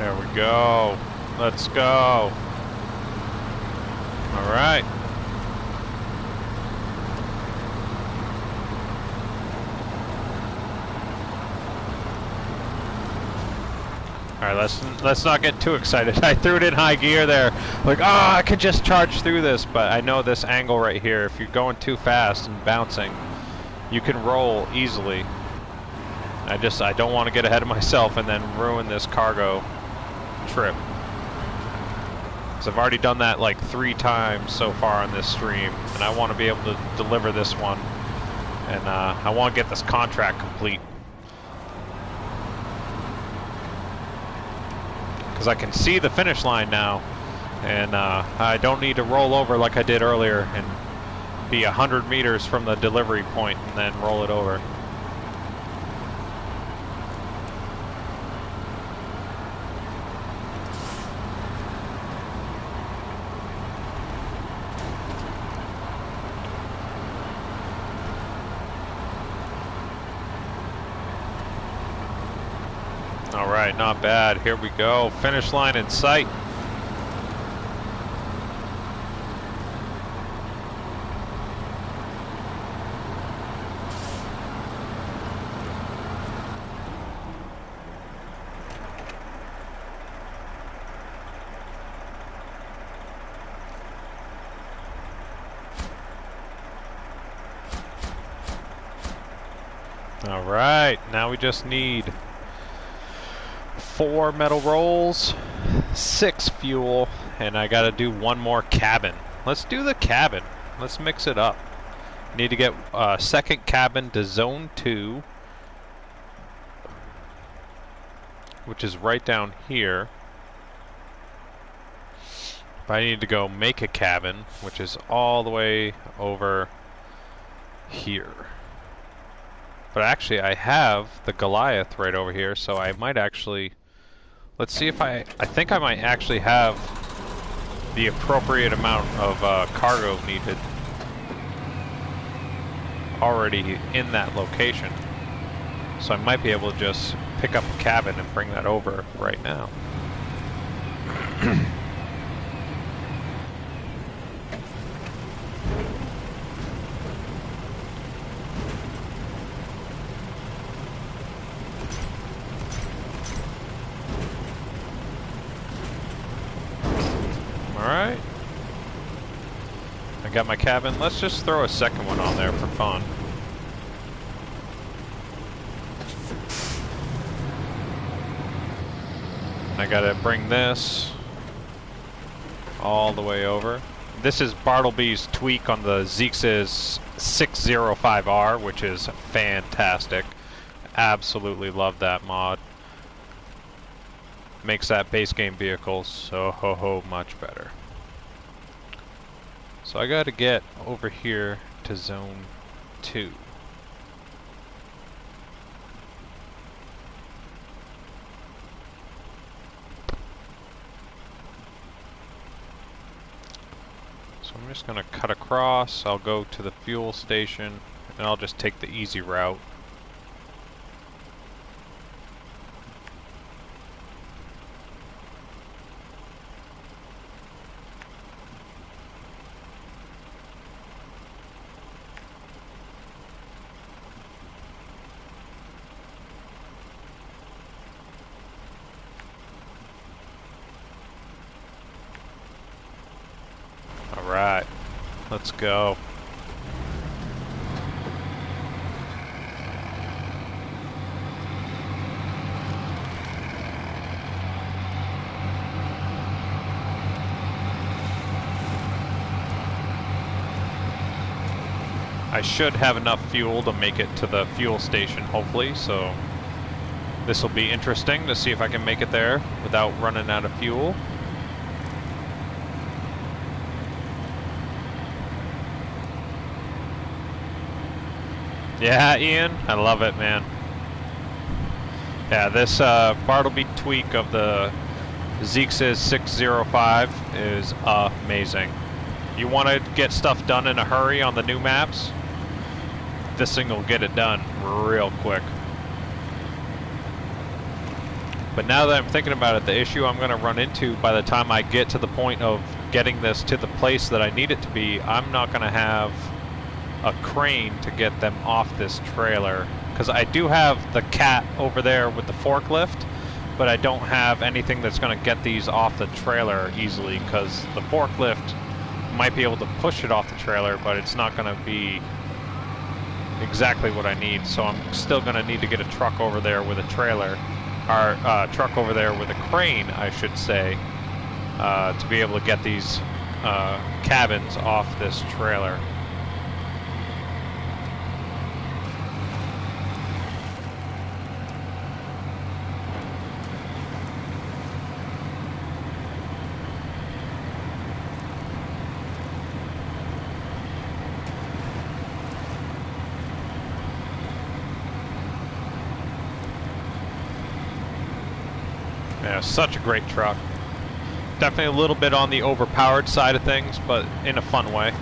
There we go. Let's go. All right. All right, let's not get too excited. I threw it in high gear there. Like, oh, I could just charge through this, but I know this angle right here, if you're going too fast and bouncing, you can roll easily. I don't want to get ahead of myself and then ruin this cargo trip. Because I've already done that like 3 times so far on this stream, and I want to be able to deliver this one. And I want to get this contract complete. Because I can see the finish line now, and I don't need to roll over like I did earlier and be 100 meters from the delivery point and then roll it over. Alright, not bad. Here we go. Finish line in sight. Alright, now we just need 4 metal rolls, 6 fuel, and I gotta do 1 more cabin. Let's do the cabin. Let's mix it up. Need to get a second cabin to zone 2, which is right down here. But I need to go make a cabin, which is all the way over here. But actually I have the Goliath right over here, so I might actually... Let's see if I think I might actually have the appropriate amount of cargo needed already in that location. So I might be able to just pick up a cabin and bring that over right now. Alright. I got my cabin. Let's just throw a second one on there for fun. I gotta bring this all the way over. This is Bartleby's tweak on the Zeex's 605R, which is fantastic. Absolutely love that mod. Makes that base game vehicle so much better. So I gotta get over here to zone 2. So I'm just gonna cut across, I'll go to the fuel station, and I'll just take the easy route. Alright, let's go. I should have enough fuel to make it to the fuel station, hopefully, so this will be interesting to see if I can make it there without running out of fuel. Yeah, Ian, I love it, man. Yeah, this Bartleby tweak of the Zeex's 605 is amazing. You want to get stuff done in a hurry on the new maps? This thing will get it done real quick. But now that I'm thinking about it, the issue I'm going to run into by the time I get to the point of getting this to the place that I need it to be, I'm not going to have a crane to get them off this trailer. Because I do have the cat over there with the forklift, but I don't have anything that's going to get these off the trailer easily, because the forklift might be able to push it off the trailer, but it's not going to be exactly what I need. So I'm still going to need to get a truck over there with a trailer. Our truck over there with a crane, I should say, to be able to get these cabins off this trailer. Yeah, such a great truck. Definitely a little bit on the overpowered side of things, but in a fun way.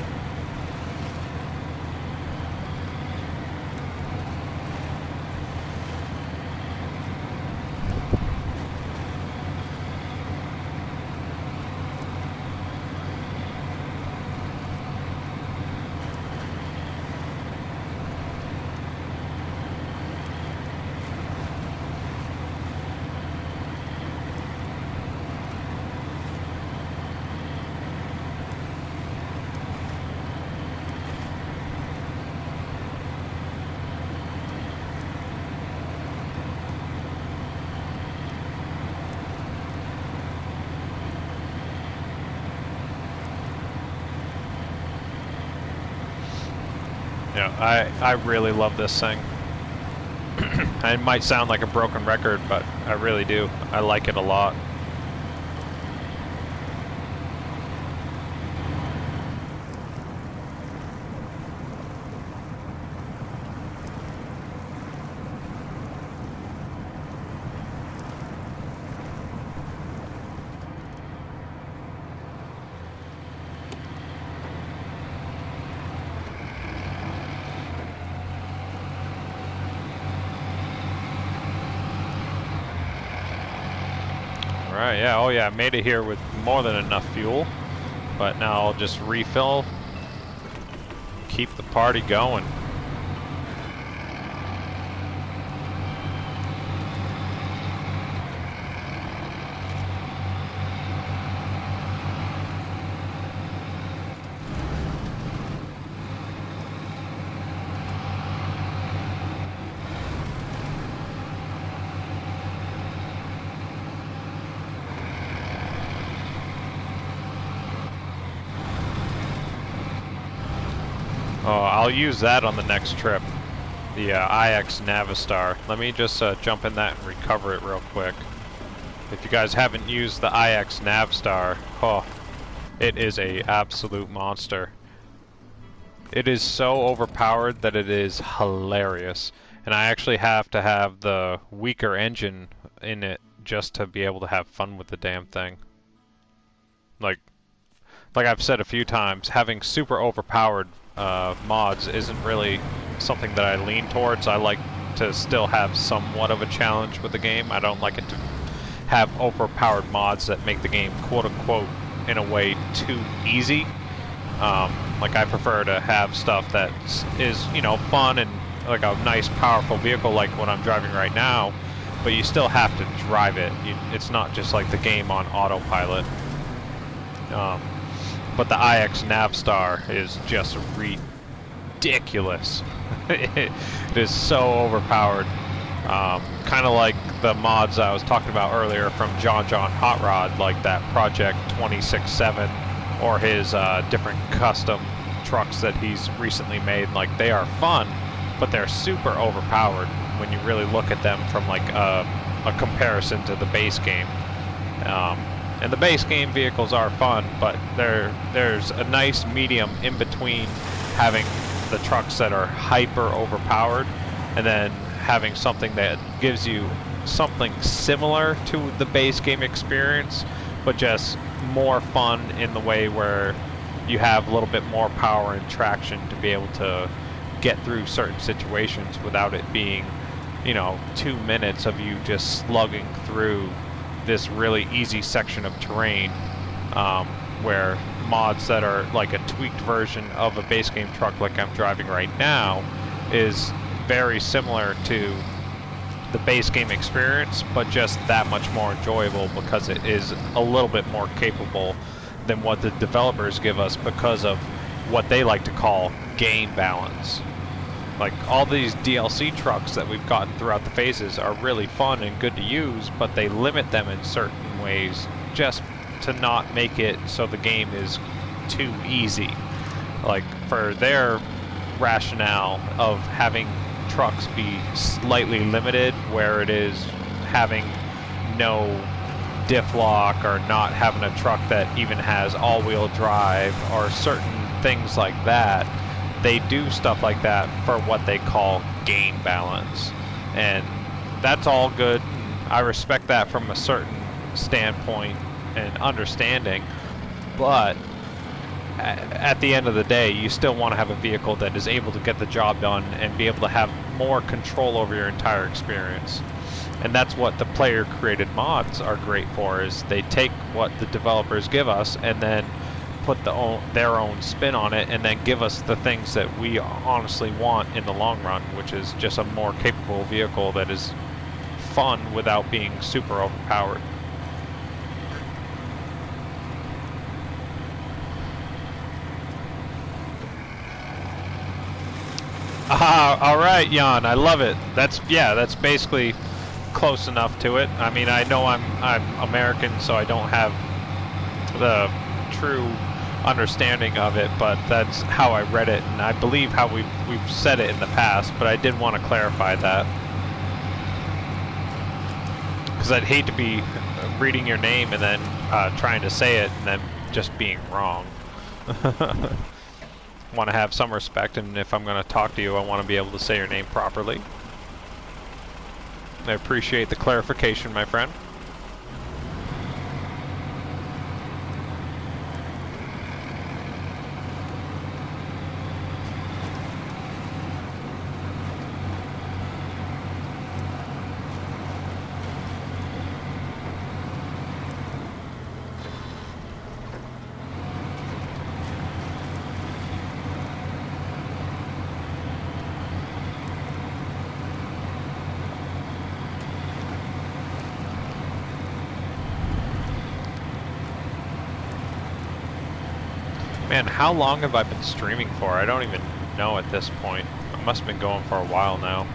Yeah, I really love this thing. It might sound like a broken record, but I really do. I like it a lot. Alright, yeah, oh yeah, I made it here with more than enough fuel. But now I'll just refill, keep the party going. Oh, I'll use that on the next trip. The IX Navistar. Let me just jump in that and recover it real quick. If you guys haven't used the IX Navistar, oh, it is a absolute monster. It is so overpowered that it is hilarious. And I actually have to have the weaker engine in it just to be able to have fun with the damn thing. Like I've said a few times, having super overpowered mods isn't really something that I lean towards. I like to still have somewhat of a challenge with the game. I don't like it to have overpowered mods that make the game quote-unquote in a way too easy. Like I prefer to have stuff that is, you know, fun and like a nice powerful vehicle like what I'm driving right now, but you still have to drive it. It's not just like the game on autopilot. But the IX Navistar is just ridiculous. It is so overpowered. Kind of like the mods I was talking about earlier from John Hot Rod, like that Project 267, or his different custom trucks that he's recently made. Like, they are fun, but they're super overpowered when you really look at them from like a comparison to the base game. And the base game vehicles are fun, but there's a nice medium in between having the trucks that are hyper overpowered and then having something that gives you something similar to the base game experience, but just more fun in the way where you have a little bit more power and traction to be able to get through certain situations without it being you know, 2 minutes of you just slugging through this really easy section of terrain, where mods that are like a tweaked version of a base game truck like I'm driving right now is very similar to the base game experience, but just that much more enjoyable because it is a little bit more capable than what the developers give us because of what they like to call game balance. Like, all these DLC trucks that we've gotten throughout the phases are really fun and good to use, but they limit them in certain ways just to not make it so the game is too easy. Like, for their rationale of having trucks be slightly limited, where it is having no diff lock or not having a truck that even has all-wheel drive or certain things like that, they do stuff like that for what they call game balance, and that's all good. I respect that from a certain standpoint and understanding, but at the end of the day, you still want to have a vehicle that is able to get the job done and be able to have more control over your entire experience. And that's what the player-created mods are great for, is they take what the developers give us and then put their own spin on it, and then give us the things that we honestly want in the long run, which is just a more capable vehicle that is fun without being super overpowered. All right, Jan, I love it. That's basically close enough to it. I mean, I know I'm American, so I don't have the true understanding of it, but that's how I read it, and I believe how we've said it in the past, but I did want to clarify that, because I'd hate to be reading your name and then trying to say it and then just being wrong. Want to have some respect, and if I'm going to talk to you, I want to be able to say your name properly. I appreciate the clarification, my friend. Man, how long have I been streaming for? I don't even know at this point. I must have been going for a while now.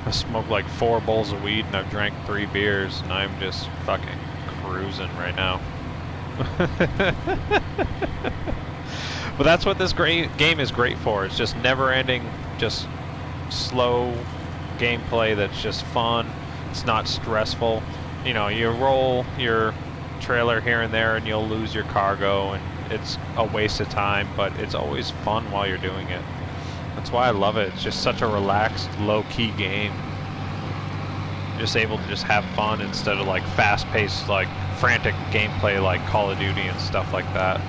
I smoked like 4 bowls of weed and I've drank 3 beers, and I'm just fucking cruising right now. But that's what this game is great for. It's just never-ending, just slow gameplay that's just fun. It's not stressful. You know, you roll your trailer here and there and you'll lose your cargo, and it's a waste of time, but it's always fun while you're doing it. That's why I love it. It's just such a relaxed, low-key game. You're just able to just have fun instead of like fast-paced, like frantic gameplay like Call of Duty and stuff like that.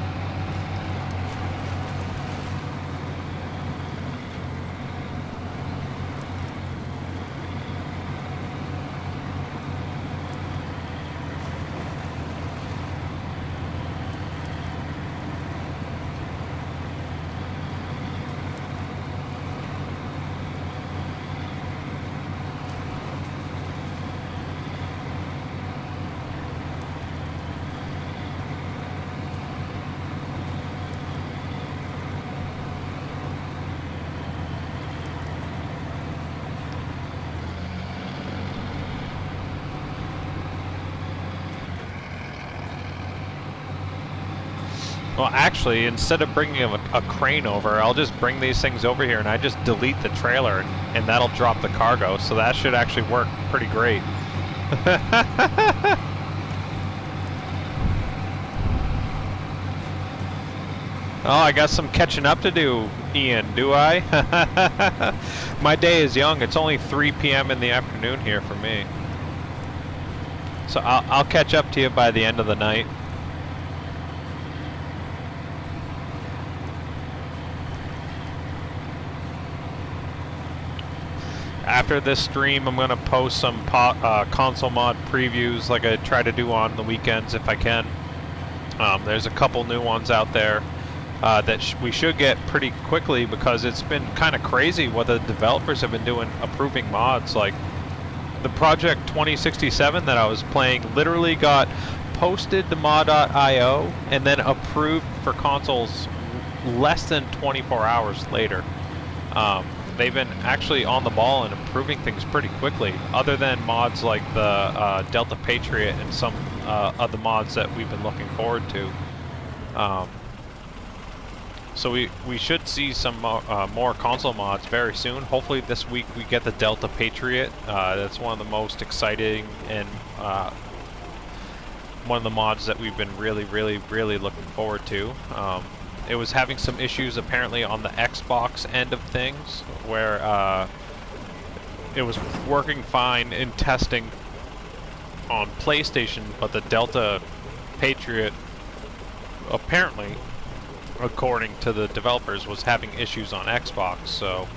Well, actually, instead of bringing a crane over, I'll just bring these things over here and I just delete the trailer, and that'll drop the cargo, so that should actually work pretty great. Oh, I got some catching up to do, Ian, do I? My day is young. It's only 3 p.m. in the afternoon here for me. So I'll catch up to you by the end of the night. After this stream, I'm going to post some console mod previews like I try to do on the weekends if I can. There's a couple new ones out there that we should get pretty quickly because it's been kind of crazy what the developers have been doing approving mods. Like the Project 2067 that I was playing literally got posted to mod.io and then approved for consoles less than 24 hours later. They've been actually on the ball and improving things pretty quickly, other than mods like the Delta Patriot and some of the mods that we've been looking forward to. So we should see some more console mods very soon. Hopefully this week we get the Delta Patriot. That's one of the most exciting and one of the mods that we've been really looking forward to. It was having some issues apparently on the Xbox end of things, where it was working fine in testing on PlayStation, but the Delta Patriot apparently, according to the developers, was having issues on Xbox. So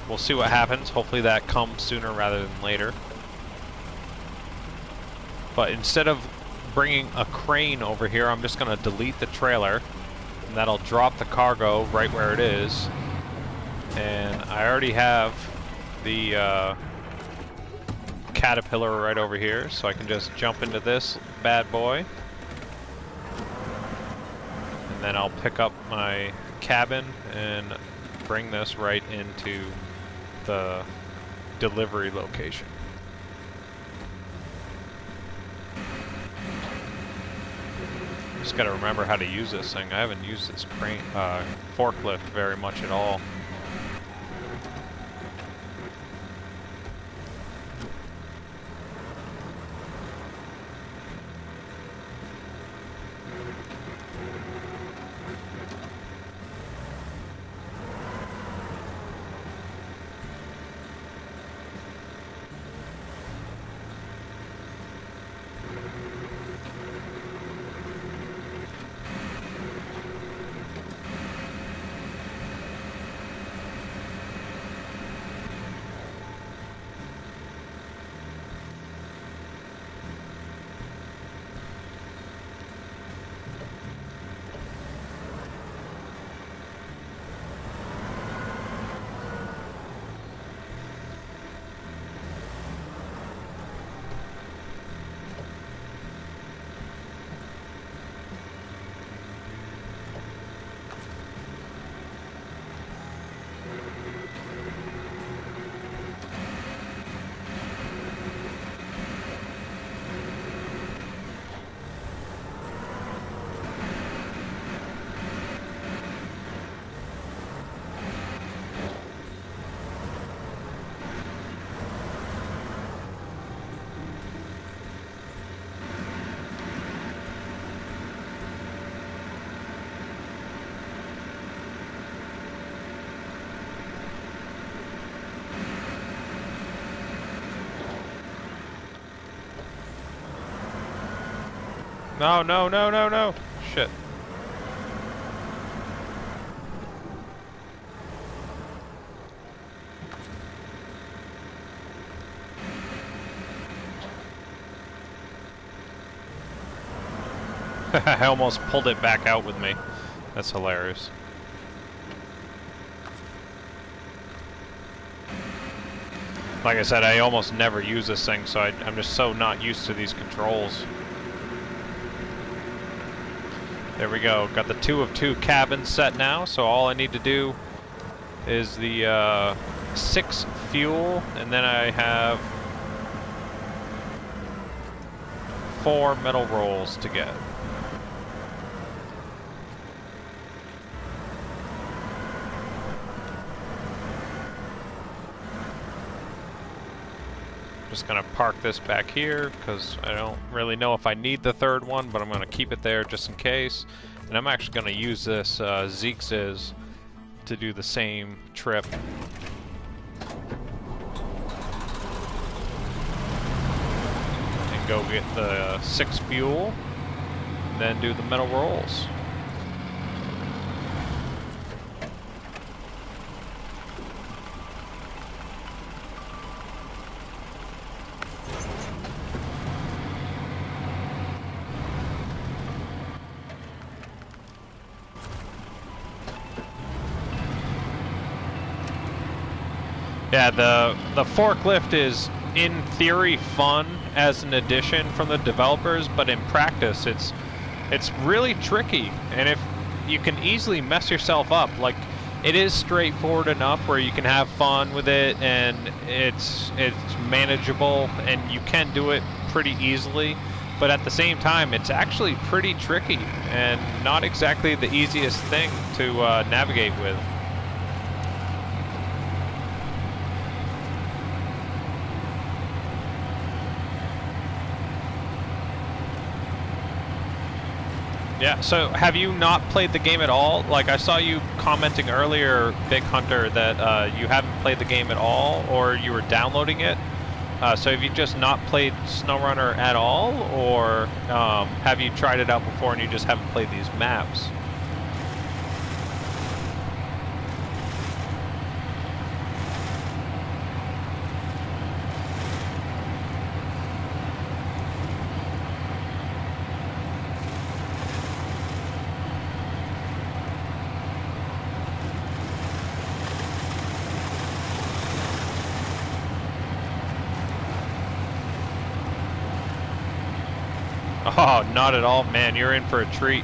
we'll see what happens. Hopefully that comes sooner rather than later. But instead of bringing a crane over here, I'm just going to delete the trailer. That'll drop the cargo right where it is, and I already have the Caterpillar right over here, so I can just jump into this bad boy, and then I'll pick up my cabin and bring this right into the delivery location. Just gotta remember how to use this thing. I haven't used this crane, forklift very much at all. No, no, no, no, no. Shit. I almost pulled it back out with me. That's hilarious. Like I said, I almost never use this thing, so I'm just so not used to these controls. There we go. Got the 2 of 2 cabin set now, so all I need to do is the 6 fuel, and then I have 4 metal rolls to get. Just gonna park this back here because I don't really know if I need the third one, but I'm gonna keep it there just in case. And I'm actually gonna use this Zeek's to do the same trip. And go get the 6 fuel, and then do the metal rolls. Yeah, the forklift is in theory fun as an addition from the developers, but in practice it's really tricky, and if you can easily mess yourself up. Like, it is straightforward enough where you can have fun with it, and it's manageable, and you can do it pretty easily. But at the same time, it's actually pretty tricky and not exactly the easiest thing to navigate with. Yeah, so have you not played the game at all? Like, I saw you commenting earlier, Big Hunter, that you haven't played the game at all, or you were downloading it. So have you just not played SnowRunner at all, or have you tried it out before and you just haven't played these maps? Oh, not at all, man. You're in for a treat.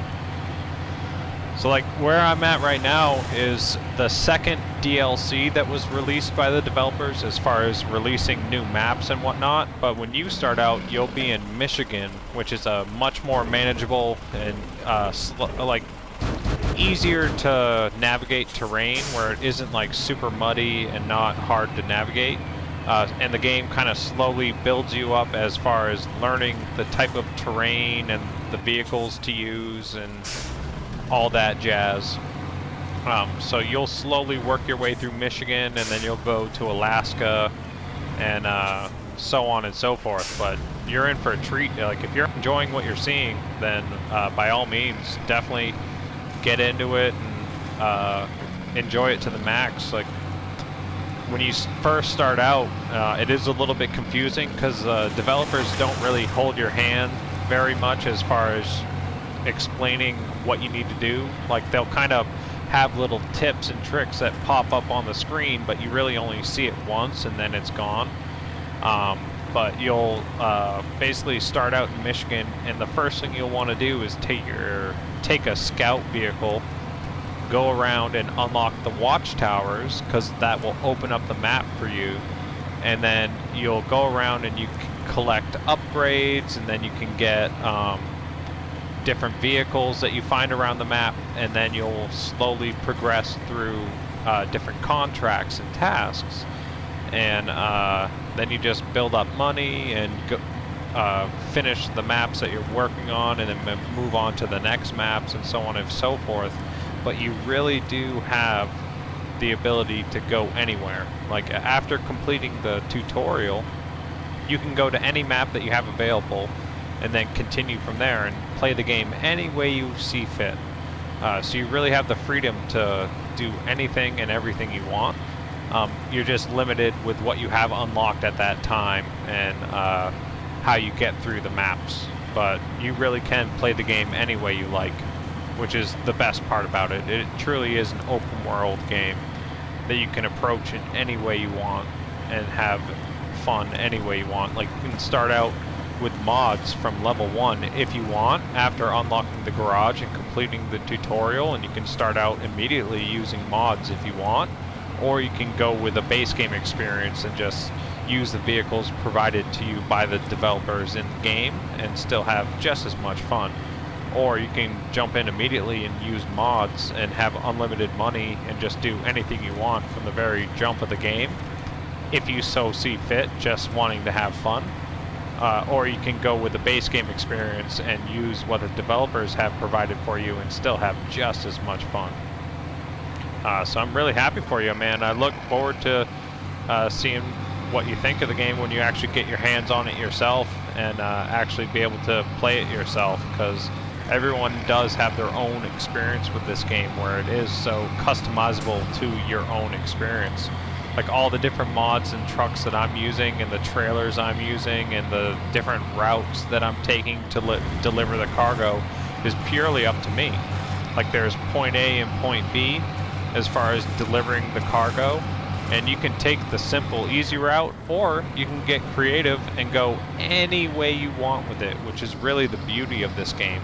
So, like, where I'm at right now is the second DLC that was released by the developers as far as releasing new maps and whatnot. But when you start out, you'll be in Michigan, which is a much more manageable and like easier to navigate terrain, where it isn't like super muddy and not hard to navigate. And the game kind of slowly builds you up as far as learning the type of terrain and the vehicles to use and all that jazz. So you'll slowly work your way through Michigan, and then you'll go to Alaska, and so on and so forth. But you're in for a treat. Like, if you're enjoying what you're seeing, then by all means, definitely get into it and enjoy it to the max. Like, when you first start out, it is a little bit confusing because developers don't really hold your hand very much as far as explaining what you need to do. Like, they'll kind of have little tips and tricks that pop up on the screen, but you really only see it once and then it's gone. But you'll basically start out in Michigan, and the first thing you'll want to do is take a scout vehicle, go around and unlock the watchtowers, because that will open up the map for you, and then you'll go around and you can collect upgrades, and then you can get different vehicles that you find around the map, and then you'll slowly progress through different contracts and tasks, and then you just build up money and go, finish the maps that you're working on, and then move on to the next maps, and so on and so forth. But you really do have the ability to go anywhere. Like, after completing the tutorial, you can go to any map that you have available and then continue from there and play the game any way you see fit. So you really have the freedom to do anything and everything you want. You're just limited with what you have unlocked at that time and how you get through the maps. But you really can play the game any way you like, which is the best part about it. It truly is an open world game that you can approach in any way you want and have fun any way you want. Like, you can start out with mods from level 1 if you want, after unlocking the garage and completing the tutorial, and you can start out immediately using mods if you want, or you can go with a base game experience and just use the vehicles provided to you by the developers in the game and still have just as much fun. Or you can jump in immediately and use mods and have unlimited money and just do anything you want from the very jump of the game, if you so see fit, just wanting to have fun. Or you can go with the base game experience and use what the developers have provided for you and still have just as much fun. So I'm really happy for you, man. I look forward to seeing what you think of the game when you actually get your hands on it yourself and actually be able to play it yourself, because everyone does have their own experience with this game, where it is so customizable to your own experience. Like, all the different mods and trucks that I'm using and the trailers I'm using and the different routes that I'm taking to deliver the cargo is purely up to me. Like, there's point A and point B as far as delivering the cargo, And you can take the simple, easy route, or you can get creative and go any way you want with it, which is really the beauty of this game,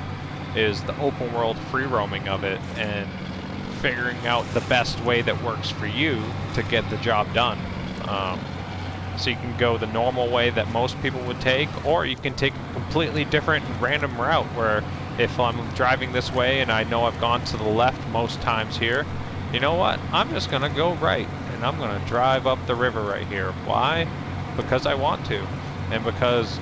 is the open world free roaming of it and figuring out the best way that works for you to get the job done. So you can go the normal way that most people would take, or you can take a completely different random route where if I'm driving this way and I know I've gone to the left most times here, you know what? I'm just gonna go right and I'm gonna drive up the river right here. Why? Because I want to, and because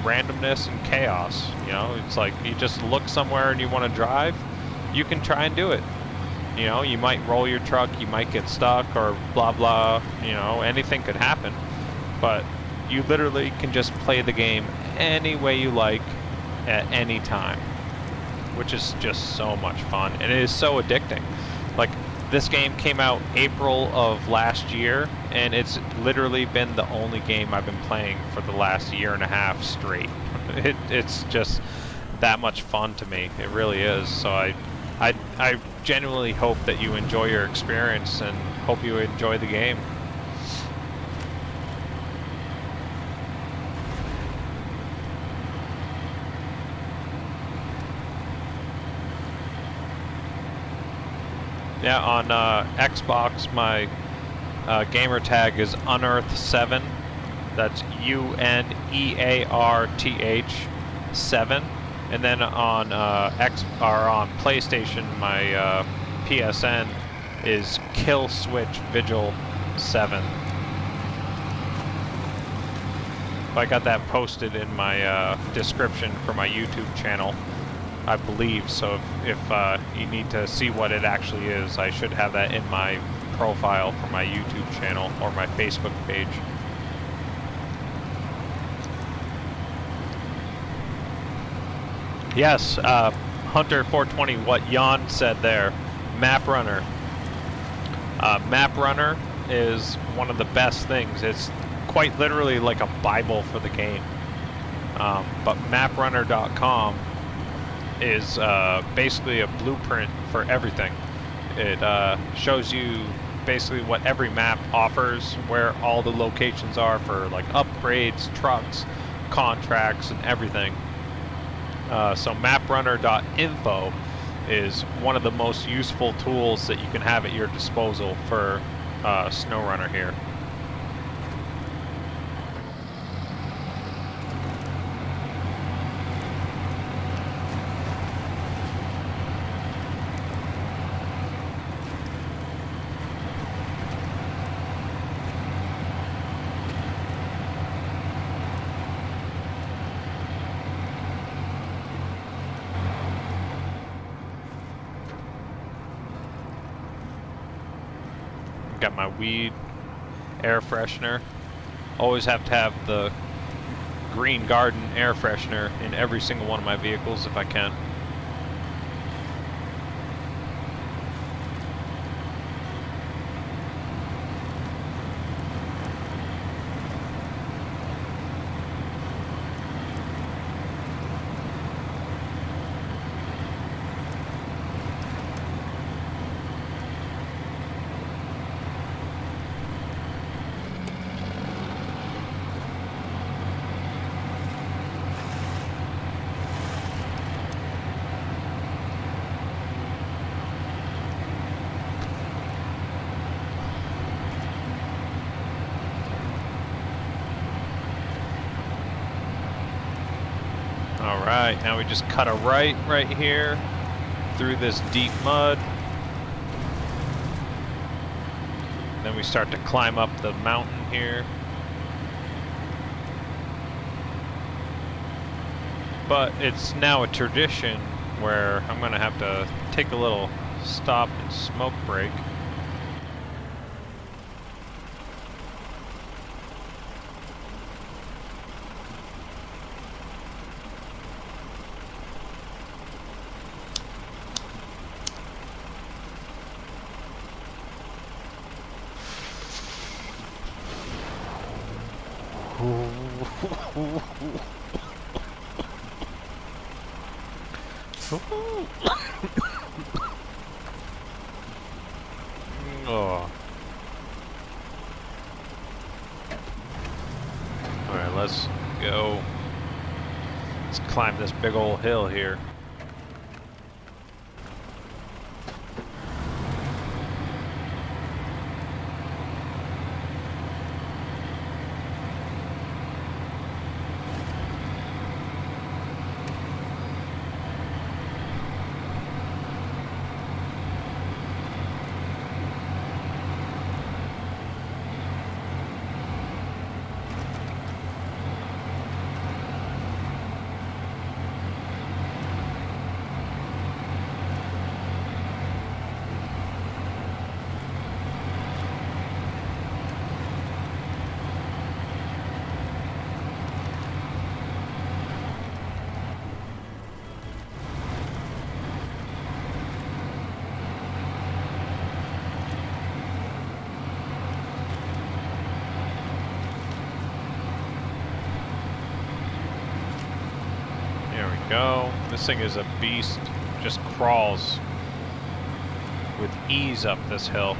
randomness and chaos, you know, it's like you just look somewhere and you want to drive, you can try and do it. You know, you might roll your truck, you might get stuck or blah blah, you know, anything could happen. But you literally can just play the game any way you like at any time, which is just so much fun, and it is so addicting. Like, this game came out April of last year, and it's literally been the only game I've been playing for the last year and a half straight. It's just that much fun to me. It really is. So I genuinely hope that you enjoy your experience and hope you enjoy the game. Yeah, on Xbox, my gamer tag is Unearth7. That's UNEARTH 7. And then on on PlayStation, my PSN is Killswitch Vigil 7. I got that posted in my description for my YouTube channel, I believe. So if you need to see what it actually is, I should have that in my profile for my YouTube channel or my Facebook page. Yes, Hunter420, what Jan said there, MapRunner. MapRunner is one of the best things. It's quite literally like a Bible for the game. But MapRunner.com is basically a blueprint for everything. It shows you basically what every map offers, where all the locations are for like upgrades, trucks, contracts, and everything. So maprunner.info is one of the most useful tools that you can have at your disposal for SnowRunner here. Got my weed air freshener. Always have to have the Green Garden air freshener in every single one of my vehicles if I can. Alright, now we just cut a right here through this deep mud. Then we start to climb up the mountain here. But it's now a tradition where I'm going to have to take a little stop and smoke break. Oh. let's go. Let's climb this big old hill here. Go. This thing is a beast. Just crawls with ease up this hill.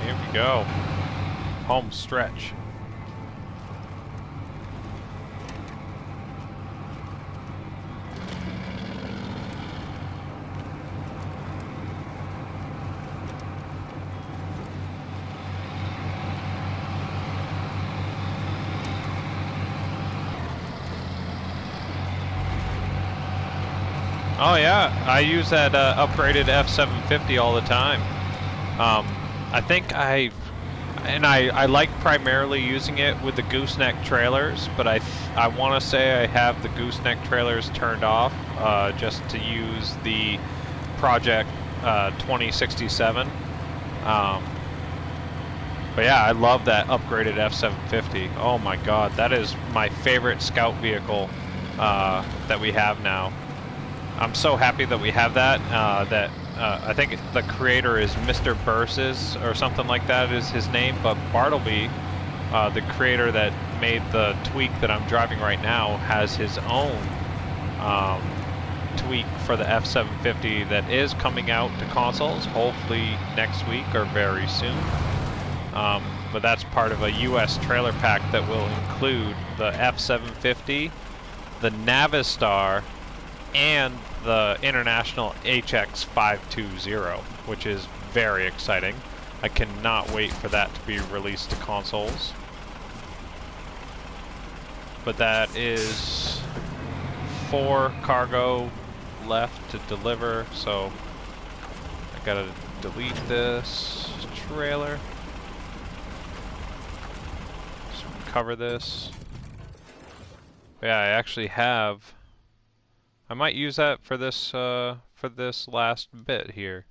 Here we go. Home stretch. Oh yeah, I use that upgraded F750 all the time. I think I like primarily using it with the gooseneck trailers, but I want to say I have the gooseneck trailers turned off just to use the Project 2067. But yeah, I love that upgraded F750. Oh my god, that is my favorite scout vehicle that we have now. I'm so happy that we have that. I think the creator is Mr. Burses or something like that is his name, but Bartleby, the creator that made the tweak that I'm driving right now, has his own tweak for the F750 that is coming out to consoles, hopefully next week or very soon. But that's part of a US trailer pack that will include the F750, the Navistar, and the International HX520, which is very exciting. I cannot wait for that to be released to consoles. But that is 4 cargo left to deliver, so I gotta delete this trailer. Just cover this. Yeah, I actually have. I might use that for this last bit here.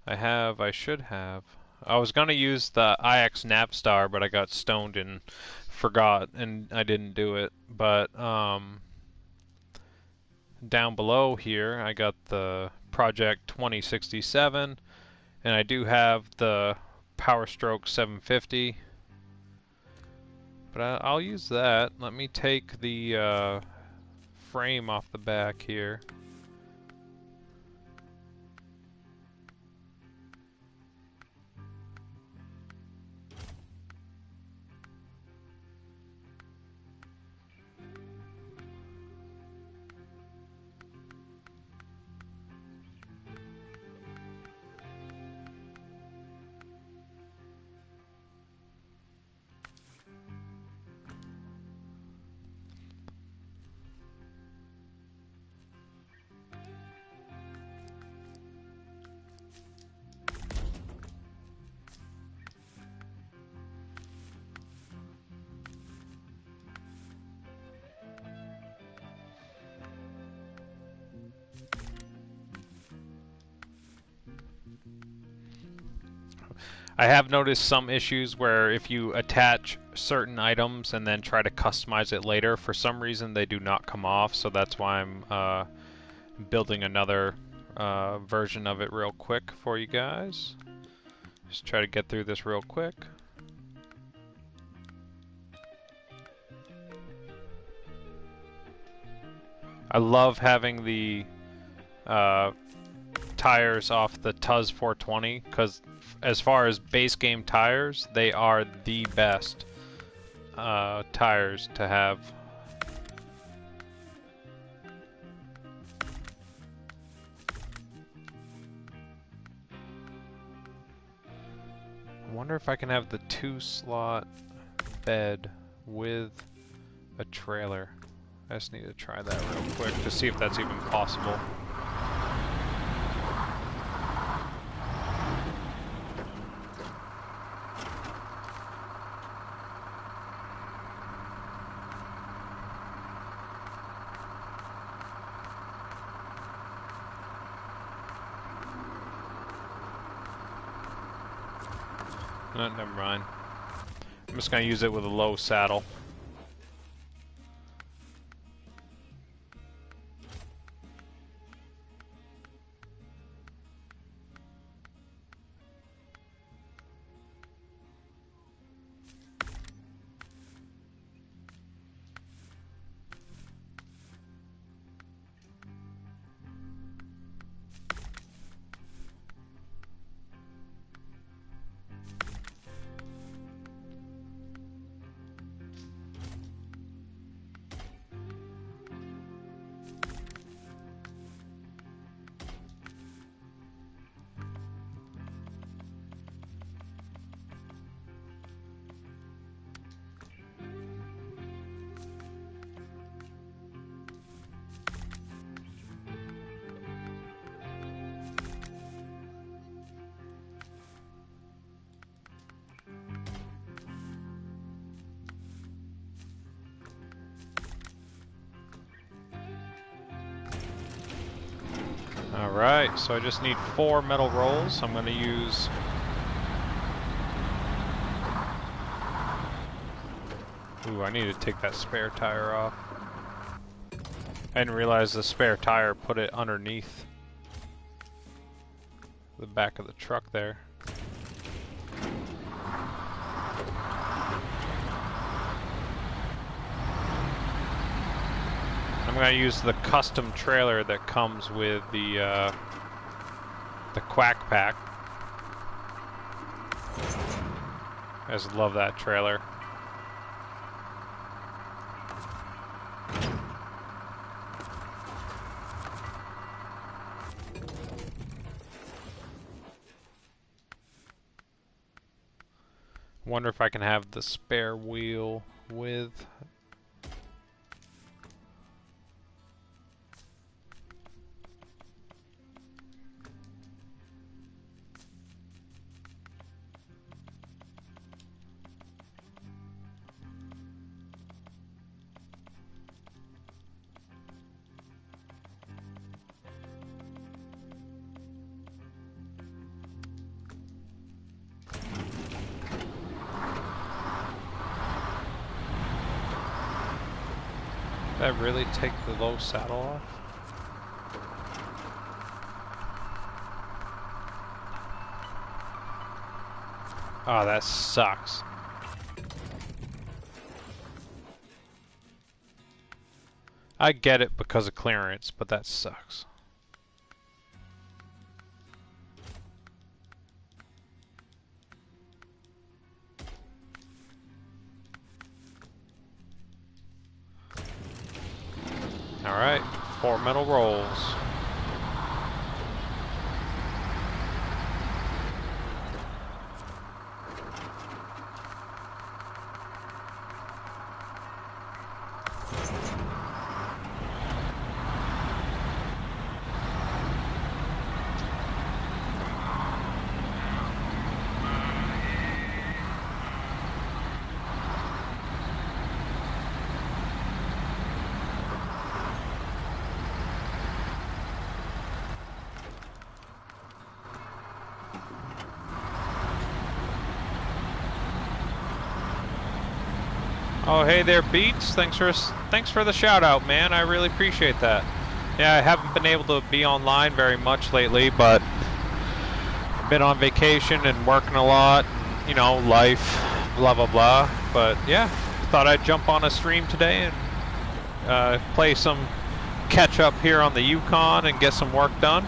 I should have. I was gonna use the IX Navstar, but I got stoned and forgot, and I didn't do it. But down below here, I got the Project 2067, and I do have the Power Stroke 750. But I'll use that. Let me take the frame off the back here. I have noticed some issues where if you attach certain items and then try to customize it later, for some reason they do not come off, so that's why I'm building another version of it real quick for you guys. Just try to get through this real quick. I love having the tires off the Tuz 420 because as far as base game tires, they are the best tires to have. I wonder if I can have the 2-slot bed with a trailer. I just need to try that real quick to see if that's even possible. No, never mind. I'm just gonna use it with a low saddle. Alright, so I just need 4 metal rolls. I'm going to use... Ooh, I need to take that spare tire off. I didn't realize the spare tire put it underneath the back of the truck there. I'm going to use the custom trailer that comes with the Quack Pack. I just love that trailer. Wonder if I can have the spare wheel with... Did that really take the low saddle off? Oh, that sucks. I get it because of clearance, but that sucks. Alright, 4 metal rolls. Oh, hey there, Beats. Thanks for the shout out, man. I really appreciate that. Yeah, I haven't been able to be online very much lately, but I've been on vacation and working a lot, and, you know, life, blah blah blah. But yeah, thought I'd jump on a stream today and play some catch up here on the Yukon and get some work done.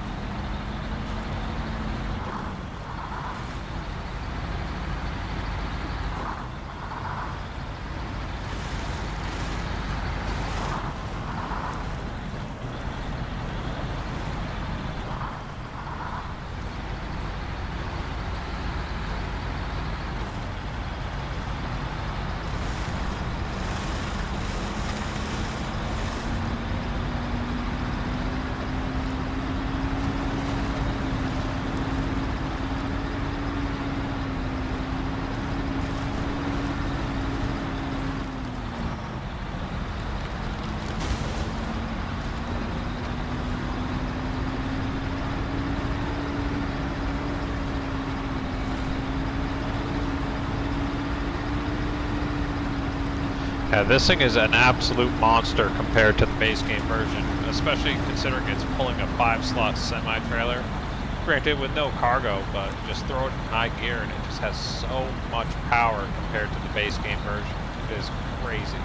Yeah, this thing is an absolute monster compared to the base game version, especially considering it's pulling a 5-slot semi-trailer. Granted, with no cargo, but just throw it in high gear and it just has so much power compared to the base game version. It is crazy.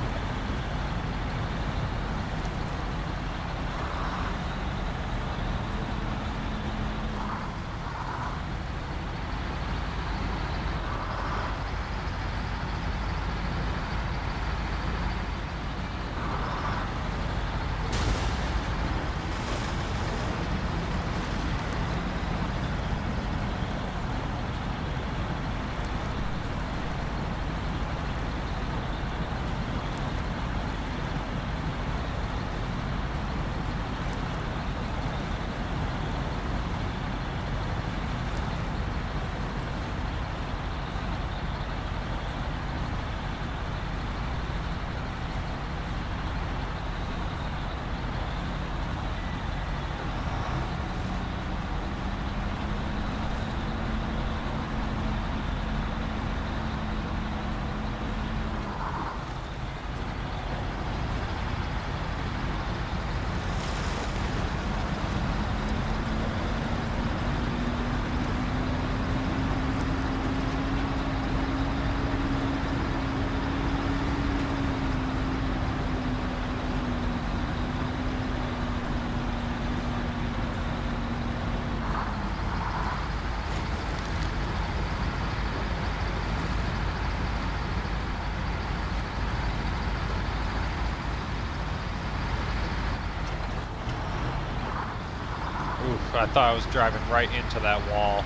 I thought I was driving right into that wall.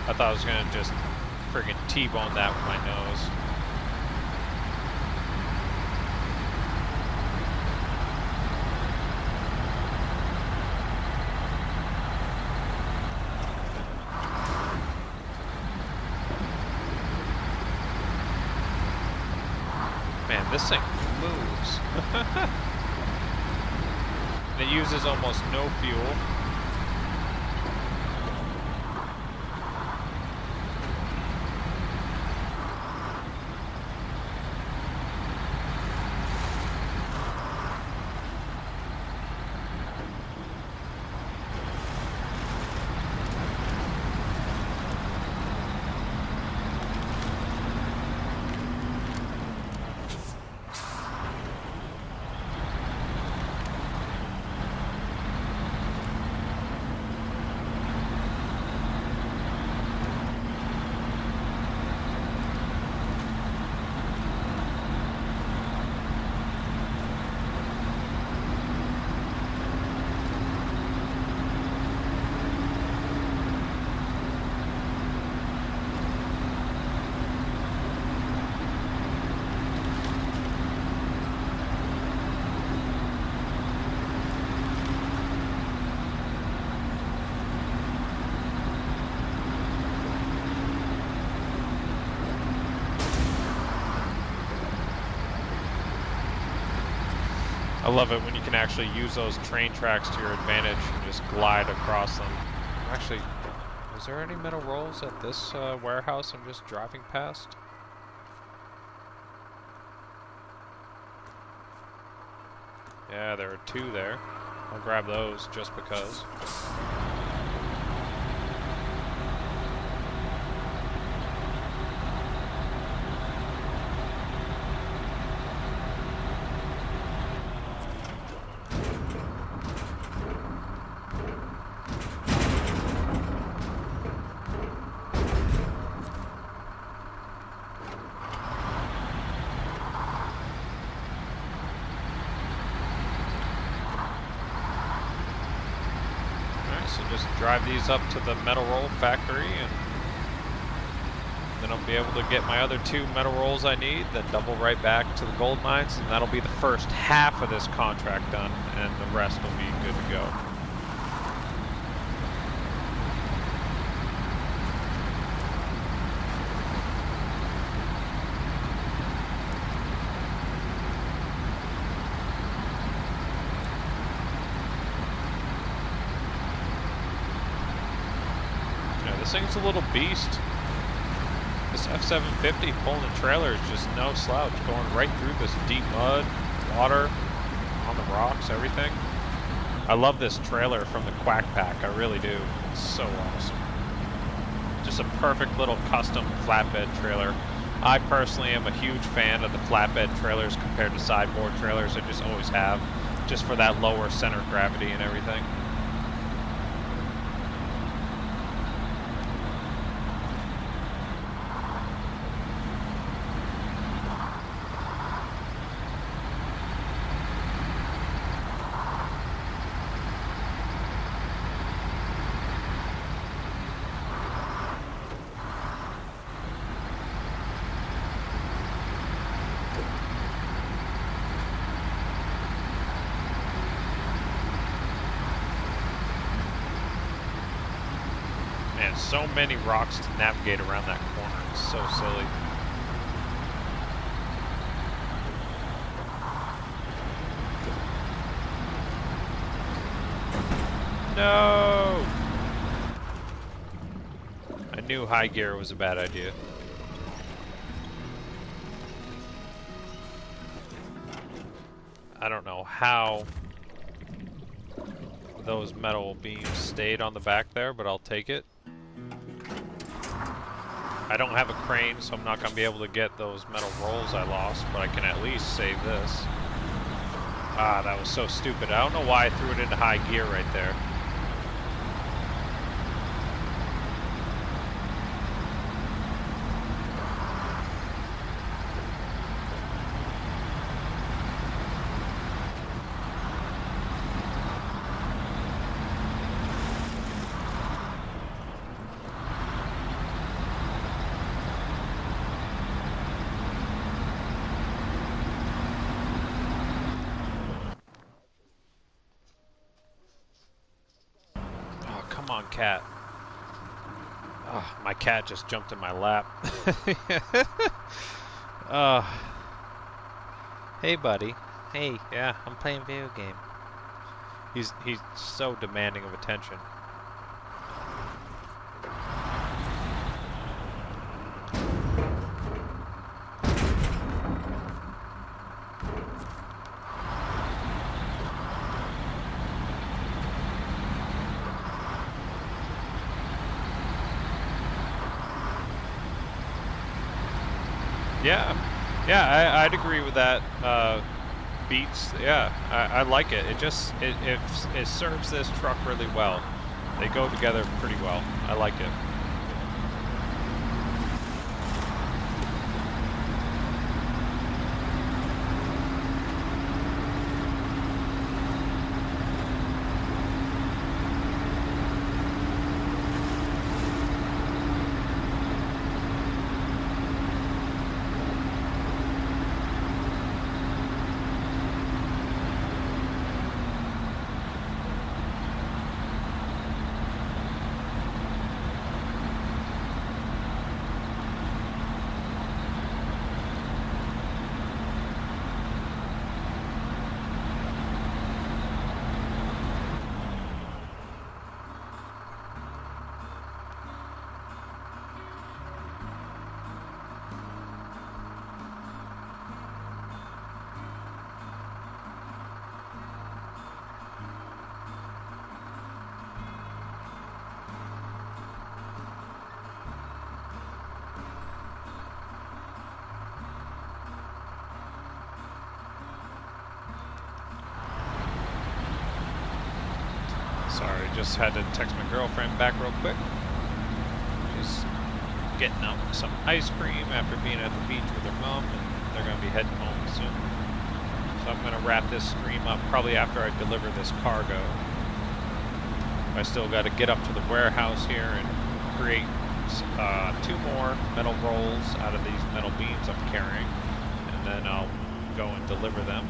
I thought I was gonna just friggin' T-bone that with my nose. Man, this thing moves. And it uses almost no fuel. I love it when you can actually use those train tracks to your advantage and just glide across them. Actually, is there any metal rolls at this warehouse I'm just driving past? Yeah, there are 2 there. I'll grab those just because. So just drive these up to the metal roll factory, and then I'll be able to get my other 2 metal rolls I need, then double right back to the gold mines, and that'll be the first half of this contract done, and the rest will be good to go. This thing's a little beast. This F750 pulling the trailer is just no slouch, going right through this deep mud, water, on the rocks, everything. I love this trailer from the Quack Pack, I really do. It's so awesome. Just a perfect little custom flatbed trailer. I personally am a huge fan of the flatbed trailers compared to sideboard trailers. I just always have, just for that lower center of gravity and everything. Man, so many rocks to navigate around that corner. It's so silly. No! I knew high gear was a bad idea. I don't know how those metal beams stayed on the back there, but I'll take it. I don't have a crane, so I'm not going to be able to get those metal rolls I lost, but I can at least save this. Ah, that was so stupid. I don't know why I threw it into high gear right there. Come on, cat. Oh, my cat just jumped in my lap. Hey, buddy. Hey, yeah, I'm playing video game. He's so demanding of attention. Yeah, I'd agree with that. Beats, yeah, I like it. It serves this truck really well. They go together pretty well. I like it. just had to text my girlfriend back real quick. She's getting out some ice cream after being at the beach with her mom, and they're going to be heading home soon. So I'm going to wrap this stream up probably after I deliver this cargo. I still got to get up to the warehouse here and create 2 more metal rolls out of these metal beams I'm carrying, and then I'll go and deliver them.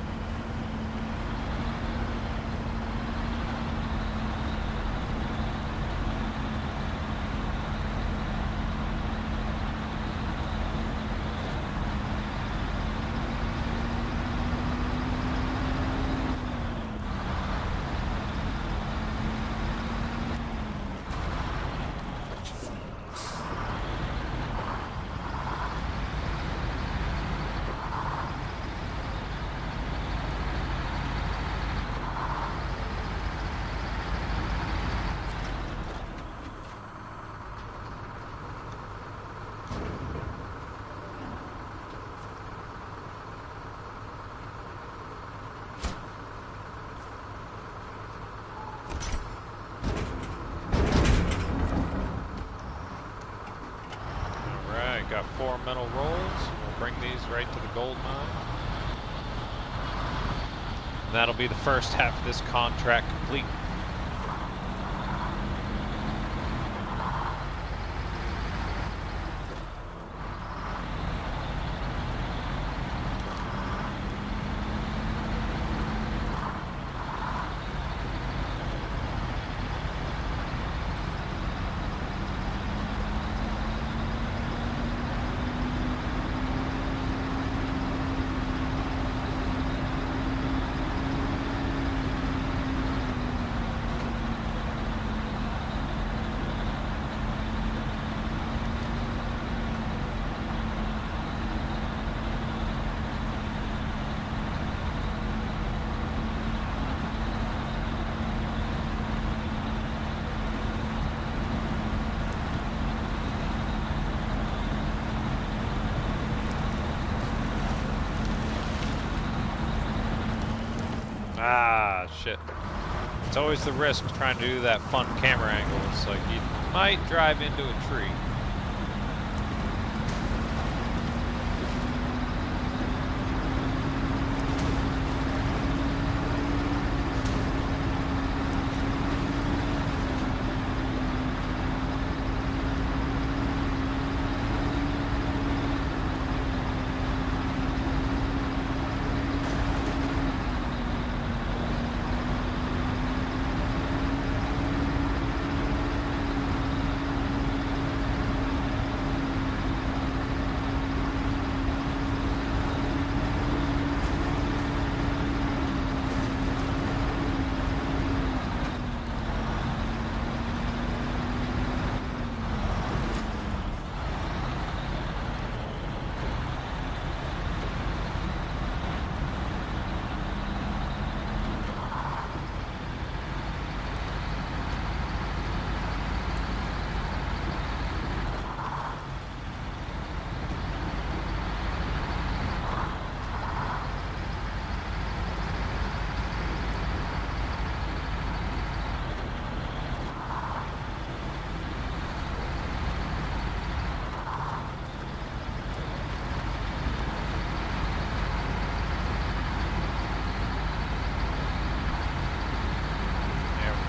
Got 4 metal rolls. We'll bring these right to the gold mine. And that'll be the first half of this contract complete. Ah, shit. It's always the risk trying to do that fun camera angle. It's like you might drive into a tree.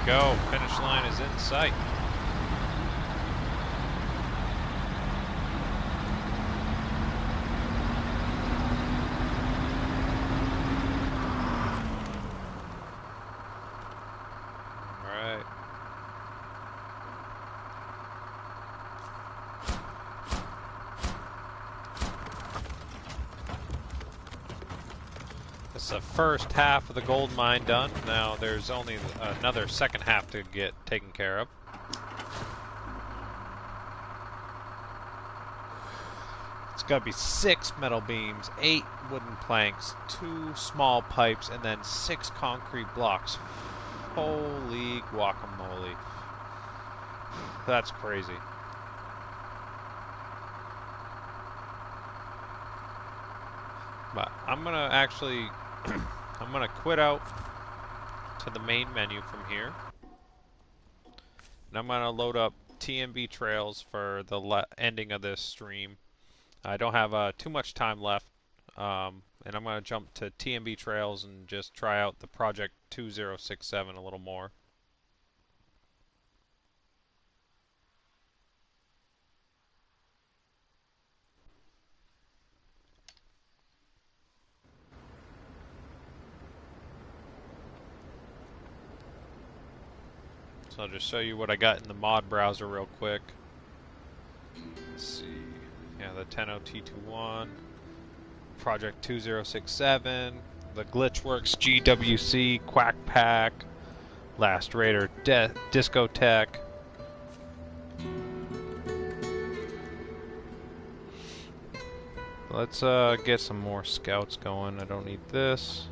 Go. Finish line is in sight. All right. This is the first half of the gold mine done. Now there's only another second half to get taken care of. It's got to be 6 metal beams, 8 wooden planks, 2 small pipes, and then 6 concrete blocks. Holy guacamole. That's crazy. But I'm going to actually... I'm going to quit out to the main menu from here. and I'm going to load up TMB trails for the ending of this stream. I don't have too much time left, and I'm going to jump to TMB trails and just try out the Project 2067 a little more. So I'll just show you what I got in the mod browser real quick. Let's see. Yeah, the 10.0T21, Project 2067, the Glitchworks GWC, Quack Pack, Last Raider Discotheque. Let's get some more scouts going. I don't need this.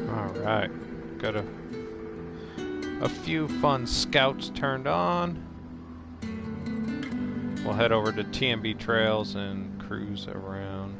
Alright, got a few fun scouts turned on. We'll head over to TMB Trails and cruise around.